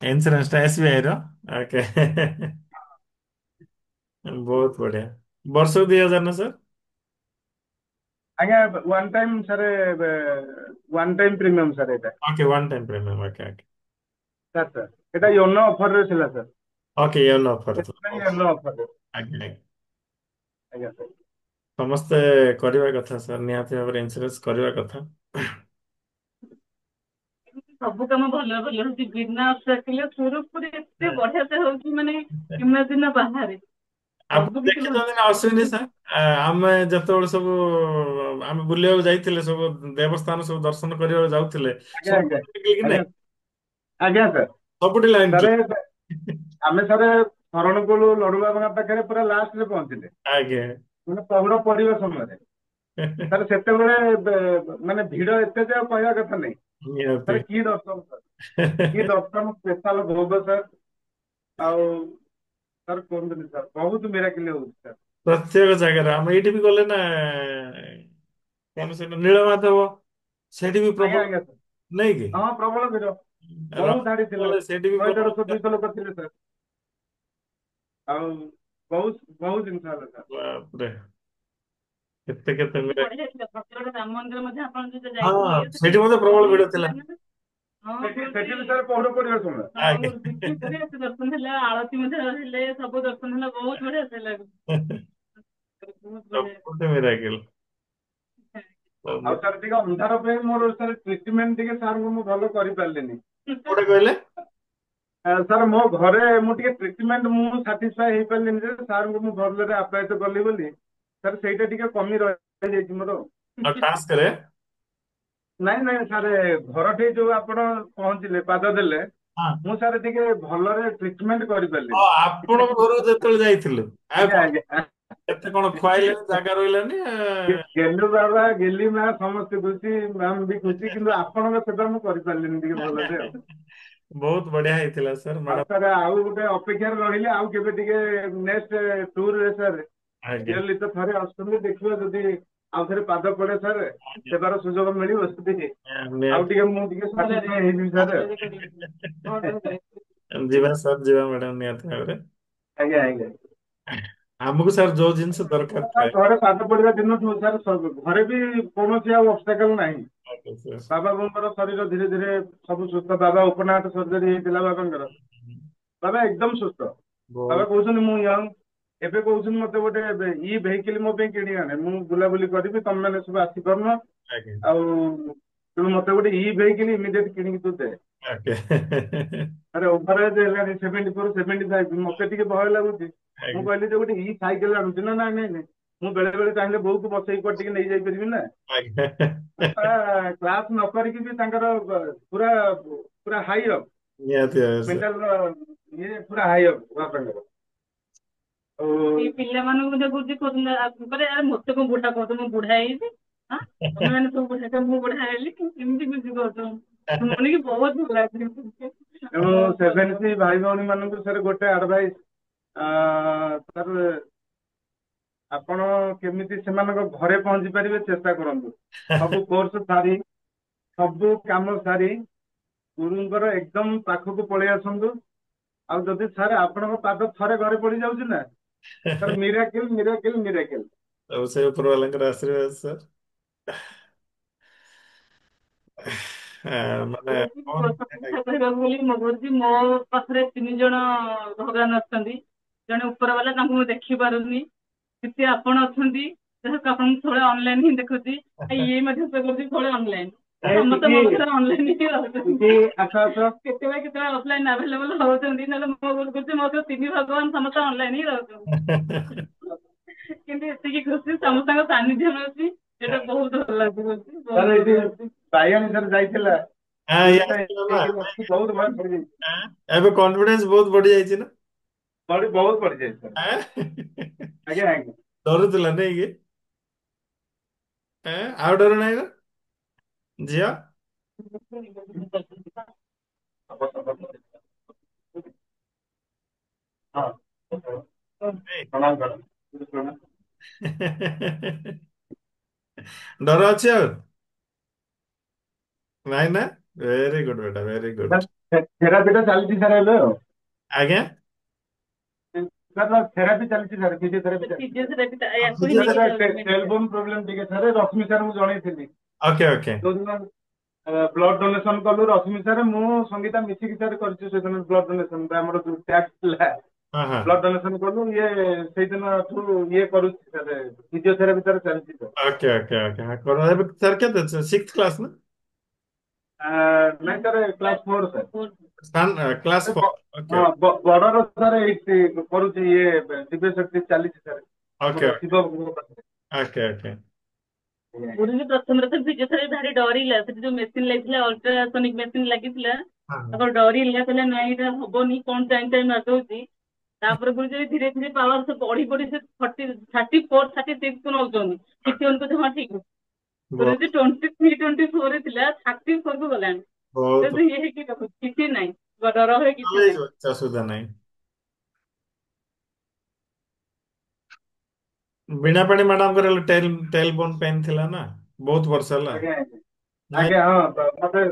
ଇନ୍ସୁରାନ୍ସ ଟା SBI ର। ବହୁତ ବଢିଆ। ବର୍ଷକୁ 2000 ନା ସାର୍? ଆଜ୍ଞା one time sir, one time premium sir ଏଇଟା। One time premium. Sir sir ଏଇଟା ୟୋନୋ ଅଫରରେ ଥିଲା ସାର୍। YONO offer. ୟୋନୋ ଅଫରରେ। ଆଜ୍ଞା। ଆଜ୍ଞା ସାର୍। ସମସ୍ତେ କରିବା କଥା ସାର୍, ନିହାତି ଭାବରେ ଇନ୍ସୁରାନ୍ସ କରିବା କଥା। ସବୁ କାମ ଭଲ ଭଲ ହଉଛି, ବିନା ଅବଷ୍ଟାକଲରେ ସୁରୁଖୁରୁରେ ଏତେ ବଢିଆ ସେ ହଉଛି, ମାନେ ଇମାଜିନ୍ ବାହାରେ। ଆପଣ ଦେଖିଛନ୍ତି ନା ଅଶ୍ୱିନୀ ସାର୍, ଆମେ ଯେତେବେଳେ ସବୁ ଆମେ ବୁଲିବାକୁ ଯାଇଥିଲେ, ସବୁ ଦେବସ୍ଥାନ ସବୁ ଦର୍ଶନ କରିବାକୁ ଯାଉଥିଲେ, ଆଜ୍ଞା ଆଜ୍ଞା ଆଜ୍ଞା ଆଜ୍ଞା ସାର୍। ସବୁଠି ଲାଇନ ସାର୍ ଆମେ ସାର୍ ଶରଣକୁଳୁ ଲଡୁବାବାଙ୍କ ପାଖରେ ପୁରା ଲାଷ୍ଟରେ ପହଞ୍ଚିଲେ, ମାନେ ପହଡ ପଡିବା ସମୟରେ। ସାର୍ ସେତେବେଳେ ମାନେ ଭିଡ ଏତେ ଯେ ଆଉ କହିବା କଥା ନାହିଁ, ସାର୍ କି ଦର୍ଶନ ସାର୍। କି ଦର୍ଶନ ସ୍ପେଶାଲ ଭୋଗ ସାର୍। ଆଉ ସାର୍ କୁହନ୍ତୁନି ସାର୍, ବହୁତ ମିରାକିଲ ହଉଛି ସାର୍। ପ୍ରତ୍ୟେକ ଜାଗାରେ ଆମେ ଏଇଠି ବି ଗଲେ ନା କଣ ସେଟା ନୀଳମାଧବ, ସେଠି ବି ଆଜ୍ଞା ପ୍ରବଳ ଆଜ୍ଞା ସାର୍, ନାଇଁ କି? ହଁ ପ୍ରବଳ ଭିଡ, ବହୁତ ରଥ ଧାଡି ଥିଲା, ଗଲେ ସେଠି ବି 100 150 ପ୍ରବଳ। 200 ଲୋକ ଥିଲେ ସାର୍। ଆଉ ବହୁତ ବହୁତ ଜିନିଷ ହେଲା ସାର୍। ବାପରେ, କେତେ କେତେ ବହୁତ ମିରାକ। ବଢିଆ ହେଇଥିଲା ଭଦ୍ରକ ରାମ ମନ୍ଦିର ମଧ୍ୟ ଆପଣ ଯୋଉ ହଁ, ଯାଇଥିଲେ ସେଠି ସେଠି ମଧ୍ୟ ପ୍ରବଳ ବଢିଆ ଭିଡ ଥିଲା। ହେଇଥିଲା ନା। ହଁ ସେଠି ବି ସାର୍ ପହଡ ପଡିବା ସମୟ। ଆଉ ଆଜ୍ଞା। ଏତେ ଦର୍ଶନ ହେଲା, ଆଳତି ମଧ୍ୟ ହେଲେ, ସବୁ ଦର୍ଶନ ହେଲା, ବହୁତ ବଢିଆ ଥିଲା। ବହୁତ ବଢିଆ। ସବୁଠି ମିରାକିଲ। ଆଉ ସାର୍ ଟିକେ ଅନ୍ଧାର ପାଇଁ ମୋର ସାର୍ ଟ୍ରିଟମେଣ୍ଟ ଟିକେ ସାର୍ ମୁଁ ଭଲ କରିପାରିଲିନି। କୋଉଟା କହିଲେ? ସାର୍ ମୋ ଘରେ ମୁଁ ଟିକେ ଟ୍ରିଟମେଣ୍ଟ ମୁଁ ସାଟିସ୍ଫାଏ ହେଇପାରିଲିନି ଯେ ସାର୍ଙ୍କୁ ମୁଁ ଭଲରେ ଆପ୍ୟାୟିତ କଲି ବୋଲି ସାର୍, ସେଇଟା ଟିକେ କମି ରହିଯାଇଛି ମୋର। ଆଉ ଟାସ୍କରେ ନାଇଁ ନାଇଁ ସାର୍, ଘରଠି ଯୋଉ ଆପଣ ପହଞ୍ଚିଲେ, ପାଦ ଦେଲେ, ହଁ, ମୁଁ ସାର୍ ଟିକେ ଭଲରେ ଟ୍ରିଟମେଣ୍ଟ କରିପାରିଲିନି। ଆପଣଙ୍କ ଘରକୁ ଯେତେବେଳେ ଯାଇଥିଲୁ, ଆଉ ଆଜ୍ଞା କଣ ଆଜ୍ଞା। କେତେ କଣ ଖୁଆଇଲେନି, ଜାଗା ରହିଲାନି। ଗେଲୁ ବାବା, ଗେଲି ମା ସମସ୍ତେ ଖୁସି, ମ୍ୟାମ ବି ଖୁସି, କିନ୍ତୁ ଆପଣଙ୍କ ସେବା ମୁଁ କରିପାରିଲିନି ଟିକେ ଭଲରେ ଆଉ। ବହୁତ ବଢିଆ ହେଇଥିଲା ସାର୍, ଆଉ ମ୍ୟାଡାମ। ସାର୍ ଆଉ ଗୋଟେ ଅପେକ୍ଷାରେ ରହିଲେ, ଆଉ କେବେ ଟିକେ ନେକ୍ସଟ ଟୁରରେ ସାର୍ ଆଜ୍ଞା ଇୟରଲି ତ ଥରେ ଆସୁଛନ୍ତି, ଦେଖିବା ଯଦି ଆଉ ଥରେ ପାଦ ପଡେ ସାର୍, ଆଜ୍ଞା, ସେବାର ସୁଯୋଗ ମିଳିବ ସେତିକି, ଆଉ ନିହାତି। ଟିକେ ମୁଁ ଟିକେ ସାଟିସ୍ଫାଏ ହେଇଯିବି ସାର୍। ଯିବା ସାର୍, ଯିବା ମ୍ୟାଡାମ, ନିହାତି ଭାବରେ। ଆଜ୍ଞା ଆଜ୍ଞା। ଆମକୁ ସାର୍ ଯୋଉ ଜିନିଷ ଦରକାର ଥାଏ। ଘରେ ପାଦ ପଡିବା ଦିନଠୁ ସାର୍ ଘରେ ବି କୌଣସି ଆଉ ଅବଷ୍ଟାକଲ ନାହିଁ। ଆଜ୍ଞା ସାର୍। ବାବା ବୋଉଙ୍କର ଶରୀର ଧୀରେ ଧୀରେ ସବୁ ସୁସ୍ଥ। ବାବା ଓପନ ହାର୍ଟ ସର୍ଜରୀ ହେଇଥିଲା ବାବାଙ୍କର, ବାବା ଏକଦମ ସୁସ୍ଥ। ବାବା ବହୁତ କହୁଛନ୍ତି ମୁଁ ୟଙ୍ଗ, ଏବେ କହୁଛନ୍ତି ମତେ ଗୋଟେ ଇ ଭେହିକିଲ ମୋ ପାଇଁ କିଣି ଆଣେ, ମୁଁ ବୁଲାବୁଲି କରିବି, ତମେ ମାନେ ସବୁ ଆସିପାରୁନ, ଆଜ୍ଞା ଆଉ ତେଣୁ ମତେ ଗୋଟେ ଇ ଭେହିକିଲ ଇମିଡିଏଟ କିଣିକି ତୁ ଦେ। ଆଜ୍ଞା। ଆରେ ଓଭର ଏଜ ହେଲାଣି 74 75, ମତେ ଟିକେ ଭୟ ଲାଗୁଛି। ମୁଁ ଆଜ୍ଞା କହିଲି ଯେ ଗୋଟେ ଇ ସାଇକେଲ ଆଣୁଛି ନା, ନାଇଁ ନାଇଁ ନାଇଁ, ମୁଁ ବେଳେ ବେଳେ ଚାହିଁଲେ ବୋଉକୁ ବସେଇକି କୁଆଡେ ଟିକେ ନେଇଯାଇପାରିବି ନା। ଆଜ୍ଞା। କ୍ଲାସ ନ କରିକି ବି ତାଙ୍କର ପୁରା ପୁରା ହାଇ ଅପ୍ ନିହାତି ଭାବରେ ସାର୍। ମେଣ୍ଟାଲ ଇଏ ପୁରା ହାଇ ଅପ୍ ବାପାଙ୍କର। ଏଇ ପିଲାମାନଙ୍କୁ ମଧ୍ୟ ବୁଝି କହୁଛନ୍ତି, ଆରେ ମତେ କଣ ବୁଢା କହୁଛ, ମୁଁ ବୁଢା ହେଇଛି। ହଁ ତମେ ମାନେ ସବୁ ବୁଢା, ମୁଁ ବୁଢା ହେଲି, ଏମିତି ବୁଝି କହୁଛ, ଶୁଣିକି ବହୁତ ଭଲ ଲାଗୁଛି। ତେଣୁ ସେଭେନ୍ଥ ଭାଇ ଭଉଣୀ ମାନଙ୍କୁ ସାର୍ ଗୋଟେ ଆଡଭାଇସ୍, ସାର୍ ଆପଣ କେମିତି ସେମାନଙ୍କ ଘରେ ପହଞ୍ଚି ପାରିବେ ଚେଷ୍ଟା କରନ୍ତୁ। ସବୁ କୋର୍ସ ସାରି, ସବୁ କାମ ସାରି, ଗୁରୁଙ୍କର ଏକଦମ ପାଖକୁ ପଳେଇ ଆସନ୍ତୁ। ଆଉ ଯଦି ସାର୍ ଆପଣଙ୍କ ପାଦ ଥରେ ଘରେ ପଡି ଯାଉଛି ନା, ସାର୍ ମିରାକିଲ ମିରାକିଲ ମିରାକିଲ। ସବୁ ସେ ଉପର ବାଲାଙ୍କର ଆଶୀର୍ବାଦ ସାର୍। ମାନେ କଣ କହିବାକୁ ଗଲେ ମୋ ପାଖରେ 3 ଜଣ ଭଗବାନ ଅଛନ୍ତି। ଜଣେ ଉପର ବାଲା, ତାଙ୍କୁ ମୁଁ ଦେଖି ପାରୁନି, କିନ୍ତୁ ଆପଣ ଅଛନ୍ତି, ଯାହାକୁ ଆପଣଙ୍କୁ ସବୁବେଳେ ଅନଲାଇନ ହିଁ ଦେଖୁଛି। ଇଏ ମଧ୍ୟ କରୁଛି ସବୁବେଳେ ଅନଲାଇନ, ସମସ୍ତେ ମୋ ପାଖରେ ଅନଲାଇନ ହିଁ ରହୁଛନ୍ତି। କେତେବେଳେ କେତେବେଳେ ଅଫଲାଇନ ଆଭେଲେବଲ ହଉଛନ୍ତି, ନହେଲେ ମୋ କରୁଛି ମୋ 3 ଭଗବାନ ସମସ୍ତେ ଅନଲାଇନ ହିଁ ରହୁଛନ୍ତି। କିନ୍ତୁ ଏତିକି ଖୁସି, ସମସ୍ତଙ୍କ ସାନ୍ନିଧ୍ୟ ମିଳୁଛି, ସେଇଟା ବହୁତ ଭଲ ଲାଗୁଛି। ବାଇଆଣି ସାର୍ ଯାଇଥିଲା, ଇଏ ବହୁତ ଆସିଥିଲା ନା, ବହୁତ ଭଲ ପଡିଯାଇଛି। ଏବେ କନଫିଡେନ୍ସ ବହୁତ ବଢି ଯାଇଛି ନା। ବହୁତ ପଡିଯାଇଛି ସାର୍। ଆଜ୍ଞା ଆଜ୍ଞା। ଡରୁଥିଲା ନାଇଁ କି? ଆଉ ଡର ନାହିଁ ନା ଝିଅ? ନାଇଁ? ଡର ଅଛି ଆଉ ନାଇଁ ନା? ଭେରି ଗୁଡ ବେଟା, ଭେରି ଗୁଡ। ଥେରାପିଟା ଚାଲିଛି ସାର୍ ଏବେ ଆଉ। ଆଜ୍ଞା। ଥେରାପି ଚାଲିଛି ସାର୍, ଫିଜିଓଥେରାପି ଟେଲବୋନ ପ୍ରୋବ୍ଲେମ ଟିକେ ସାର୍, ରଶ୍ମି ସାର୍ ମୁଁ ଜଣେଇଥିଲି। Okay okay. ଯୋଉଦିନ ବ୍ଲଡ ଡୋନେସନ କଲୁ, ରଶ୍ମି ସାର୍ ମୁଁ ସଙ୍ଗୀତା ମିଶିକି ସାର୍ କରିଛୁ ସେଦିନ ବ୍ଲଡ ଡୋନେସନ, ଆମର ଯୋଉ ଟ୍ୟାକ୍ସ ଥିଲା ହଁ ହଁ। ବ୍ଲଡ ଡୋନେସନ କଲୁ। ଇଏ ସେଇଦିନଠୁ ଇଏ କରୁଛି ସାର୍, ଫିଜିଓଥେରାପି ସାର୍ ଚାଲିଛି ସାର୍। Okay okay okay. ଏବେ ସାର୍ କେତେ 6th କ୍ଲାସ ନା? ନାଇଁ sir class 4 sir. Class 4। Okay ହଁ ବଡର ସାର୍ ଏଇଠି କରୁଛି, ଇଏ ଦିବ୍ୟ ଶକ୍ତି ଚାଲିଛି ସାର୍, ଓକେ ଆମର ଶିବ ଭୋଗ ପାଖରେ। Okay okay. ଗୁରୁଜୀ ପ୍ରଥମରେ ତ ଫିଜିଓଥେରାପି ଭାରି ଡରିଲା, ସେଠି ଯୋଉ ମେସିନ ଲାଗିଥିଲା, ଅଲଟ୍ରାସୋନିକ ମେସିନ ଲାଗିଥିଲା, ହଁ ହଁ। ତାଙ୍କର ଡରିଲା, କହିଲା ନାଇଁ ଏଇଟା ହବନି, କଣ ଟାଇମ ମାରିଦଉଛି। ତାପରେ ଗୁରୁଜୀ ଧୀରେ ଧୀରେ ପାୱାର ସେ ବଢି ବଢି ସେ 34 36 କୁ ନଉଛନ୍ତି, 51 କୁ ଜମା ଠିକ। ଗୁରୁଜୀ 23 24 ରେ ଥିଲା, 34 କୁ ଗଲାଣି। ବହୁତ ଇଏ ହେଇକି ରହୁଛି, କିଛି ନାହିଁ, ଡର ହୁଏ ଭଲ କିଛି ନାହିଁ। ହେଇଯିବ, କିଛି ଅସୁବିଧା ନାହିଁ। ବୀଣା ପାଣି ମ୍ୟାଡାମଙ୍କର ଟେଲ ଟେଲ ବୋନ ପେନ୍ ଥିଲା ନା, ବହୁତ ବର୍ଷ ହେଲା। ଆଜ୍ଞା ଆଜ୍ଞା ନାଇଁ। ଆଜ୍ଞା ହଁ ମତେ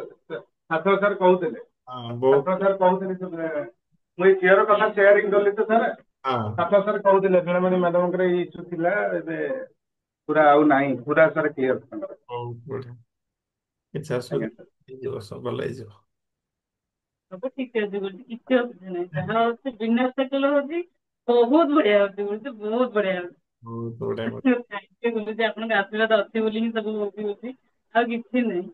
ଶାଶ୍ୱତ ସାର୍ କହୁଥିଲେ, ହଁ ବହୁତ। ଶାଶ୍ୱତ ସାର୍ କହୁଥିଲେ ମୁଁ ଏଇ ଝିଅର କଥା ସେୟାରିଂ କଲି ତ ସାର୍, ହଁ ଶାଶ୍ୱତ ସାର୍ କହୁଥିଲେ ବୀଣାମଣି ମ୍ୟାଡାମଙ୍କର ଏଇ ଇସ୍ୟୁ ଥିଲା, ଏବେ ପୁରା ଆଉ ନାହିଁ, ପୁରା ସାର୍ କ୍ଲିୟର ତାଙ୍କର। ବହୁତ ବଢିଆ, କିଛି ଆଜ୍ଞା ଅସୁବିଧା ସାର୍ ହେଇଯିବ, ସବୁ ଭଲ ହେଇଯିବ। ସବୁ ଠିକ ଅଛି ବୋଲି କିଛି ଅସୁବିଧା ନାହିଁ, ଯାହା ହଉଛି ବିନା ସେଟଲ ହଉଛି ବହୁତ ବଢିଆ ହଉଛି ବୋଲି, ବହୁତ ବଢିଆ ହଉଛି। ବହୁତ ବଢିଆ। ବୁଝୁଛି ଆପଣଙ୍କ ଆଶୀର୍ବାଦ ଅଛି ବୋଲି ହିଁ ସବୁ ହଉଛି ହଉଛି, ଆଉ କିଛି ନାହିଁ।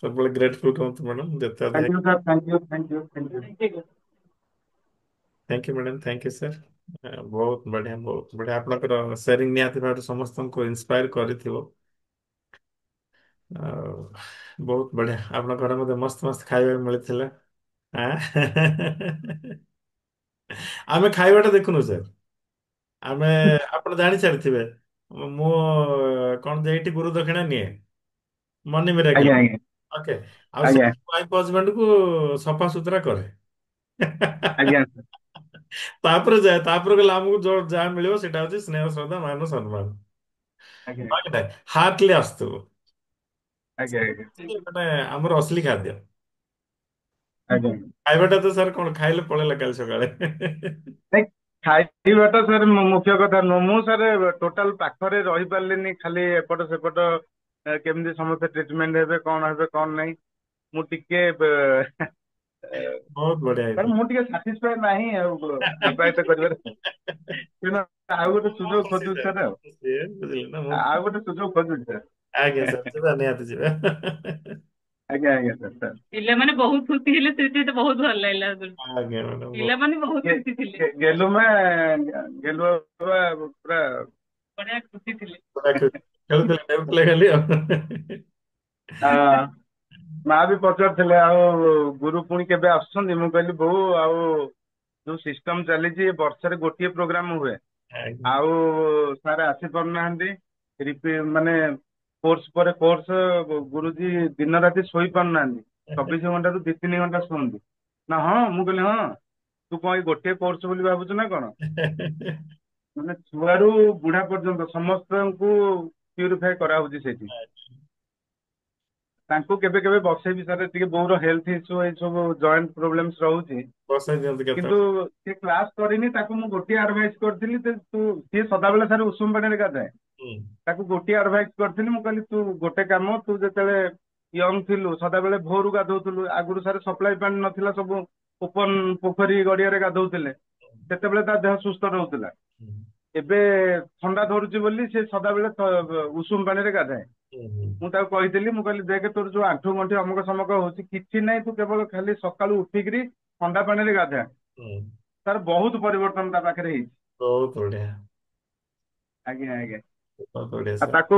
ସବୁବେଳେ ଗ୍ରେଟଫୁଲ ରୁହନ୍ତୁ ମ୍ୟାଡାମ, ଯେତେ ଥ୍ୟାଙ୍କ ଅଧିକ। You sir, thank you thank you thank you. ଠିକ ଅଛି। Thank you madam, thank you sir. ବହୁତ ବଢିଆ, ବହୁତ ବଢିଆ। ଆପଣଙ୍କର ସେୟାରିଂ ନିହାତି ଭାବରେ ସମସ୍ତଙ୍କୁ ଇନ୍ସପାୟାର କରିଥିବ। ଆଉ ବହୁତ ବଢିଆ, ଆପଣଙ୍କ ଘରେ ମଧ୍ୟ ମସ୍ତ ମସ୍ତ ଖାଇବାକୁ ମିଳିଥିଲା। ଆମେ ଖାଇବାଟା ଦେଖୁନୁ ସାର୍, ଆମେ, ଆପଣ ଜାଣି ସାରିଥିବେ ମୁଁ କଣ ଯେ ଏଇଠି ଗୁରୁ ଦକ୍ଷିଣା ନିଏ, ମନି ମିରାକିଲ। ଆଜ୍ଞା ଆଜ୍ଞା ଓକେ। ଆଉ ଆଜ୍ଞା ସବୁ ୱାଇଫ ହଜବେଣ୍ଡ କୁ ସଫା ସୁତୁରା କରେ। ଆଜ୍ଞା ସାର୍ ତାପରେ ଯାଏ, ତାପରେ ଗଲେ ଆମକୁ ଯାହା ମିଳିବ ସେଇଟା ହଉଛି ସ୍ନେହ, ଶ୍ରଦ୍ଧା, ମାନ, ସମ୍ମାନ। ଆଜ୍ଞା ହାର୍ଟଲି ଆସୁଥିବ, ଆଜ୍ଞା ଆଜ୍ଞା ମାନେ ଆମର ଅସଲି ଖାଦ୍ୟ। ଆଜ୍ଞା। ଖାଇବାଟା ତ ସାର୍ କଣ, ଖାଇଲେ ପଳେଇଲା କାଲି ସକାଳେ। ନାଇଁ, ଖାଇବାଟା ସାର୍ ମୁଖ୍ୟ କଥା ନୁହଁ। ମୁଁ ସାର୍ ଟୋଟାଲ ପାଖରେ ରହିପାରିଲିନି, ଖାଲି ଏପଟ ସେପଟ କେମିତି ସମସ୍ତେ ଟ୍ରିଟମେଣ୍ଟ ହେବେ, କଣ ହେବେ କଣ ନାହିଁ, ମୁଁ ଟିକେ ବହୁତ ବଢିଆ ସାର୍ ମୁଁ ଟିକେ ସାଟିସ୍ଫାଏ ନାହିଁ ଆଉ ସେବାୟତ କରିବାରେ। ତେଣୁ ଆଉ ଗୋଟେ ସୁଯୋଗ ଖୁସି ଖୋଜୁଛି ସାର୍, ସାର୍, ଆଉ ଖୁସି, ବୁଝିଲେ ନା ମୁଁ। ଆଉ ଗୋଟେ ସୁଯୋଗ ଖୋଜୁଛି ସାର୍। ଆଜ୍ଞା ସାର୍, ଯିବା, ନିହାତି ଯିବା। ଆଜ୍ଞା ଆଜ୍ଞା ସାର୍ ସାର୍ ପିଲାମାନେ ବହୁତ ଖୁସି ହେଲେ, ସେଇଟା ବହୁତ ଭଲ ଲାଗିଲା। ଆଜ୍ଞା ମ୍ୟାଡାମ, ପିଲାମାନେ ବହୁତ ଖୁସି ଥିଲେ, ଗେଲୁମା ଗେଲୁଆ ପୁରା ବଢିଆ ଖୁସି ଥିଲେ। ଖେଳୁଥିଲେ, ଡେଉଁଥିଲେ ଖାଲି ଆଉ। ମା ବି ପଚାରୁଥିଲେ ଆଉ ଗୁରୁ ପୁଣି କେବେ ଆସୁଛନ୍ତି, ମୁଁ କହିଲି ବୋଉ ଆଉ ଯୋଉ ସିଷ୍ଟମ ଚାଲିଛି, ବର୍ଷରେ ଗୋଟିଏ ପ୍ରୋଗ୍ରାମ ହୁଏ, ଆଜ୍ଞା। ଆଉ ସାର୍ ଆସି ପାରୁନାହାନ୍ତି, ମାନେ କୋର୍ସ ପରେ କୋର୍ସ, ଗୁରୁଜୀ ଦିନ ରାତି ଶୋଇ ପାରୁନାହାନ୍ତି, 24 ଘଣ୍ଟାରୁ 2-3 ଘଣ୍ଟା ଶୁଅନ୍ତି ନା। ହଁ, ମୁଁ କହିଲି ହଁ, ତୁ କଣ ଏଇ ଗୋଟିଏ କୋର୍ସ ବୋଲି ଭାବୁଛୁ ନା କଣ? ମାନେ ଛୁଆରୁ ବୁଢା ପର୍ଯ୍ୟନ୍ତ ସମସ୍ତଙ୍କୁ ପ୍ୟୁରିଫାଏ କରାହଉଛି ସେଠି। ତାଙ୍କୁ କେବେ କେବେ ବସେଇବି ସାର୍, ଟିକେ ବୋଉର ହେଲ୍ଥ ଇସ୍ୟୁ, ଏଇ ସବୁ ଜଏଣ୍ଟ ପ୍ରୋବ୍ଲେମ୍ସ ରହୁଛି, ବସେଇ ଦିଅନ୍ତୁ କିନ୍ତୁ କେତେବେଳେ। ସେ କ୍ଲାସ କରିନି। ତାକୁ ମୁଁ ଗୋଟିଏ ଆଡଭାଇସ କରିଥିଲି, ସିଏ ସଦାବେଳେ ସାର୍ ଉଷୁମ ପାଣିରେ ଗାଧାଏ। ହୁଁ। ତାକୁ ଗୋଟିଏ ଆଡଭାଇସ କରିଥିଲି, ମୁଁ କହିଲି ତୁ ଗୋଟେ କାମ, ତୁ ଯେତେବେଳେ ୟଙ୍ଗ ଥିଲୁ ସଦାବେଳେ ଭୋରୁ ଗାଧଉଥିଲୁ, ଆଗରୁ ସାର୍ ସପ୍ଲାଇ ପାଣି ନଥିଲା, ସବୁ ଓପନ ପୋଖରୀ ଗଡିଆରେ ଗାଧଉଥିଲେ, ସେତେବେଳେ ତା ଦେହ ସୁସ୍ଥ ରହୁଥିଲା। ହୁଁ। ଏବେ ଥଣ୍ଡା ଧରୁଛି ବୋଲି ସେ ସଦାବେଳେ ଉଷୁମ ପାଣିରେ ଗାଧାଏ। ହୁଁ, ହୁଁ। ମୁଁ ତାକୁ କହିଥିଲି, ମୁଁ କହିଲି ଦେଖେ, ତୋର ଯୋଉ ଆଣ୍ଠୁ ଗଣ୍ଠି ଅମକ ସମକ ହଉଛି, କିଛି ନାହିଁ, ତୁ କେବଳ ଖାଲି ସକାଳୁ ଉଠିକିରି ଥଣ୍ଡା ପାଣିରେ ଗାଧା। ହୁଁ। ତାର ବହୁତ ପରିବର୍ତ୍ତନ ତା ପାଖରେ ହେଇଛି। ବହୁତ ବଢିଆ। ଆଜ୍ଞା ଆଜ୍ଞା। ବହୁତ ବଢିଆ ଆଉ ସାର୍। ତାକୁ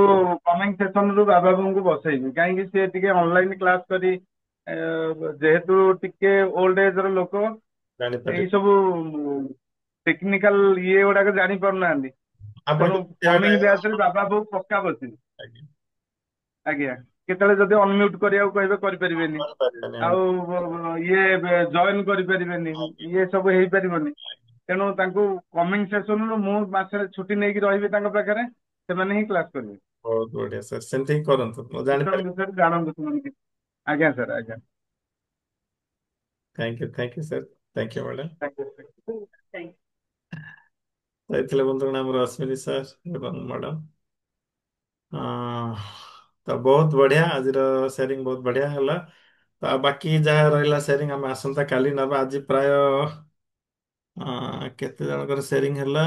କମିଂ ସେସନରୁ ବାବା ବୋଉଙ୍କୁ ବସେଇବି, କାହିଁକି ସେ ଟିକେ ଅନଲାଇନ କ୍ଲାସ କରି, ଯେହେତୁ ଟିକେ ଓଲ୍ଡ ଏଜ ର ଲୋକ, ଜାଣିପାରିଲି। ଏଇ ସବୁ ଟେକ୍ନିକାଲ ଇଏ ଗୁଡାକ ଜାଣି ପାରୁନାହାନ୍ତି। ଆପଣ ତେଣୁ ଟିକେ କମିଂ ବ୍ୟାଚରେ ବାବା ବୋଉ ପକ୍କା ବସିବେ। ଆଜ୍ଞା। ଆଜ୍ଞା, କେତେବେଳେ ଯଦି ଅନମ୍ୟୁଟ କରିବାକୁ କହିବେ କରିପାରିବେନି, କରିପାରିବେନି, ଆଉ ଇଏ ଜଏନ କରିପାରିବେନି, ଇଏ ସବୁ ହେଇପାରିବନି। ତେଣୁ ତାଙ୍କୁ କମିଂ ସେସନରୁ ମୁଁ ମାସରେ ଛୁଟି ନେଇକି ରହିବି ତାଙ୍କ ପାଖରେ, ସେମାନେ ହିଁ କ୍ଲାସ କରିବେ। ବହୁତ ବଢିଆ ସାର୍, ସେମିତି ହିଁ କରନ୍ତୁ, ମୁଁ ସିଷ୍ଟମ ଜାଣିପାରିବି। ବିଷୟରେ ଜାଣନ୍ତୁ ସେମାନେ କିଛି। ଆଜ୍ଞା ସାର୍, ଆଜ୍ଞା। Thank you sir, thank you madam. Thank ଯାଇଥିଲେ ବନ୍ଧୁଗଣ ଆମର ଅଶ୍ୱିନୀ ସାର୍ ଏବଂ ମ୍ୟାଡ଼ାମ। ତ ବହୁତ ବଢିଆ, ଆଜିର ସେୟାରିଂ ବହୁତ ବଢିଆ ହେଲା। ତ ଆଉ ବାକି ଯାହା ରହିଲା ସେୟାରିଂ ଆମେ ଆସନ୍ତା କାଲି ନବା। ଆଜି ପ୍ରାୟ କେତେ ଜଣଙ୍କର ସେୟାରିଂ ହେଲା?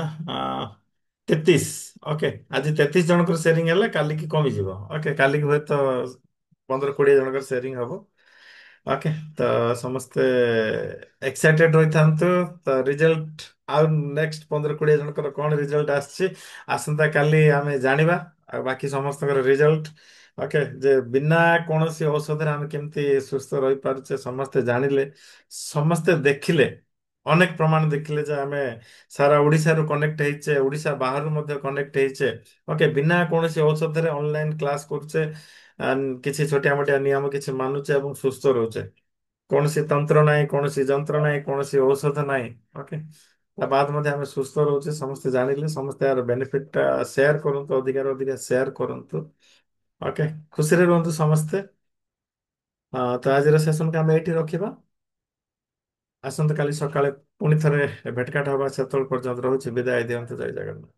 33। ଓକେ, ଆଜି 33 ଜଣଙ୍କର ସେୟାରିଂ ହେଲା, କାଲିକି କମିଯିବ। ଓକେ, କାଲିକି ହୁଏତ 15-20 ଜଣଙ୍କର ସେୟାରିଂ ହବ। ଓକେ, ତ ସମସ୍ତେ ଏକ୍ସାଇଟେଡ ରହିଥାନ୍ତୁ। ତ ରିଜଲ୍ଟ ଆଉ ନେକ୍ସଟ 15-20 ଜଣଙ୍କର କଣ ରିଜଲ୍ଟ ଆସିଛି, ଆସନ୍ତା କାଲି ଆମେ ଜାଣିବା। ଆଉ ବାକି ସମସ୍ତଙ୍କର ରିଜଲ୍ଟ, ଓକେ, ଯେ ବିନା କୌଣସି ଔଷଧରେ ଆମେ କେମିତି ସୁସ୍ଥ ରହିପାରୁଛେ ସମସ୍ତେ ଜାଣିଲେ, ସମସ୍ତେ ଦେଖିଲେ, ଅନେକ ପ୍ରମାଣ ଦେଖିଲେ ଯେ ଆମେ ସାରା ଓଡ଼ିଶାରୁ କନେକ୍ଟ ହେଇଛେ, ଓଡ଼ିଶା ବାହାରୁ ମଧ୍ୟ କନେକ୍ଟ ହେଇଛେ। ଓକେ, ବିନା କୌଣସି ଔଷଧରେ ଅନଲାଇନ କ୍ଲାସ କରୁଛେ, କିଛି ଛୋଟିଆ ମୋଟିଆ ନିୟମ କିଛି ମାନୁଛେ ଏବଂ ସୁସ୍ଥ ରହୁଛେ। କୌଣସି ତନ୍ତ୍ର ନାହିଁ, କୌଣସି ଯନ୍ତ୍ର ନାହିଁ, କୌଣସି ଔଷଧ ନାହିଁ। ଓକେ, ତା ବାଦ ମଧ୍ୟ ଆମେ ସୁସ୍ଥ ରହୁଛେ। ସମସ୍ତେ ଜାଣିଲେ, ସମସ୍ତେ ଏହାର ବେନିଫିଟଟା ସେୟାର କରନ୍ତୁ, ଅଧିକାରୁ ଅଧିକା ସେୟାର କରନ୍ତୁ। ଓକେ, ଖୁସିରେ ରୁହନ୍ତୁ ସମସ୍ତେ। ତ ଆଜିର ସେସନକୁ ଆମେ ଏଇଠି ରଖିବା। ଆସନ୍ତାକାଲି ସକାଳେ ପୁଣି ଥରେ ଭେଟଘାଟ ହବା। ସେତେବେଳେ ପର୍ଯ୍ୟନ୍ତ ରହୁଛି, ବିଦାୟ ଦିଅନ୍ତୁ। ଜୟ ଜଗନ୍ନାଥ।